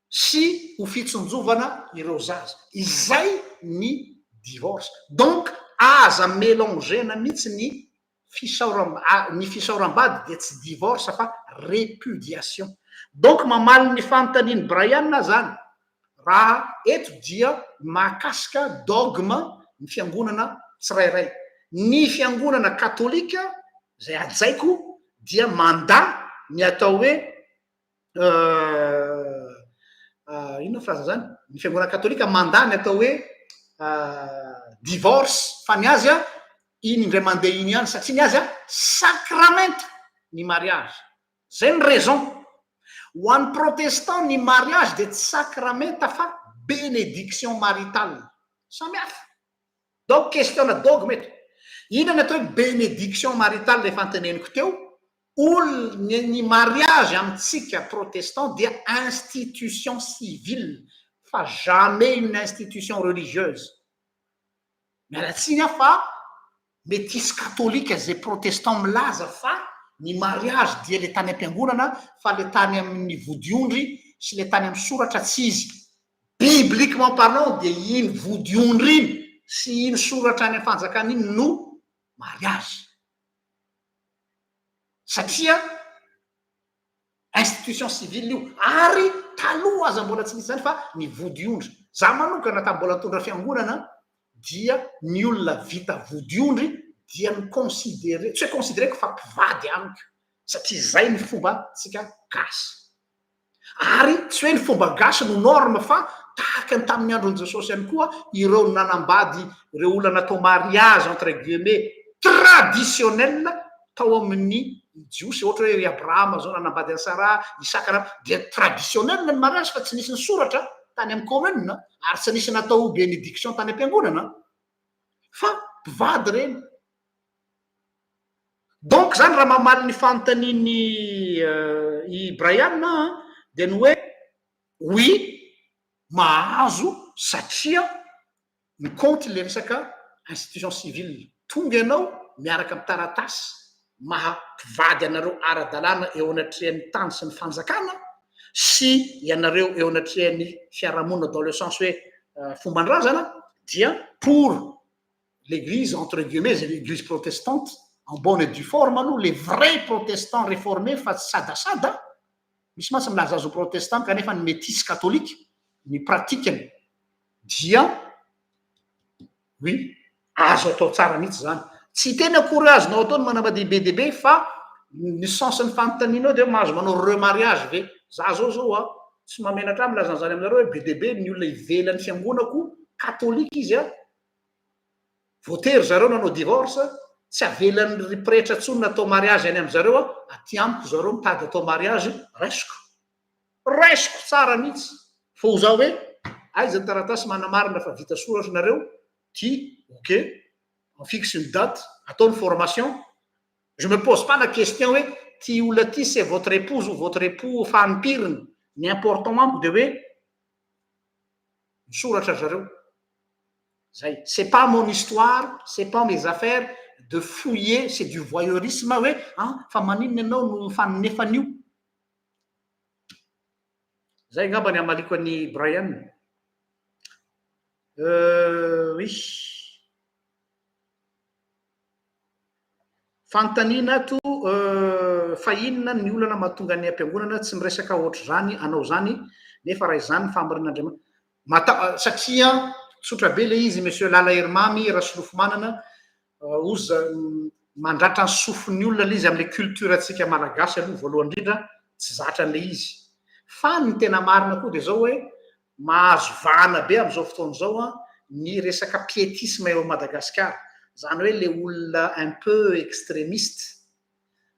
sy ho fitsonjovana ireo zaza izay ny divorce donc aza mélangena mihitsy ny fisaoram-bady de tsy divorce fa répudiation donc mamaly ny fanontaniany Brian zany raha eto dia mahakasika dogme ny fiangonana tsirairay ny fiangonana katolika zay ajaiko dia manda ny atao hoe ino fraza zany ny fiangonana katolika manda ny atao hoe divorce fa ny azy iny indray mandeha iny ihany satria ny azy sacramento ny mariage zay ny raison ho an'ny protestant ny mariage de tsy sacramenta fa bénédiction maritale samy hafa donc question na dogme eto ina ny atao hoe bénédiction maritale le fanteneniko teo ny mariage amitsika protestant dia institution civile fa jamais une institution religieuse mialatsiny fa métis katolika zay protestant milaza fa ny mariage dia le tany am-piangonana fa le tany amin'ny vodiondry sy le tany amin'ny soratra tsy izy bibliquement parlant de iny vodiondry iny sy iny soratra any am-fanjakana iny no mariage satria institution civile io ary taloha aza mbola tsy nisy zany fa ny vodiondry za manokana ta mbola tondra fiangonana dia ny olona vita vodiondry dia ny considéré tsy hoe considéreko fa mpivady amiko satria zay ny fomba tsika gasy ary tsy hoe ny fomba gasy no norme fa tahaka ny tamin'ny androny Jesosy ihany koa ireo nanambady ireo olona natao mariage entre guillemets traditionnel tao amin'ny jiosy ohatra hoe ry Abrahama zao nanambady any Sara Isaka de traditionnel ny mariage fa tsy nisy ny soratra tany amin'ny commune ary tsy nisy natao bénédiction tany am-piangonana fa mpivady reny donc zany raha mamaly ny fanontaniany i Brian de ny hoe oui mahazo satria ny compte le resaka institution civile tonga ianao miaraka amin'ny taratasy mahampivady anareo ara-dalàna eo anatrehan'ny tany sy ny fanjakana sy ianareo eo anatrehan'ny fiarahamonina dans le sens hoe fomban-drazana dia pour l'église entre guillemets l'église protestante en bonne et due forme aloha les vrais protestants réformés fa tsy sadasada misy matsy milaza azo protestant kanefa ny métis catholique ny pratikany dia oui azo atao tsara mihitsy zany tsy tena akory azonao atao ny manambady be dehibe fa ny sensy ny fanontanianao de mahazo manao remariage ve za zao tsy mamenatra aminy lazan'zany aminareo hoe be deabe ny olona ivelan'ny fiangonako katolika izy a voatery zareo nanao divorce tsy avelan'ny ripretra ntsony natao mariazy any am'zareo a aty amiko zareo mitady atao mariazy raisiko tsara mihitsy fa ho zaho hoe aizany taratasy manamarina fa vita soratra nareo ty ok en fixe une date ataony formation je me pose pas la question hoe ty olona ty c'est votre épouse ou votre époux fanompiriny ny important amiko de hoe misoratra zareo zay c'est pas mon histoire c'est pas mes affaires de fouiller c'est du voyeurisme hoe fa maninona ianao no fanonefana io zay ngamba ny amaliko any Brian oui fanontaniana ato fa inona ny olana mahatonga ny ampiangonana tsy miresaka ohatry zany anao zany nefa raha izany famborin'Andriamanitra satria tsotra be le izy monsieur Lala Hermamy rasolofo manana ozy mandratra ny sofiny olona le izy am'le culture atsika malagasy aloha voalohany indrindra tsy zatra an'le izy fa ny tena marina koa de zao hoe mahazo vahana be am'izao fotoana zao a ny resaka piétisme eo Madagasikara zany hoe le olona un peu extrémiste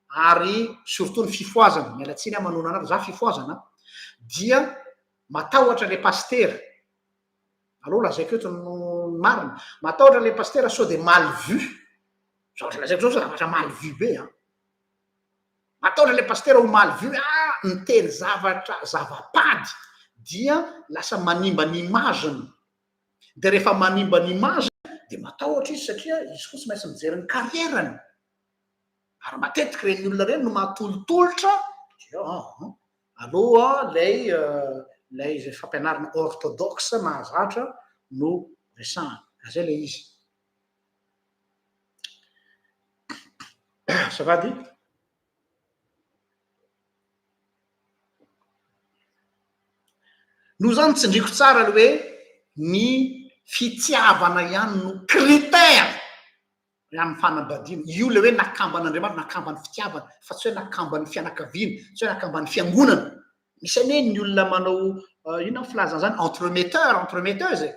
ary surtout ny fifoazana mialatsiny a manona anazy za fifoazana dia matahotra le paster aloha lazaiko eto no marina matahotra le paster sao de mal vu zavatra lazaiko zao zavatra mal vu be matahotra le paster ho mal vu miteny zavatra zavapady dia lasa manimba ny imaginy de rehefa manimba ny imaginy de matahotra izy satria izy koa tsy maintsy mijery ny carrièrany ary matetiky reny olona reny no mahatolotolotra aloha lay zay fampianarana orthodoxe mahazatra no resahana zay le izy savady no zany tsindriko tsara le hoe ny fitiavana ihany no critère amin'ny fanambadiana io le hoe nakamban'Andriamanitra nakamban'ny fitiavana fa tsy hoe nakamban'ny fianakaviana tsy hoe nakamban'ny fiangonana misy anie ny olona manao ino ny filazana zany entremetteuse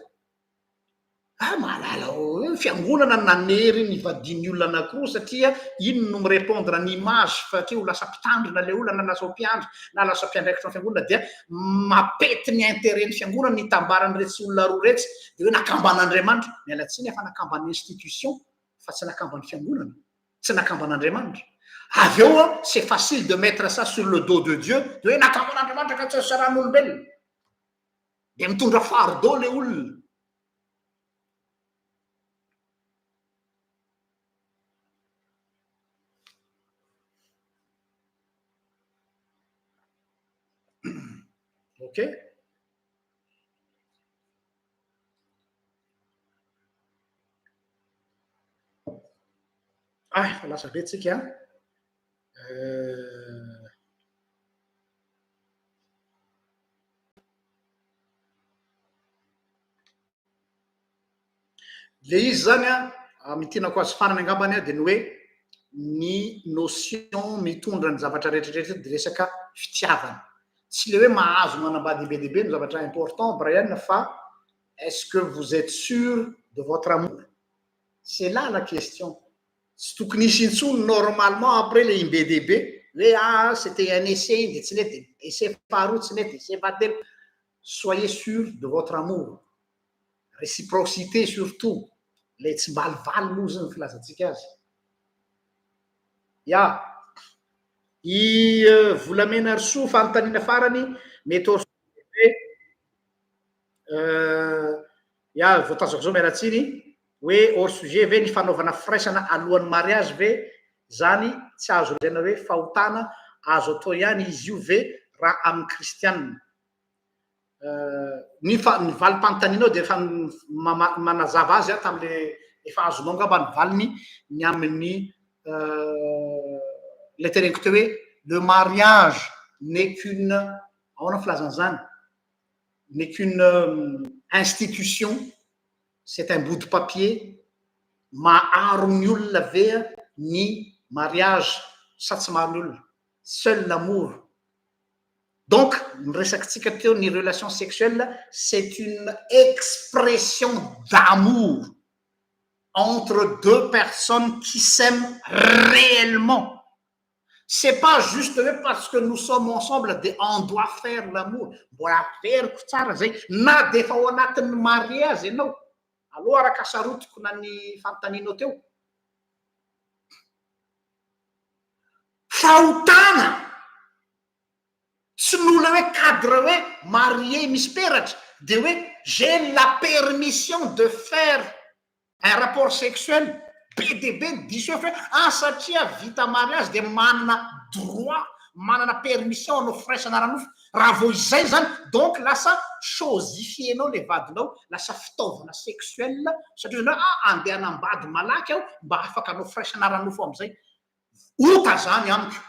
malala fiangonana nanery ny vadiny olona anankiroa satria ino no mirépondre ny image satria ho lasa mpitandrina le olona na lasa mpiandry na lasa mpiandraikitra ny fiangonana dia mapety ny intérêt ny fiangonana ny tambarany retsy olona roa retsy de hoe nakamban'Andriamanitra mialatsiny efa nakamban'ny institution fa tsy nakamban'ny fiangonana tsy nakamban'Andriamanitra avy eo c'est facile de mettre ça sur le dos de Dieu de hoe nakamban'Andriamanitra ka tsy azo saran'olombelona de mitondra fardeau le olona ok fa lasa be tsika le izy zany mitinako azy fanany angambany de ny hoe ny notion mitondra ny zavatra rehetrarehetra de resaka fitiavana tsy le hoe mahazo manambady be deabe no zavatra important Brian fa est-ce que vous êtes sûr de votre amour c'est là la question tsy tokony hisy intsony normalement après le imbe deabe hoe c'était un essai de tsy nety essai faharoa tsy nety essai fahatelo soyez sûr de votre amour réciprocité surtout le tsy mbalivaly moa zany filazantsika azy i volamena Rosoa fanontaniana farany mety voatazako zao mialatsiny hoe hors sujet ve ny fanaovana firaisana alohan'ny mariage ve zany tsy azo lazaina hoe fahotana azo atao ihany izy io ve raha amin'ny kristianina ny valim-panontanianao de efa manazava azy tam'le efa azonao ngamba ny valiny ny amin'ny le teneniko teo hoe le mariage n'est qu'une ahoana filazana zany n'est qu'une institution c'est un bout de papier maharo ny olona ve ny mariage sa tsy maharo ny olona seul l'amour Donc miresakitsika teo ny relation sexuelle c'est une expression d'amour entre deux personnes qui s'aiment réellement. C'est pas juste parce que nous sommes ensemble on doit faire l'amour. Mbola averiko tsara zay na de efa ao anatin'ny mariage ianao aloha araka sarotiko na ny fanotaninao teo fahotana tsy nola hoe cadre hoe marié misy peratra de hoe j'ai la permission de faire un rapport sexuel be diso hoe satria vita mariage de manana droit manana permission anao firaisana ranofo raha vo izay zany donc lasa chosifienao le vadinao lasa fitaovana sexuel satria zany andeha anambady malaky aho mba afaka anao firaisana ranofo am'izay ota zany amiko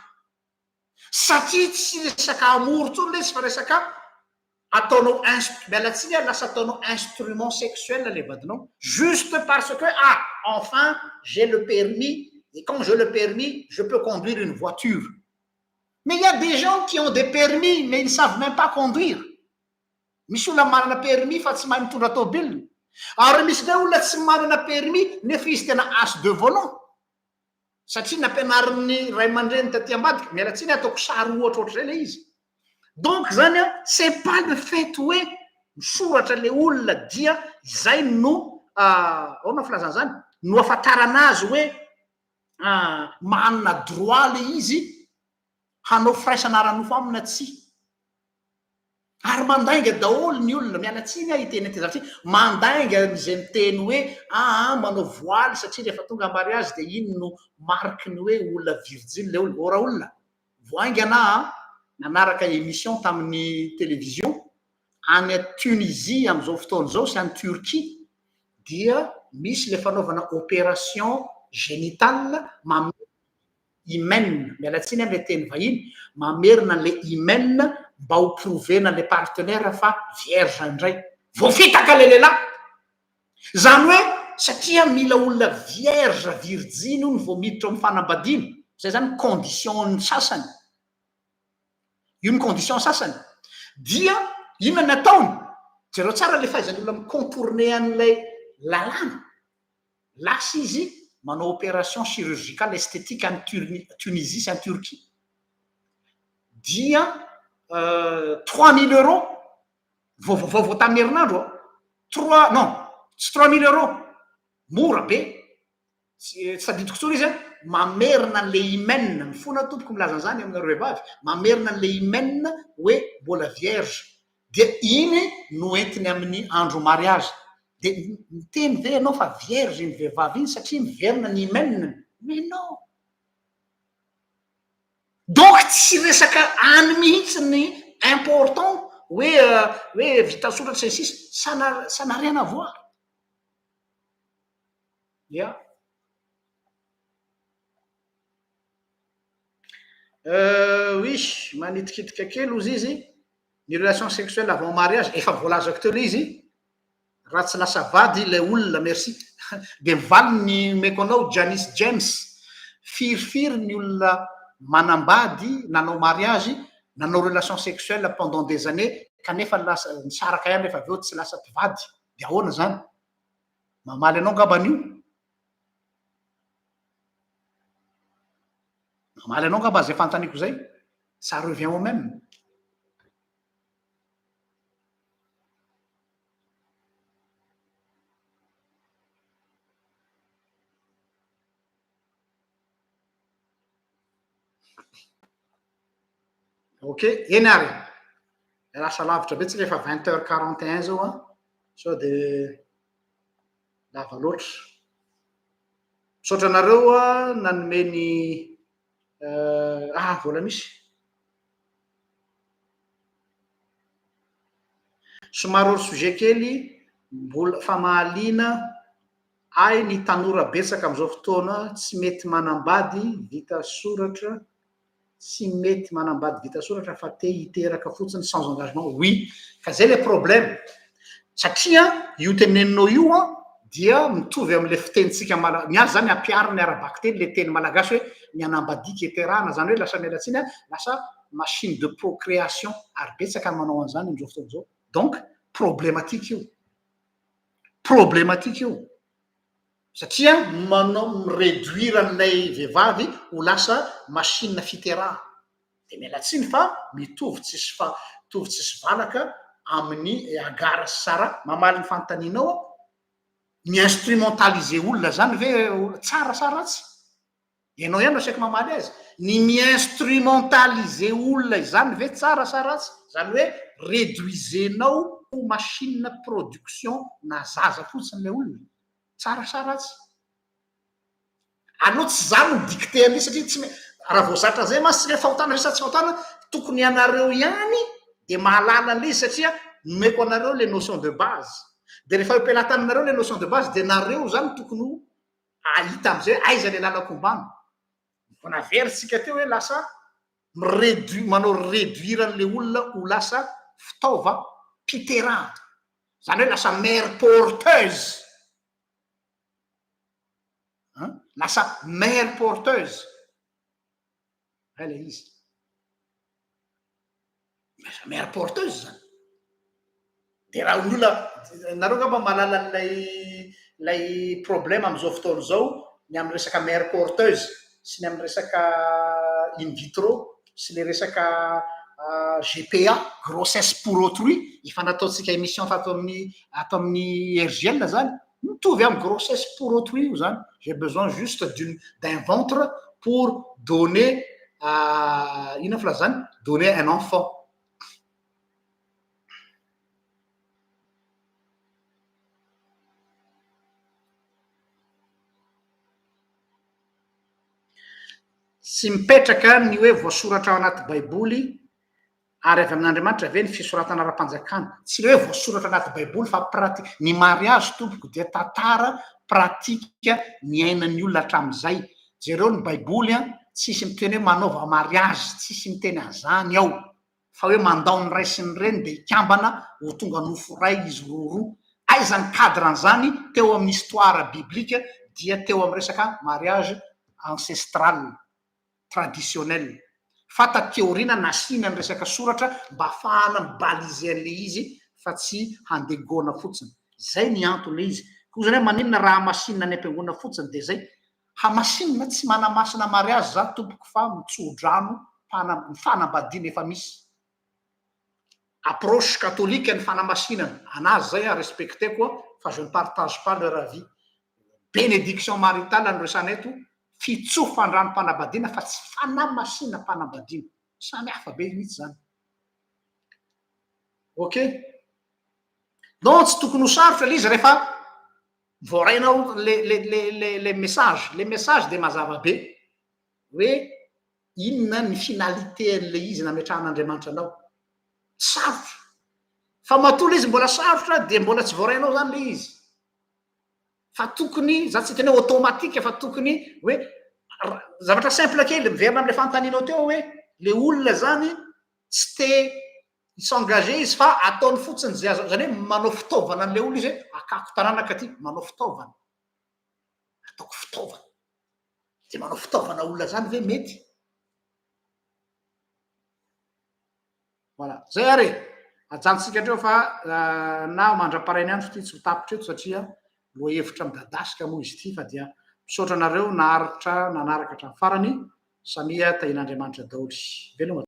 satria tsy resaka amour tsony le tsy fa resaka ataonao mialatsiny lasa ataonao instrument sexuel le vadinao juste parce que enfin j'ai le permis et quand j'ai le permis je peux conduire une voiture. Mais il y a des gens qui ont des permis mais ils ne savent même pas conduire. Misy olona manana permis fa tsy mahay mitondra tôbily ary misy ndraiky olona tsy manana permis nefa izy tena as de volant satria nampianarin'ny ray aman-dreny taty ambadika mialatsiny ataoko sary ohatroatra zay le izy. Donc zany c'est pas le fait hoe misoratra le olona dia izay no aona filazana zany no afatarana azy hoe manana droit le izy hanao firaisana ranofo amina tsy ary mandainga daholo ny olona mialatsiny iteny ty zavatra mandainga zay miteny hoe manao voaly satria rehefa tonga mariage de iny no mariky ny hoe olona virgile le olona ora olona voainga nanaraka émission tamin'ny télévision any Tunisie am'izao fotoana zao sy any Turquie dia misy le fanaovana opération génitale hymen mialatsiny le teny vahiny mamerina le hymen mba ho provena le partenaire fa vierge indray voafitaka le lehilahy zany hoe satria mila olona vierge virgine io ny vo miditra amin'ny fanambadiana zay zany condition sasany io ny condition sasany dia ino ny ataony jereo tsara le fahaizany olona micontourner an'ilay lalàna lasa izy manao opération chirurgicale esthétique any Tunisie sy any Turquie dia 3000 euros vao tamin'ny herinandro tsy 3000 euros mora be tsy tadidiko tsony izy mamerina le hymen mifona tompoko milazana zany aminareo vehivavy mamerina le hymen hoe mbola vierge dia iny no entiny amin'ny andro mariage de miteny ve anao fa vierge iny vehivavy iny satria miverina ny hymen mais non donc tsy resaka any mihitsy ny important hoe vita soratra sy sisy ça n'a rien à voir oui manitikitika kely ozy izy ny relation sexuelle avant mariage efa voalazako teo le izy raha tsy lasa vady le olona merci de mivaly ny meko anao Janice James firifiry ny olona manambady nanao mariage nanao relation sexuelle pendant des années kanefa lasa nisaraka ihany rehefa aveo tsy lasa mpivady de ahoana zany mamaly anao ngaban'io mamaly anao ngamba zay fantaniko zay ça revient au même. Ok, eny ary lasa lavitra be tsika efa 20h41 zao so de lava loatra misaotra anareo nanomeny vola misy somary olo sujet kely mbola famahaliana ny tanora betsaka am'izao fotoana tsy mety manambady vita soratra tsy mety manambady vita soratra fa te hiteraka fotsiny sans engagement oui ka zay le problème satria io teneninao io dia mitovy am'le fitenitsika ny azy zany ampiarina ny arabaky teny le teny malagasy hoe mianambadiky eterana zany hoe lasa mialatsiny lasa machine de procréation ary betsaka ny manao an'izany am'izao fotoana zao donc problématique io satria manao miréduire an'ilay vehivavy ho lasa machine fiterana de mialatsiny fa mitovy tsisy valaka amin'ny agara sy sara mamaly ny fanontanianao mi-instrumentaliser olona zany ve tsara sa ratsy ianao ihany asiaky mamaly azy ny mi-instrumentaliser olona izany ve tsara sa ratsy zany hoe réduisenao ho machine production na zaza fotsiny le olona tsara sa ratsy anao tsy zany no dicté an'io satria tsy raha vao zatra zay ma sy le fahotana sa tsy fahotana tokony ianareo ihany de mahalala an'le izy satria nomeko anareo le notion de base de rehefa ampilatanareo le notion de base de nareo zany tokony ahita am'izay aiza le lalako ombany vo naveritsika teo hoe lasa manao réduire an'le olona ho lasa fitaova piterana zany hoe lasa mère porteuse lasa mère porteuse le izy lasa mère porteuse zany de raha olona nareo ngamba mahalala lay problème am'izao fotoana zao ny amy resaka mère porteuse sy ny amy resaka in vitro sy le resaka GPA grossesse pour autrui efa nataotsika émission ato amin'ny RGL zany mitovy amy grossesse pour autrui io zany j'ai besoin juste d'un ventre pour donner ina fila zany donner un enfant sy mipetraka ny hoe voasoratra ao anaty baiboly ary avy amin'Andriamanitra ve ny fisoratana ara-panjakana tsy le hoe voasoratra anaty baiboly fa pratique ny mariage tompoko dia tantara pratika ny ainan'ny olona hatramin'izay jereo ny baiboly tsisy miteny hoe manaova mariage tsisy miteny an'izany ao fa hoe mandao ny ray sy ny reny de ikambana ho tonga nofo ray izy roaroa aiza ny cadre an'izany teo amin'ny histoire biblika dia teo amin'ny resaka mariage ancestral traditionnel fata théorina nasina ny resaka soratra mba ahafahana mibaliser an'le izy fa tsy handegona fotsiny zay ny antony izy koa zany hoe maninona raha masinina ny ampiangona fotsiny de zay ha masinina tsy manamasina mariage za tompoko fa mitsodrano fanambadiana efa misy approche catholique ny fanamasinana anazy zay respecté koa fa je ne partage pas leur avis bénédiction maritale ny resaneto fitsofan-drano-panambadiana fa tsy fanamasina mpanambadiana samy hafa be mihitsy zany ok non tsy tokony ho sarotra le izy rehefa voarainao le message de mazava be hoe inona ny finalité an'le izy nametrahan'Andriamanitra anao sarotra fa matoa le izy mbola sarotra de mbola tsy voarainao zany le izy fa tokony za tsy tena hoe automatique fa tokony hoe zavatra simple kely miverina am'le fanontanianao teo hoe le olona zany tsy te s'engager izy fa ataony fotsiny zay azo zany hoe manao fitaovana an'le olona izy hoe akako taranaka ty manao fitaovana ataoko fitaovana de manao fitaovana olona zany ve mety voilà zay ary ajanontsika treo fa na mandra-parainy andro ty tsy ho tapitra eto satria loha hevitra midadasika moa izy ty fa dia misaotra anareo naharitra nanaraka hatramin'ny farany samia tahin'Andriamanitra daholy veloma